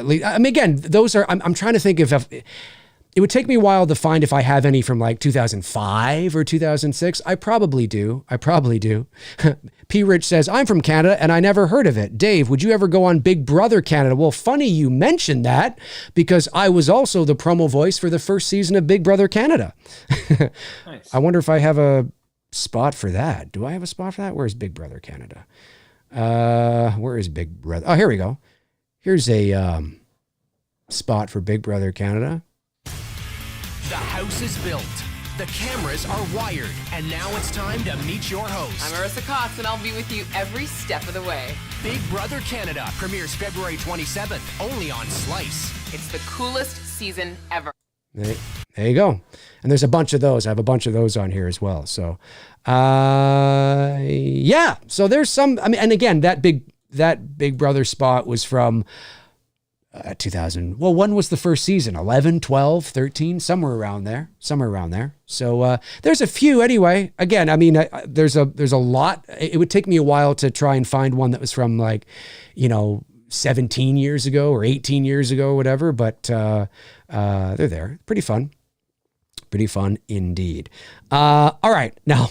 S1: least, I mean, again, those are, I'm trying to think if it would take me a while to find if I have any from like 2005 or 2006. I probably do. P. Rich says, I'm from Canada and I never heard of it. Dave, would you ever go on Big Brother Canada? Well, funny you mentioned that because I was also the promo voice for the first season of Big Brother Canada. Nice. I wonder if I have a spot for that. Do I have a spot for that? Where's Big Brother Canada? Where is Big Brother? Oh, here we go. Here's a spot for Big Brother Canada.
S8: The house is built. The cameras are wired. And now it's time to meet your host.
S10: I'm Marissa Cox, and I'll be with you every step of the way.
S8: Big Brother Canada premieres February 27th, only on Slice.
S10: It's the coolest season ever.
S1: There you go. And there's a bunch of those. I have a bunch of those on here as well. So, yeah. So there's some, I mean, and again, that Big Brother spot was from 2000. Well, when was the first season? 11, 12, 13, somewhere around there. So there's a few anyway. Again, I mean, there's a lot. It would take me a while to try and find one that was from 17 years ago or 18 years ago, or whatever. But they're there. Pretty fun indeed. All right, now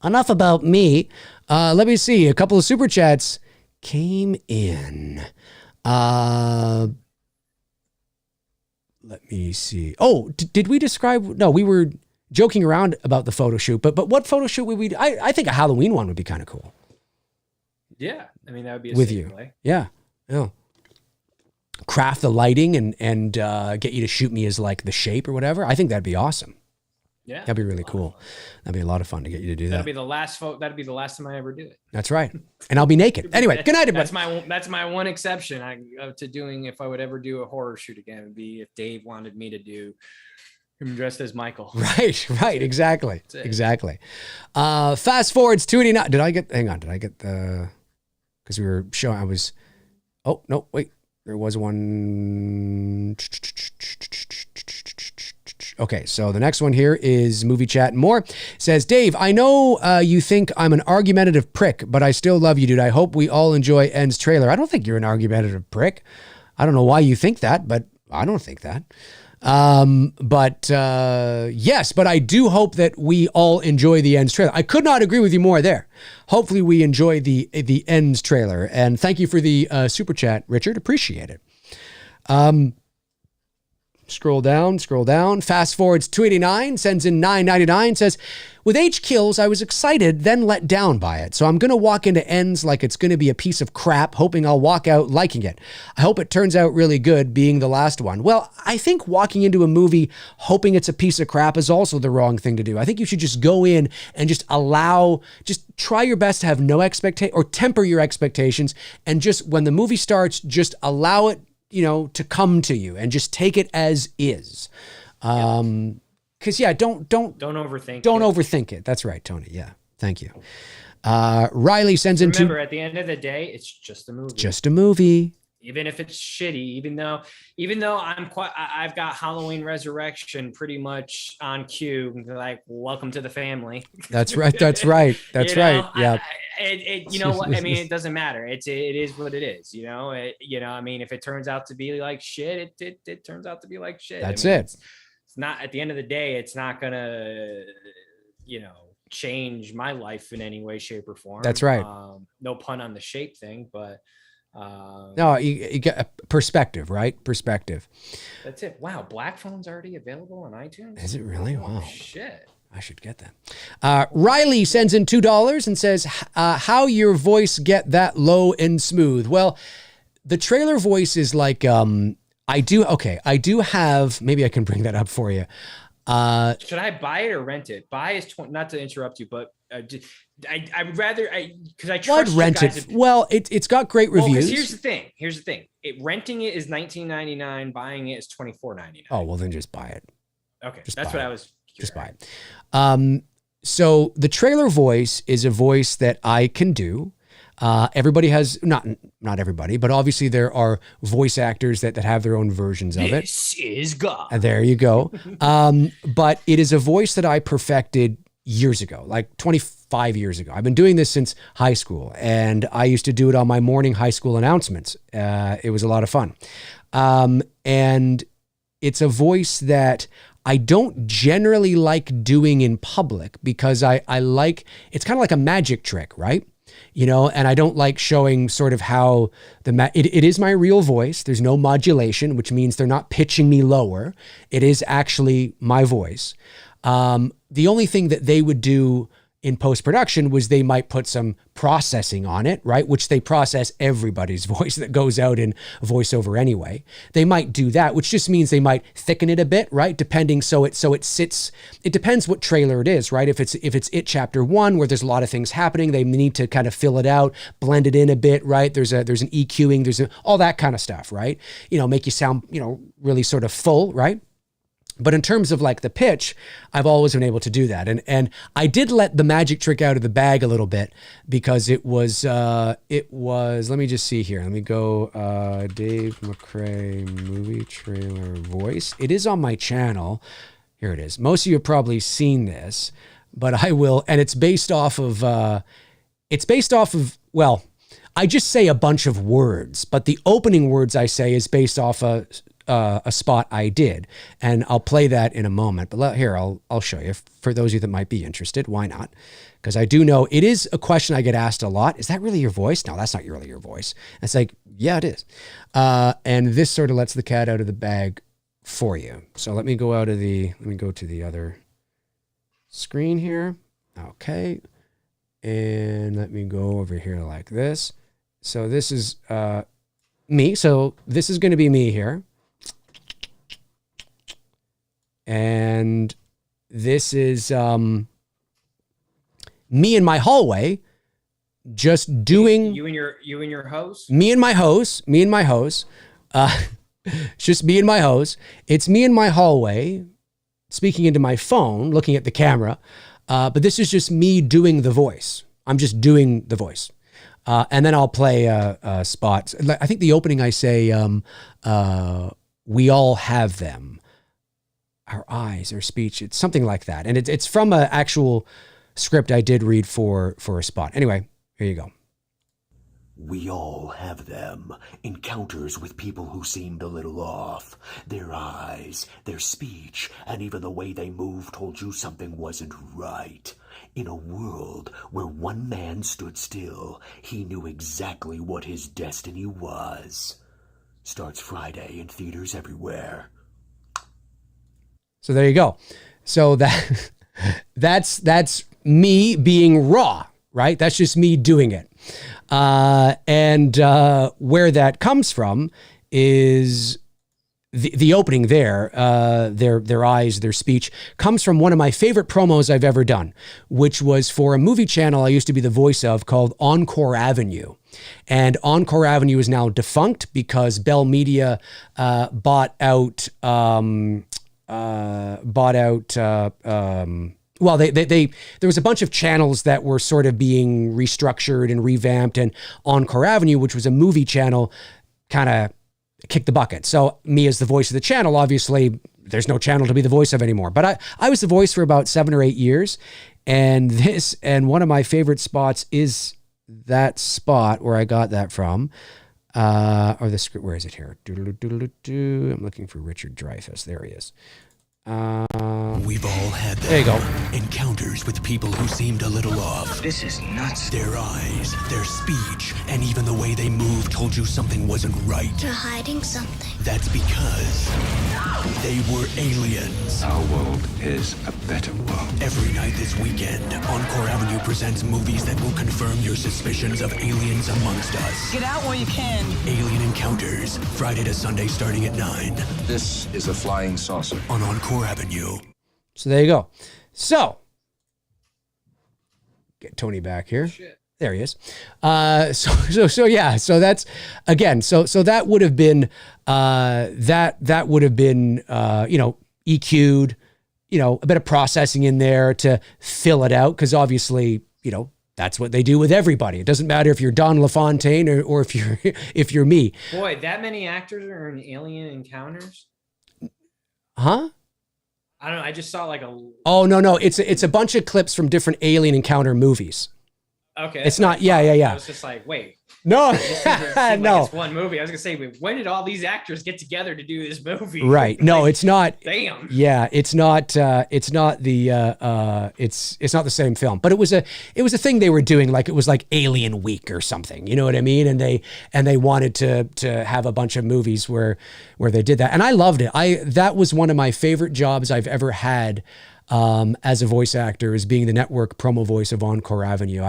S1: enough about me. Let me see. A couple of super chats came in. Let me see. Oh, did we describe? No, we were joking around about the photo shoot, but what photo shoot would we do? I think a Halloween one would be kind of cool.
S2: Yeah. I mean, that would be a
S1: With
S2: safe
S1: you.
S2: play.
S1: Yeah. Craft the lighting and get you to shoot me as like the shape or whatever. I think that'd be awesome.
S2: Yeah.
S1: That'd be really cool. That'd be a lot of fun to get you to do that.
S2: That'd be the last time I ever do it.
S1: That's right. And I'll be naked. Anyway, good night, everybody.
S2: That's my one exception to doing if I would ever do a horror shoot again would be if Dave wanted me to do him dressed as Michael.
S1: Right. Exactly. Fast forwards 289. Did I get the, because we were showing, oh, no, wait. There was one. Okay, so the next one here is Movie Chat and More. It says, Dave, I know you think I'm an argumentative prick, but I still love you, dude. I hope we all enjoy End's trailer. I don't think you're an argumentative prick. I don't know why you think that, but I don't think that. Yes, but I do hope that we all enjoy the Ends trailer. I could not agree with you more there. Hopefully we enjoy the Ends trailer. And thank you for the super chat, Richard. Appreciate it. Scroll down. Fast forwards 289, sends in $9.99, says, with H Kills, I was excited, then let down by it. So I'm going to walk into Ends like it's going to be a piece of crap, hoping I'll walk out liking it. I hope it turns out really good, being the last one. Well, I think walking into a movie hoping it's a piece of crap is also the wrong thing to do. I think you should just go in and just try your best to have no expectation or temper your expectations. And just when the movie starts, just allow it, to come to you and just take it as is. Don't overthink it. That's right, Tony. Yeah. Thank you. Riley sends in
S2: Remember, at the end of the day, it's just a movie.
S1: Just a movie.
S2: Even if it's shitty, even though I've got Halloween Resurrection pretty much on cue, like welcome to the family.
S1: That's right. Yeah.
S2: You know what? I mean, it doesn't matter. It is what it is. I mean, if it turns out to be like shit, it turns out to be like shit.
S1: That's it.
S2: It's not, at the end of the day, it's not gonna, change my life in any way, shape, or form.
S1: That's right.
S2: No pun on the shape thing, but
S1: no, you get a perspective, right? Perspective.
S2: That's it. Wow, Black Phone's already available on iTunes?
S1: Is it really? Wow.
S2: Shit.
S1: I should get that. Riley sends in $2 and says, how your voice get that low and smooth? Well, the trailer voice is like, I do have, maybe I can bring that up for you.
S2: Should I buy it or rent it? Buy is not to interrupt you, but I would rather because I trust
S1: I'd rent it. Well, it's got great reviews.
S2: Here's the thing. Renting it is $19.99. Buying it is $24.99.
S1: Oh well, then just buy it.
S2: Okay, that's what I was.
S1: Just buy it. So the trailer voice is a voice that I can do. Everybody has not everybody, but obviously there are voice actors that have their own versions of it.
S2: This is God.
S1: There you go. But it is a voice that I perfected years ago, like 25 years ago. I've been doing this since high school, and I used to do it on my morning high school announcements. It was a lot of fun. And it's a voice that I don't generally like doing in public because I like, it's kind of like a magic trick, right? And I don't like showing sort of how it is my real voice. There's no modulation, which means they're not pitching me lower. It is actually my voice. The only thing that they would do in post-production was they might put some processing on it, right? Which they process everybody's voice that goes out in voiceover anyway. They might do that, which just means they might thicken it a bit, right? Depending, so it sits, it depends what trailer it is, right? If it's It Chapter 1, where there's a lot of things happening, they need to kind of fill it out, blend it in a bit, right? There's an EQing, all that kind of stuff, right? Make you sound, really sort of full, right? But in terms of like the pitch, I've always been able to do that. And I did let the magic trick out of the bag a little bit because it was, let me just see here. Let me go, Dave McRae movie trailer voice. It is on my channel. Here it is. Most of you have probably seen this, but I will, and it's based off of, well, I just say a bunch of words, but the opening words I say is based off a spot I did, and I'll play that in a moment. But here, I'll show you for those of you that might be interested. Why not? Because I do know it is a question I get asked a lot. Is that really your voice? No, that's not really your voice. It's like, yeah, it is. And this sort of lets the cat out of the bag for you. So let me go to the other screen here. Okay. And let me go over here like this. So this is me. So this is going to be me here. And this is me in my hallway, just doing
S2: you and your hose.
S1: Me and my hose. It's just me and my hose. It's me in my hallway, speaking into my phone, looking at the camera. But this is just me doing the voice. I'm just doing the voice. And then I'll play spots. I think the opening I say, we all have them. Our eyes, our speech. It's something like that. And it's from an actual script I did read for a spot. Anyway, here you go.
S8: We all have them. Encounters with people who seemed a little off. Their eyes, their speech, and even the way they moved told you something wasn't right. In a world where one man stood still, he knew exactly what his destiny was. Starts Friday in theaters everywhere.
S1: So there you go. So that's me being raw, right? That's just me doing it. And where that comes from is the opening there, their eyes, their speech comes from one of my favorite promos I've ever done, which was for a movie channel I used to be the voice of called Encore Avenue. And Encore Avenue is now defunct because Bell Media bought out well, there was a bunch of channels that were sort of being restructured and revamped, and Encore Avenue, which was a movie channel, kind of kicked the bucket. So me as the voice of the channel, obviously there's no channel to be the voice of anymore. But I was the voice for about 7 or 8 years, and one of my favorite spots is that spot where I got that from. Or the script, where is it here? I'm looking for Richard Dreyfuss. There he is.
S8: We've all had them.
S1: There you go.
S8: Encounters with people who seemed a little off.
S7: This is nuts.
S8: Their eyes, their speech, and even the way they moved told you something wasn't right.
S11: You're hiding something.
S8: That's because they were aliens.
S7: Our world is a better world.
S8: Every night this weekend, Encore Avenue presents movies that will confirm your suspicions of aliens amongst us.
S12: Get out while you can.
S8: Alien Encounters, Friday to Sunday starting at 9.
S7: This is a flying saucer.
S8: On Encore Avenue.
S1: So there you go. So get Tony back here.
S2: Shit.
S1: There he is. So yeah. So that's again. So that would have been that would have been EQ'd, a bit of processing in there to fill it out, because obviously that's what they do with everybody. It doesn't matter if you're Don LaFontaine or if you're me.
S2: Boy, that many actors are in Alien Encounters.
S1: Huh?
S2: I don't know. I just saw like a.
S1: Oh no! It's a bunch of clips from different Alien Encounter movies.
S2: Okay.
S1: It's not. Yeah.
S2: I was just like, wait.
S1: No.
S2: Like
S1: No.
S2: it's one movie. I was gonna say, when did all these actors get together to do this movie?
S1: Right. No, it's not.
S2: Damn.
S1: Yeah, it's not. It's not the. It's not the same film. But it was a thing they were doing. Like it was like Alien Week or something. You know what I mean? And they wanted to have a bunch of movies where they did that, and I loved it. That was one of my favorite jobs I've ever had. as a voice actor, as being the network promo voice of Encore Avenue.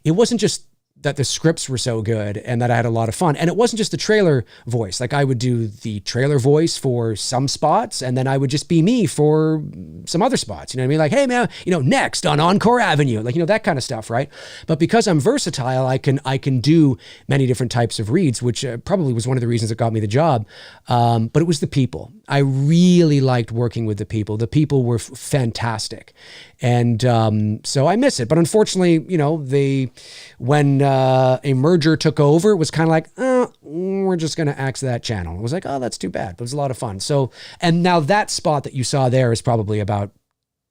S1: It wasn't just that the scripts were so good and that I had a lot of fun. And it wasn't just the trailer voice. Like I would do the trailer voice for some spots, and then I would just be me for some other spots. You know what I mean? Like, hey man, next on Encore Avenue, like, that kind of stuff, right? But because I'm versatile, I can do many different types of reads, which probably was one of the reasons that got me the job. But it was the people. I really liked working with the people. The people were fantastic. And so I miss it. But unfortunately, when a merger took over, it was kind of like, we're just going to axe that channel. It was like, oh, that's too bad. But it was a lot of fun. So, and now that spot that you saw there is probably about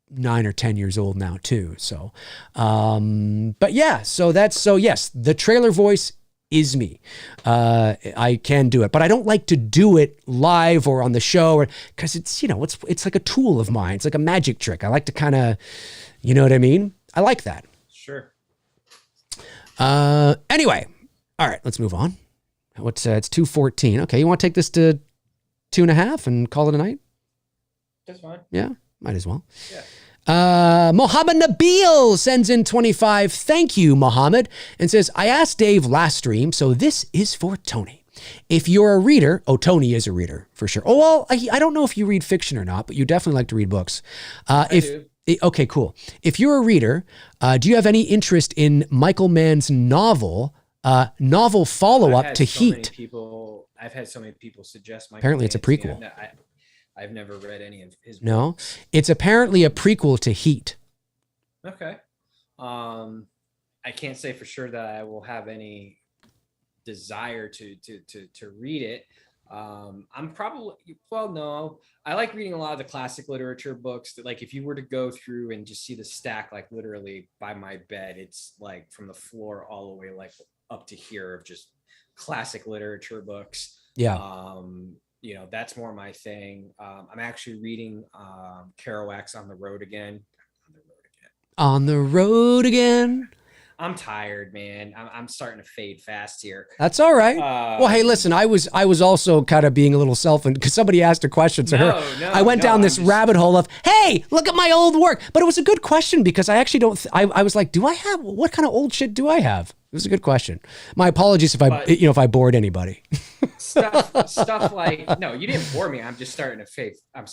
S1: 9 or 10 years old now too. So, but yeah, so yes, the trailer voice is me. I can do it, but I don't like to do it live or on the show, or because it's like a tool of mine. It's like a magic trick. I like to kind of, you know what I mean? I like that.
S2: Sure.
S1: Anyway, all right, let's move on. It's 2:14. Okay, you want to take this to 2.5 and call it a night?
S2: That's fine.
S1: Yeah, might as well.
S2: Yeah.
S1: Mohammed Nabil sends in 25. Thank you, Mohammed, and says, I asked Dave last stream, so this is for Tony. If you're a reader, Tony is a reader for sure. Oh, well, I don't know if you read fiction or not, but you definitely like to read books.
S2: I do.
S1: Okay, cool. If you're a reader, do you have any interest in Michael Mann's novel follow-up to Heat?
S2: I've had so many people suggest Michael
S1: Apparently it's a prequel.
S2: I've never read any of his books.
S1: No, it's apparently a prequel to Heat.
S2: Okay. I can't say for sure that I will have any desire to read it. I'm probably, no, I like reading a lot of the classic literature books that, like, if you were to go through and just see the stack, like literally by my bed, it's like from the floor all the way like up to here of just classic literature books.
S1: Yeah.
S2: That's more my thing. I'm actually reading Kerouac's On the Road Again.
S1: On the Road Again.
S2: I'm tired, man. I'm starting to fade fast here.
S1: That's all right. Well, hey, listen, I was also kind of being a little selfish because somebody asked a question to her. I went down this rabbit hole of, hey, look at my old work. But it was a good question because I actually don't, I was like, what kind of old shit do I have? It was a good question. My apologies if I bored anybody.
S2: stuff like, no, you didn't bore me. I'm just starting to fade. I'm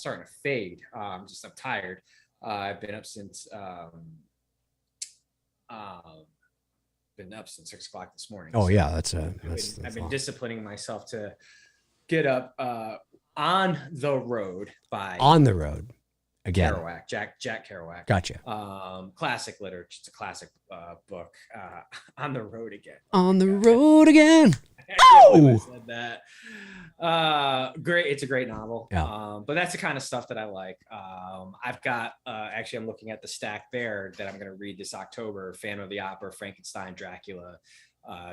S2: tired. I've been up since 6 o'clock this morning.
S1: Oh yeah, that's
S2: I've been disciplining myself to get up on the road by
S1: On the Road Again.
S2: Kerouac, Jack Kerouac.
S1: Gotcha.
S2: Classic literature. It's a classic book. On the Road Again.
S1: On the Road Again.
S2: I said that. Great. It's a great novel.
S1: Yeah.
S2: But that's the kind of stuff that I like. I've got, actually, I'm looking at the stack there that I'm going to read this October. Phantom of the Opera, Frankenstein, Dracula,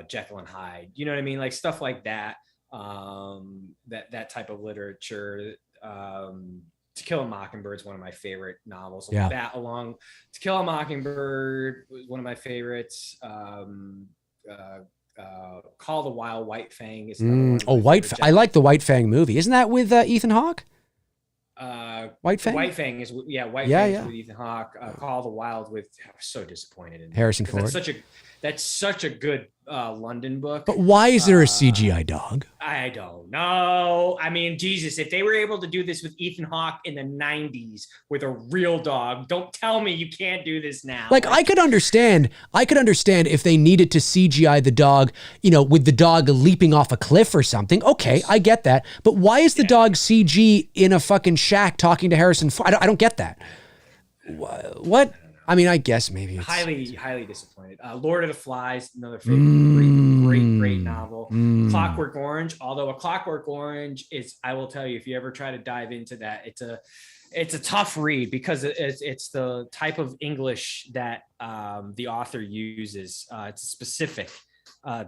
S2: Jekyll and Hyde. You know what I mean? Like stuff like that. That type of literature. To Kill a Mockingbird is one of my favorite novels.
S1: Yeah.
S2: That along To Kill a Mockingbird was one of my favorites. Call the Wild, White Fang is another one.
S1: White Fang. I like the White Fang movie. Isn't that with Ethan Hawke?
S2: White Fang is Fang is with Ethan Hawke. Call the Wild with, I was so disappointed in
S1: Harrison Ford.
S2: That's such a good London book.
S1: But why is there a CGI dog?
S2: I don't know. I mean, Jesus, if they were able to do this with Ethan Hawke in the 90s with a real dog, don't tell me you can't do this now.
S1: Like, I could understand if they needed to CGI the dog, with the dog leaping off a cliff or something. Okay, I get that. But why is the dog CG in a fucking shack talking to Harrison Ford? I don't get that. What? I mean, I guess maybe it's
S2: highly disappointed. Lord of the Flies, another favorite, great novel. Clockwork Orange, although A Clockwork Orange is, I will tell you, if you ever try to dive into that, it's a tough read because it's the type of English that the author uses. It's a specific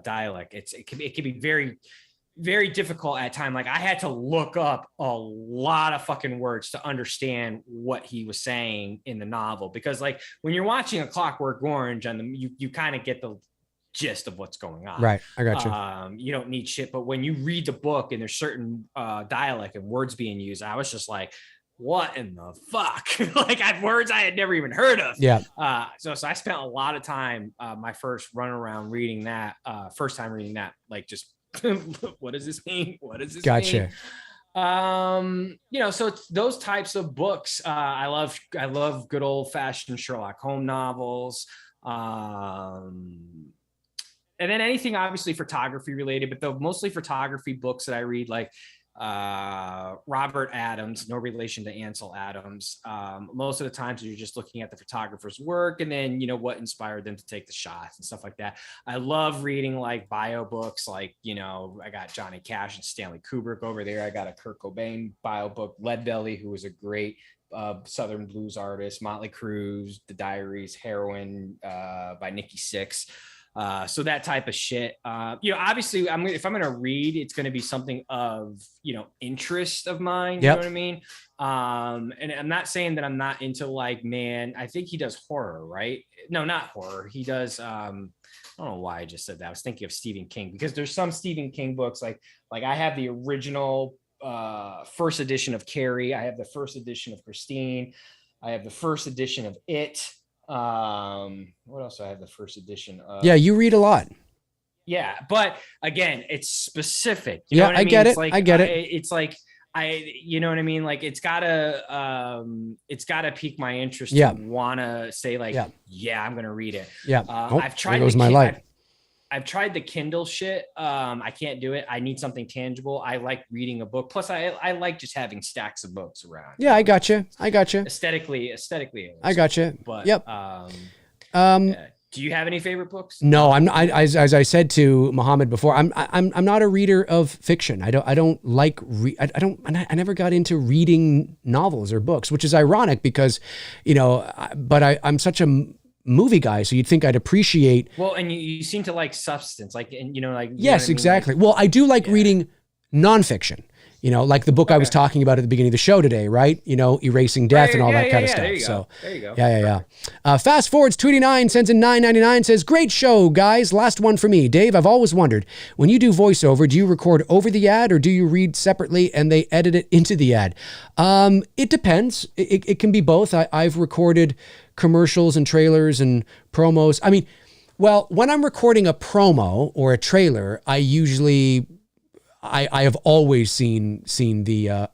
S2: dialect. It can be very, very difficult at times. Like, I had to look up a lot of fucking words to understand what he was saying in the novel, because like when you're watching A Clockwork Orange you kind of get the gist of what's going on.
S1: Right. I got you.
S2: You don't need shit. But when you read the book and there's certain dialect and words being used, I was just like, what in the fuck? Like I've words I had never even heard of.
S1: Yeah.
S2: So I spent a lot of time, my first run around reading that, first time reading that, like just what does this mean? What does this
S1: Gotcha.
S2: mean? You know, so it's those types of books. I love good old fashioned Sherlock Holmes novels. And then anything obviously photography related, but mostly photography books that I read, like Robert Adams, no relation to Ansel Adams. Most of the times you're just looking at the photographer's work and then, you know, what inspired them to take the shots and stuff like that. I love reading like bio books, like, you know, I got Johnny Cash and Stanley Kubrick over there. I got a Kurt Cobain bio book, Leadbelly, who was a great Southern blues artist, Motley Crue, The Diaries, Heroin by Nikki Sixx. So that type of shit, you know, obviously if I'm going to read, it's going to be something of, you know, interest of mine. You know what I mean? And I'm not saying that I'm not into like, man, I think he does horror, right? No, not horror. He does, I don't know why I just said that. I was thinking of Stephen King, because there's some Stephen King books, like I have the original first edition of Carrie. I have the first edition of Christine. I have the first edition of It. What else do I have the first edition of?
S1: Yeah, you read a lot.
S2: Yeah, but again, it's specific. You know what I mean?
S1: Get it.
S2: Like,
S1: I get it.
S2: It's like you know what I mean? Like it's gotta pique my interest
S1: to
S2: wanna say like, yeah, I'm gonna read it.
S1: Yeah.
S2: I've tried.
S1: There goes my light.
S2: I've tried the Kindle shit. I can't do it. I need something tangible. I like reading a book. Plus, I like just having stacks of books around.
S1: Yeah, I gotcha.
S2: Aesthetically.
S1: I gotcha.
S2: But
S1: yep.
S2: Do you have any favorite books?
S1: No, I'm. As I said to Muhammad before, I'm not a reader of fiction. I never got into reading novels or books, which is ironic because, you know, but I'm such a movie guy, so you'd think I'd appreciate.
S2: Well, and you seem to like substance, like, and you know, like.
S1: Yes, exactly. Like, well, I do like reading nonfiction. You know, like the book I was talking about at the beginning of the show today, right? You know, Erasing Death and all that kind of stuff. So
S2: there you go.
S1: Yeah. Fast Forwards 289 sends in $9.99, says, great show, guys. Last one for me. Dave, I've always wondered, when you do voiceover, do you record over the ad or do you read separately and they edit it into the ad? It depends. It can be both. I've recorded commercials and trailers and promos. I mean, well, when I'm recording a promo or a trailer, I have always seen the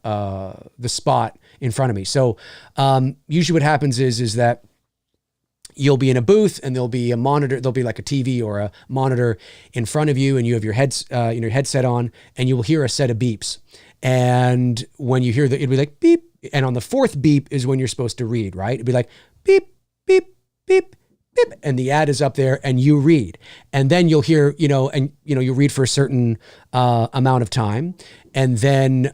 S1: spot in front of me. So usually what happens is that you'll be in a booth and there'll be a monitor, there'll be like a TV or a monitor in front of you, and you have your headset on, and you will hear a set of beeps. And when you hear it'll be like beep, and on the fourth beep is when you're supposed to read, right? It'd be like beep, beep, beep, beep, and the ad is up there and you read, and then you'll hear, you read for a certain amount of time, and then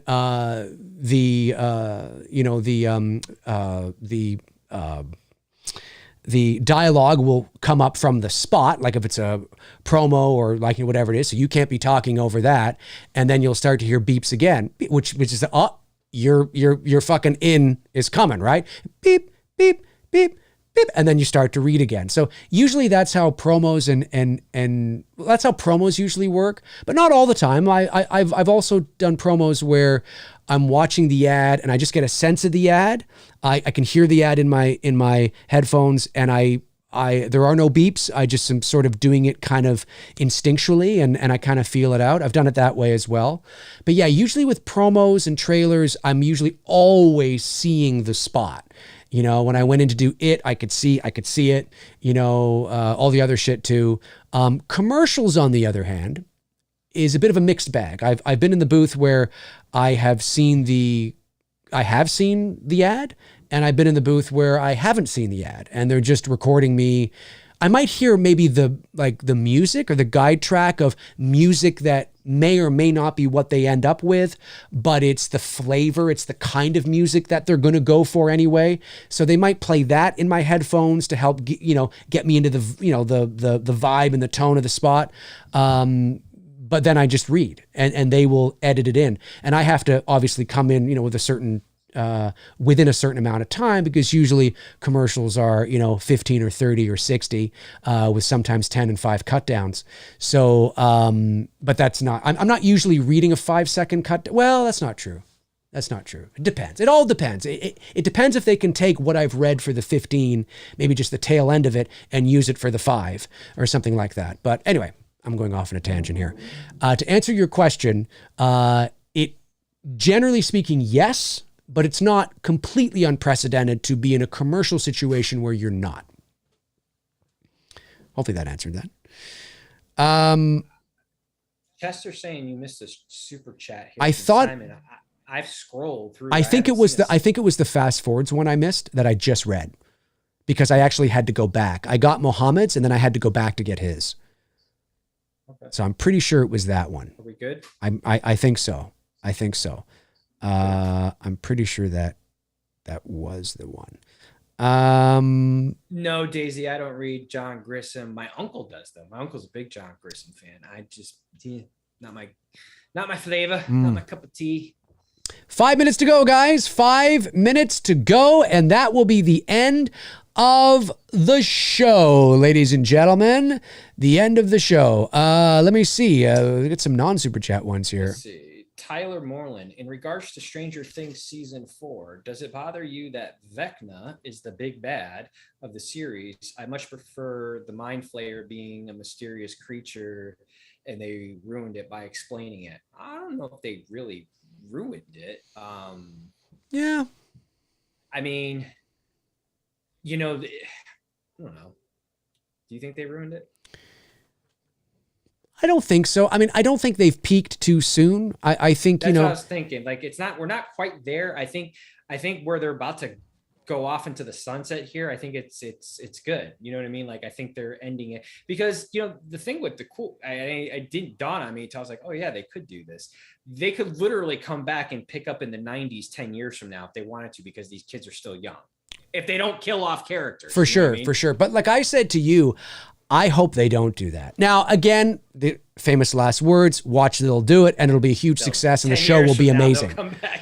S1: the dialogue will come up from the spot, like if it's a promo or like whatever it is, so you can't be talking over that, and then you'll start to hear beeps again, which is your fucking in is coming, right? Beep, beep, beep, beep, and then you start to read again. So usually that's how promos and that's how promos usually work, but not all the time. I've also done promos where I'm watching the ad and I just get a sense of the ad. I can hear the ad in my headphones, and there are no beeps. I just am sort of doing it kind of instinctually, and I kind of feel it out. I've done it that way as well. But yeah, usually with promos and trailers, I'm usually always seeing the spot. You know, when I went in to do It, I could see it, all the other shit too. Commercials, on the other hand, is a bit of a mixed bag. I've been in the booth where I have seen the ad, and I've been in the booth where I haven't seen the ad, and they're just recording me. I might hear maybe the music or the guide track of music that may or may not be what they end up with, but it's the flavor, it's the kind of music that they're going to go for anyway. So they might play that in my headphones to help get me into the vibe and the tone of the spot. But then I just read, and they will edit it in, and I have to obviously come in, with a certain within a certain amount of time, because usually commercials are 15 or 30 or 60 with sometimes 10 and 5 cut downs. So but that's not, I'm not usually reading a 5-second cut. Well, that's not true. That's not true. It depends. It all depends. It depends if they can take what I've read for the 15, maybe just the tail end of it, and use it for the 5 or something like that. But anyway, I'm going off on a tangent here. To answer your question, it generally speaking, yes, but it's not completely unprecedented to be in a commercial situation where you're not. Hopefully that answered that.
S2: Chester saying you missed a super chat here.
S1: I thought
S2: Simon. I've scrolled through.
S1: I think it was the fast forwards one I missed that I just read, because I actually had to go back. I got Mohammed's and then I had to go back to get his. Okay. So I'm pretty sure it was that one.
S2: Are we good?
S1: I think so. I think so. I'm pretty sure that was the one.
S2: No, Daisy, I don't read John Grissom. My uncle does though. My uncle's a big John Grissom fan. Not my flavor, not my cup of tea.
S1: 5 minutes to go, guys. 5 minutes to go, and that will be the end of the show, ladies and gentlemen. The end of the show. Let me see. We get some non-super chat ones here.
S2: Let's see. Tyler Moreland, in regards to Stranger Things season 4, does it bother you that Vecna is the big bad of the series? I much prefer the Mind Flayer being a mysterious creature, and they ruined it by explaining it. I don't know if they really ruined it.
S1: Yeah.
S2: I mean, I don't know. Do you think they ruined it?
S1: I don't think so. I mean, I don't think they've peaked too soon. I think,
S2: That's what I was thinking. Like, we're not quite there. I think where they're about to go off into the sunset here, I think it's good. You know what I mean? Like, I think they're ending it because, the thing with the I didn't dawn on me until I was like, oh yeah, they could do this. They could literally come back and pick up in the 90s, 10 years from now if they wanted to, because these kids are still young. If they don't kill off characters.
S1: For sure, for sure. But like I said to you, I hope they don't do that. Now, again, the famous last words, watch they'll do it, and it'll be a huge success, and the show will be amazing.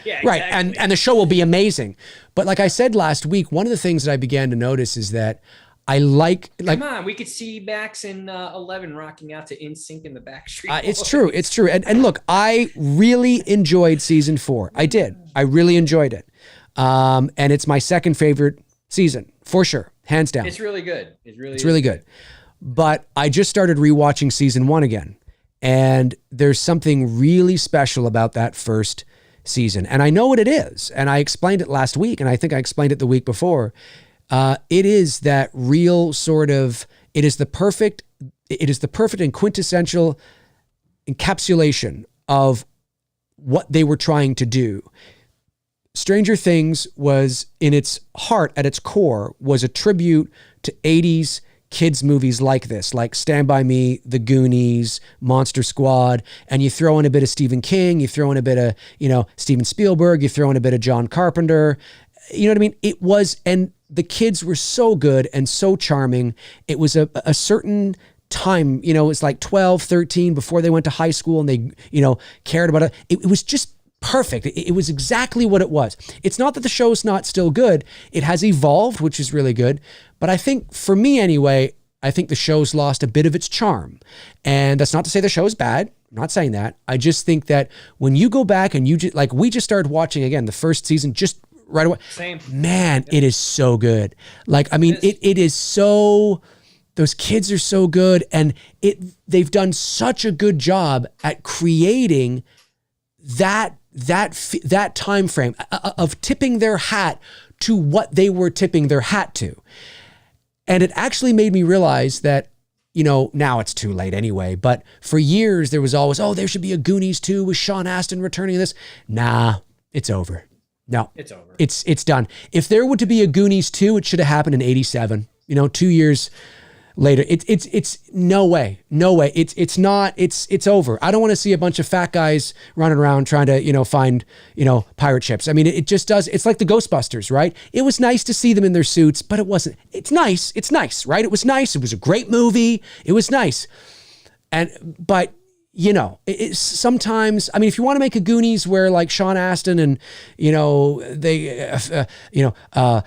S2: Yeah,
S1: right,
S2: exactly.
S1: and the show will be amazing. But like I said last week, one of the things that I began to notice is that I like
S2: come on, we could see Max and 11 rocking out to NSYNC in the Backstreet
S1: Boys. It's true. And look, I really enjoyed season 4. I did. I really enjoyed it. And it's my second favorite season, for sure, hands down.
S2: It's really good. It's
S1: really good. But I just started rewatching season 1 again. And there's something really special about that first season. And I know what it is. And I explained it last week, and I think I explained it the week before. It is that real sort of, it is the perfect and quintessential encapsulation of what they were trying to do. Stranger Things was, in its heart, at its core, was a tribute to 80s kids movies like this, like Stand By Me, The Goonies, Monster Squad, and you throw in a bit of Stephen King, you throw in a bit of, Steven Spielberg, you throw in a bit of John Carpenter. You know what I mean? It was, and the kids were so good and so charming. It was a certain time, it was like 12, 13 before they went to high school, and they, cared about it. It was just perfect. It was exactly what it was. It's not that the show's not still good. It has evolved, which is really good. But I think, for me anyway, I think the show's lost a bit of its charm. And that's not to say the show's bad. I'm not saying that. I just think that when you go back and we just started watching again the first season just right away.
S2: Same.
S1: Man, it is so good. It is so, those kids are so good. And they've done such a good job at creating that time frame of tipping their hat to what they were tipping their hat to. And it actually made me realize that, now it's too late anyway, but for years there was always, there should be a Goonies 2 with Sean Astin returning this. Nah, it's over. No,
S2: it's over.
S1: It's done. If there were to be a Goonies 2, it should have happened in 87, 2 years later. It's no way. It's over. I don't want to see a bunch of fat guys running around trying to, find, pirate ships. I mean, it just does. It's like the Ghostbusters, right? It was nice to see them in their suits, but it wasn't. It's nice, right? It was nice. It was a great movie. It was nice. But it's sometimes, I mean, if you want to make a Goonies where like Sean Astin and,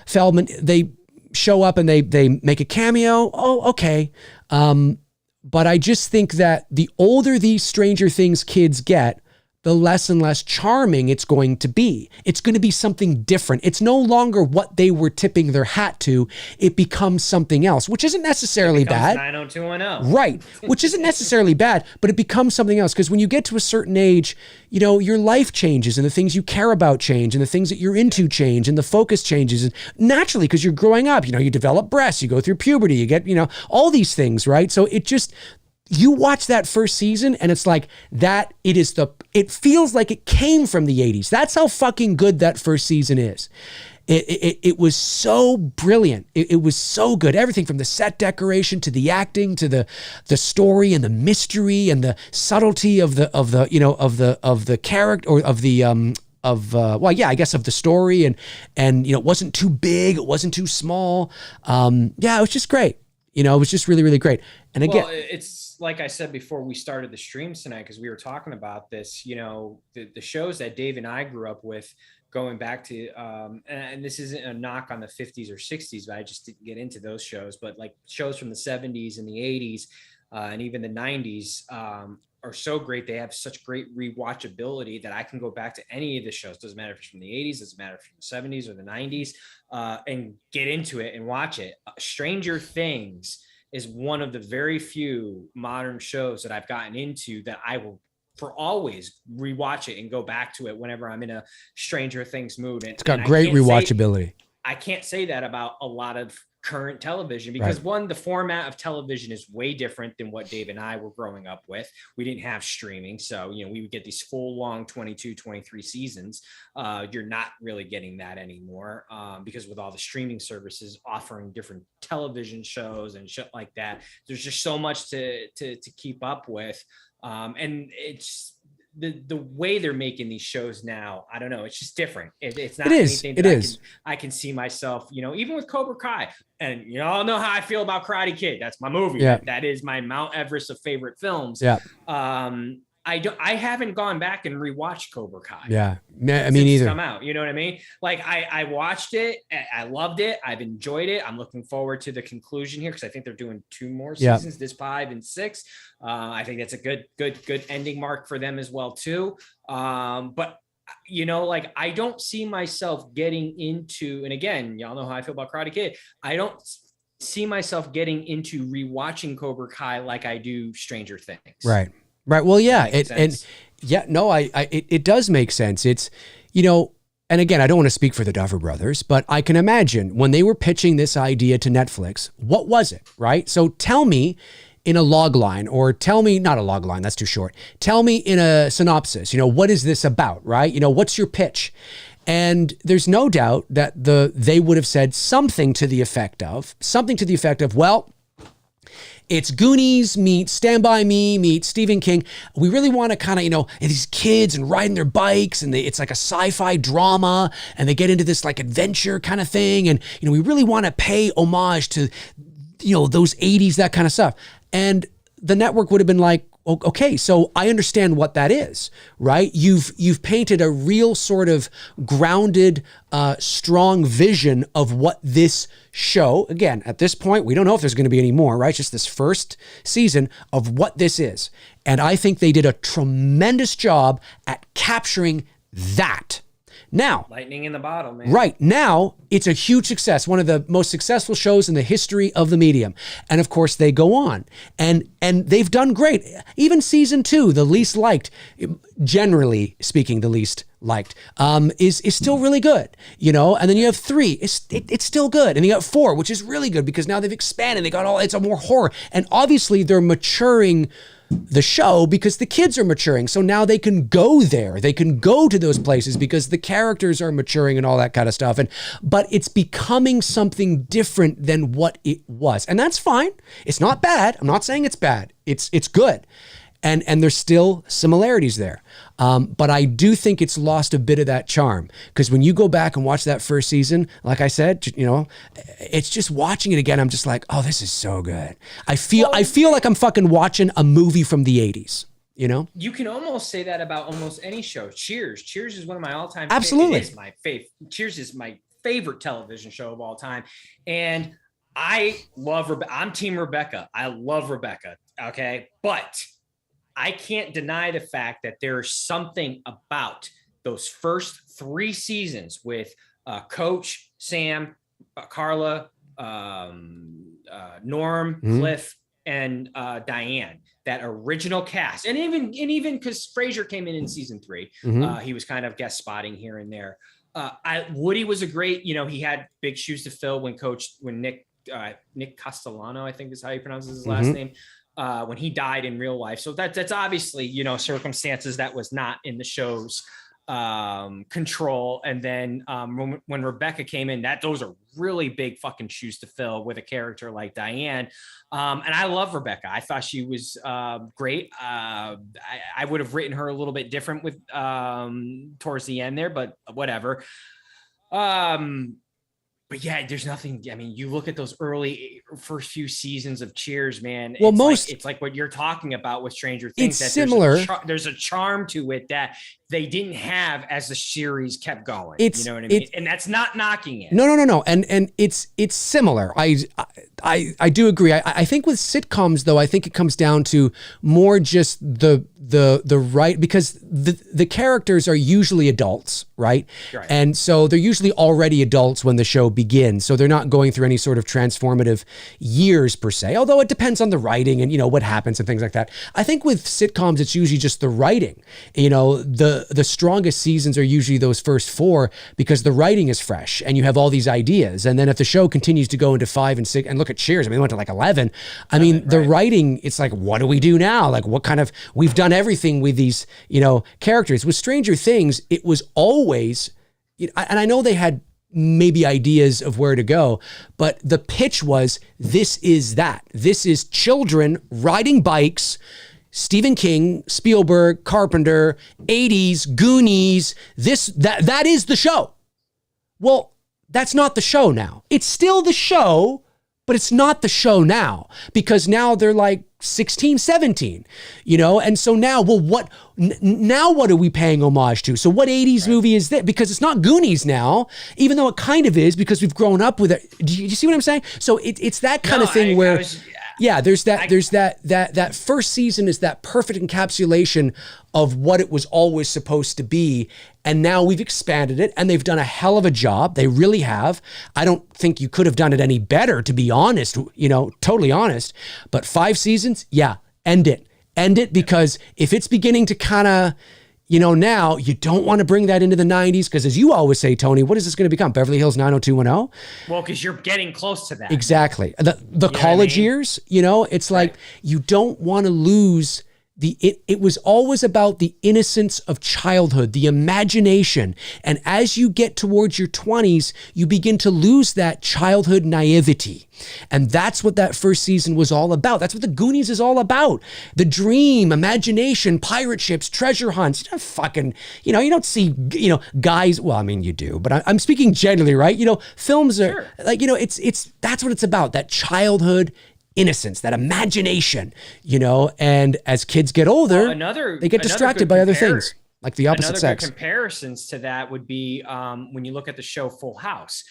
S1: Feldman, they show up and they make a cameo. Oh, okay. But I just think that the older these Stranger Things kids get, the less and less charming it's going to be. It's going to be something different. It's no longer what they were tipping their hat to. It becomes something else, which isn't necessarily bad.
S2: 90210.
S1: Right. Which isn't necessarily bad, but it becomes something else. Because when you get to a certain age, you know, your life changes and the things you care about change and the things that you're into change and the focus changes. And naturally, because you're growing up, you know, you develop breasts, you go through puberty, you get, you know, all these things, right? So it just, you watch that first season and it's like that, it feels like it came from the 80s. That's how fucking good that first season is. It was so brilliant. It was so good. Everything from the set decoration to the acting to the story and the mystery and the subtlety of the character or of the I guess of the story and you know, it wasn't too big, it wasn't too small. It was just great. You know, it was just really, really great. And again,
S2: it's like I said before we started the streams tonight, because we were talking about this, you know, the shows that Dave and I grew up with, going back to, and this isn't a knock on the 50s or 60s, but I just didn't get into those shows, but like shows from the 70s and the 80s and even the 90s are so great. They have such great rewatchability that I can go back to any of the shows. Doesn't matter if it's from the 80s, doesn't matter if it's from the 70s or the 90s, and get into it and watch it. Stranger Things is one of the very few modern shows that I've gotten into that I will for always rewatch it and go back to it whenever I'm in a Stranger Things mood. And
S1: it's got great rewatchability.
S2: I can't say that about a lot of current television because one, the format of television is way different than what Dave and I were growing up with. We didn't have streaming. So, you know, we would get these full long 22, 23 seasons. You're not really getting that anymore because with all the streaming services offering different television shows and shit like that, there's just so much to keep up with. And it's the way they're making these shows now. I don't know. It's just different. It's not anything that I can see myself, you know, even with Cobra Kai. And you all know how I feel about Karate Kid. That's my movie.
S1: Yeah.
S2: That is my Mount Everest of favorite films.
S1: Yeah.
S2: I haven't gone back and rewatched Cobra Kai.
S1: Yeah. I mean, either.
S2: Come out, you know what I mean? Like I watched it. I loved it. I've enjoyed it. I'm looking forward to the conclusion here because I think they're doing 2 more seasons, this 5 and 6. I think that's a good ending mark for them as well too. But you know, like I don't see myself getting into, and again, y'all know how I feel about Karate Kid. I don't see myself getting into rewatching Cobra Kai like I do Stranger Things.
S1: Right. Well, yeah. It does make sense. It's, you know, and again, I don't want to speak for the Duffer Brothers, but I can imagine when they were pitching this idea to Netflix, what was it, right? So tell me in a log line, or tell me, not a log line, that's too short. Tell me in a synopsis, you know, what is this about, right? You know, what's your pitch? And there's no doubt that they would have said something to the effect of, well, it's Goonies meet Stand By Me meet Stephen King. We really want to kind of, you know, and these kids and riding their bikes and it's like a sci-fi drama and they get into this like adventure kind of thing. And, you know, we really want to pay homage to, you know, those 80s, that kind of stuff. And the network would have been like, okay, so I understand what that is, right? You've painted a real sort of grounded, strong vision of what this show, again, at this point, we don't know if there's going to be any more, right? Just this first season of what this is. And I think they did a tremendous job at capturing that. Now,
S2: lightning in the bottle, man.
S1: Right. Now, it's a huge success. One of the most successful shows in the history of the medium. And of course, they go on. And they've done great. Even season 2, the least liked, generally speaking, the least liked, is still really good. You know, and then you have 3, it's still good. And you got 4, which is really good because now they've expanded. They got it's a more horror. And obviously, they're maturing the show because the kids are maturing. So now they can go there. They can go to those places because the characters are maturing and all that kind of stuff. But it's becoming something different than what it was. And that's fine. It's not bad. I'm not saying it's bad. It's good. And there's still similarities there. But I do think it's lost a bit of that charm because when you go back and watch that first season, like I said, you know, it's just watching it again. I'm just like, oh, this is so good. I feel like I'm fucking watching a movie from the 80s, you know?
S2: You can almost say that about almost any show. Cheers is one of my all-time.
S1: Absolutely.
S2: It is my favorite. Cheers is my favorite television show of all time. And I love I'm Team Rebecca. I love Rebecca. Okay. But I can't deny the fact that there's something about those first 3 seasons with Coach, Sam, Carla, Norm, Cliff, and Diane. That original cast, and even because Frasier came in season 3, he was kind of guest spotting here and there. Woody was a great, he had big shoes to fill when Nick Castellano, I think is how he pronounces his last name, when he died in real life. So that's obviously, circumstances that was not in the show's control. And then when Rebecca came in, those are really big fucking shoes to fill with a character like Diane. And I love Rebecca. I thought she was great. I would have written her a little bit different with towards the end there, but whatever. But yeah, there's nothing. I mean, you look at those early first few seasons of Cheers, man.
S1: Well,
S2: it's like what you're talking about with Stranger Things.
S1: It's similar.
S2: There's a charm to it that they didn't have as the series kept going. You know what I mean? And that's not knocking it.
S1: No. And it's similar. I do agree. I think with sitcoms though, I think it comes down to more just the right, because the characters are usually adults, right? And so they're usually already adults when the show begins. So they're not going through any sort of transformative years per se, although it depends on the writing and, what happens and things like that. I think with sitcoms, it's usually just the writing. The strongest seasons are usually those first 4 because the writing is fresh and you have all these ideas. And then if the show continues to go into 5 and 6, and look at Cheers, I mean, it went to like 11. I mean, the writing, it's like, what do we do now? Like we've done everything with these, characters. With Stranger Things, it was always, and I know they had maybe ideas of where to go, but the pitch was, this is children riding bikes, Stephen King, Spielberg, Carpenter, 80s, Goonies, that is the show. Well, that's not the show now. It's still the show, but it's not the show now, because now they're like 16, 17, and so now, well, what are we paying homage to? So what 80s movie is that? Because it's not Goonies now, even though it kind of is, because we've grown up with it. Do you see what I'm saying? So it's that kind of thing where... there's that first season is that perfect encapsulation of what it was always supposed to be. And now we've expanded it and they've done a hell of a job. They really have. I don't think you could have done it any better, to be honest, totally honest. But 5 seasons, end it, because if it's beginning to kind of, now you don't want to bring that into the 90s, because as you always say, Tony, what is this going to become? Beverly Hills 90210?
S2: Well, because you're getting close to that.
S1: Exactly. The college years, it's like you don't want to lose it was always about the innocence of childhood, the imagination. And as you get towards your 20s, you begin to lose that childhood naivety. And that's what that first season was all about. That's what the Goonies is all about. The dream, imagination, pirate ships, treasure hunts. You don't fucking, you don't see, guys. Well, I mean, you do, but I'm speaking generally, right? Films are like, that's what it's about. That childhood innocence, that imagination, and as kids get older, they get distracted by other things, like the opposite sex.
S2: Good comparisons to that would be when you look at the show Full House.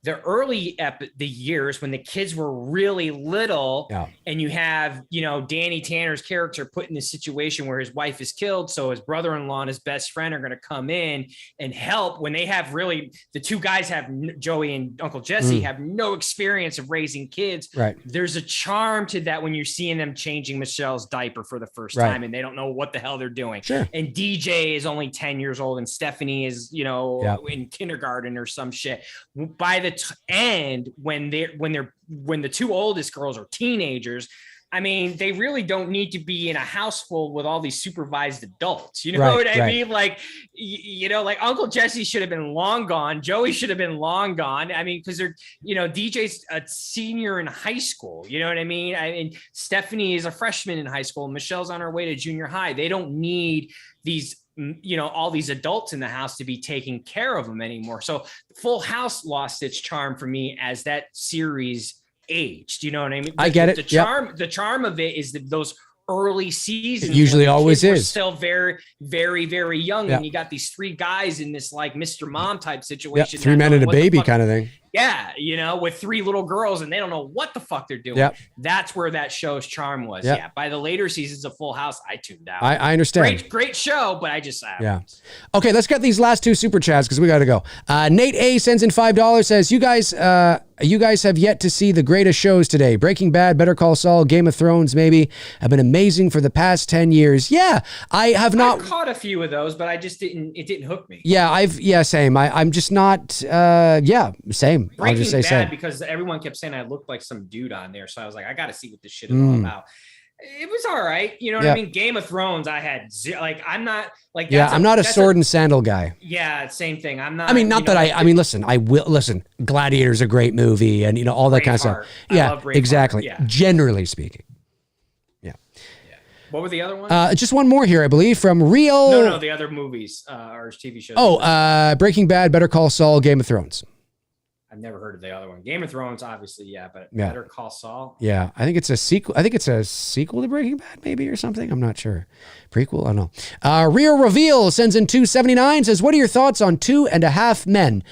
S2: The early the years when the kids were really little, and you have, Danny Tanner's character put in this situation where his wife is killed. So his brother-in-law and his best friend are going to come in and help when they have the 2 guys have, Joey and Uncle Jesse have no experience of raising kids.
S1: Right.
S2: There's a charm to that when you're seeing them changing Michelle's diaper for the first time and they don't know what the hell they're doing. Sure. And DJ is only 10 years old and Stephanie is, in kindergarten or some shit. By the end, when the 2 oldest girls are teenagers, I mean, they really don't need to be in a house full with all these supervised adults. You know what I mean? Like, like Uncle Jesse should have been long gone. Joey should have been long gone. I mean, because they're, DJ's a senior in high school. You know what I mean? Stephanie is a freshman in high school. Michelle's on her way to junior high. They don't need these all these adults in the house to be taking care of them anymore. So Full House lost its charm for me as that series aged. You know what I mean?
S1: I get it.
S2: The charm of it is those early seasons.
S1: It usually always is.
S2: Still very, very, very young. And you got these 3 guys in this like Mr. Mom type situation.
S1: 3 men and a baby kind of thing.
S2: Yeah, you know, with 3 little girls and they don't know what the fuck they're doing.
S1: Yep.
S2: That's where that show's charm was.
S1: Yep.
S2: Yeah. By the later seasons of Full House, I tuned out.
S1: I understand.
S2: Great show, but I just
S1: Yeah. Okay, let's get these last 2 super chats because we got to go. Nate A sends in $5, says, you guys have yet to see the greatest shows today. Breaking Bad, Better Call Saul, Game of Thrones, maybe, have been amazing for the past 10 years. Yeah, I have not.
S2: I've caught a few of those, but it didn't hook me.
S1: Yeah, same. I'm just not, same. I'll just say
S2: Breaking Bad,
S1: same.
S2: because everyone kept saying I looked like some dude on there. So I was like, I got to see what this shit is all about. It was all right. You know what I mean? Game of Thrones, I had I'm not like,
S1: I'm not a sword and sandal guy.
S2: Yeah, same thing. I'm not.
S1: I mean, not that I mean, listen, listen, Gladiator's a great movie and, all that kind of stuff. Yeah, exactly.
S2: Yeah.
S1: Generally speaking.
S2: What were the other ones?
S1: Just one more here, I believe, from Real.
S2: No, the other movies or TV shows.
S1: Breaking Bad, Better Call Saul, Game of Thrones.
S2: I've never heard of the other one. Game of Thrones, obviously, but
S1: Yeah.
S2: Better Call Saul.
S1: Yeah, I think it's a sequel. I think it's a sequel to Breaking Bad, maybe, or something. I'm not sure. Prequel? I don't know. Real Reveal sends in 279, says, what are your thoughts on 2.5 Men?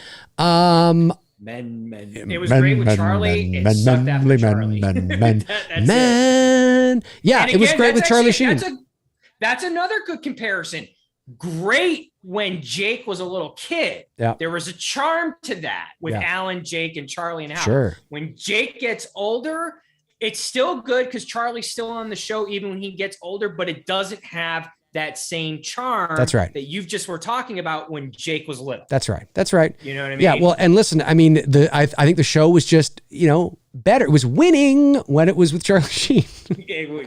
S2: Men. It was great with Charlie. It sucked after Charlie.
S1: Men. Yeah,
S2: And
S1: it was
S2: again,
S1: great with
S2: that's
S1: Charlie
S2: actually-
S1: Sheen.
S2: That's another good comparison. Great when Jake was a little kid.
S1: Yeah.
S2: There was a charm to that with
S1: Yeah.
S2: Alan, Jake, and Charlie and Hal.
S1: Sure.
S2: When Jake gets older, it's still good because Charlie's still on the show even when he gets older, but it doesn't have that same charm.
S1: That's right.
S2: That you've just were talking about when Jake was little.
S1: That's right.
S2: You know what I mean?
S1: Yeah, well, and listen, I mean, I think the show was just, better. It was winning when it was with Charlie Sheen.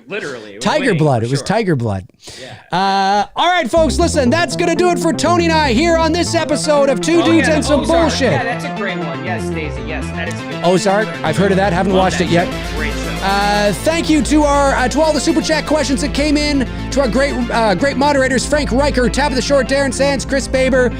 S2: Literally.
S1: Tiger Blood. It was Tiger Blood.
S2: Yeah.
S1: All right, folks, listen, that's going to do it for Tony and I here on this episode of Two Dudes and Some
S2: Ozark.
S1: Bullshit.
S2: Yeah, that's a great one. Yes, Daisy. Yes, that is a good.
S1: Ozark. I've heard of that. Haven't watched it yet.
S2: Great show.
S1: Thank you to all the super chat questions that came in, to our great moderators, Frank Riker, Tabitha Short, Darren Sands, Chris Baber.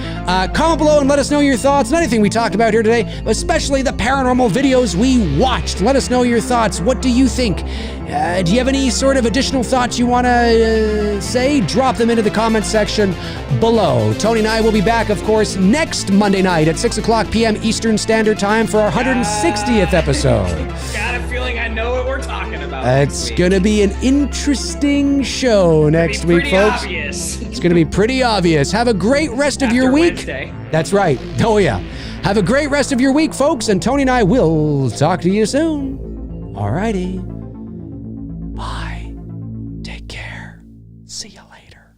S1: Comment below and let us know your thoughts on anything we talked about here today, especially the paranormal videos we watched. Let us know your thoughts. What do you think? Do you have any sort of additional thoughts you want to say? Drop them into the comment section below. Tony and I will be back, of course, next Monday night at 6:00 p.m. Eastern Standard Time for our 160th episode.
S2: Got a feeling I know what we're talking about.
S1: It's going to be an interesting show next week, folks.
S2: Obvious.
S1: It's going to be pretty obvious. Have a great rest of your
S2: After
S1: week.
S2: Wednesday.
S1: That's right. Oh, yeah. Have a great rest of your week, folks, and Tony and I will talk to you soon. All righty. Bye. Take care. See you later.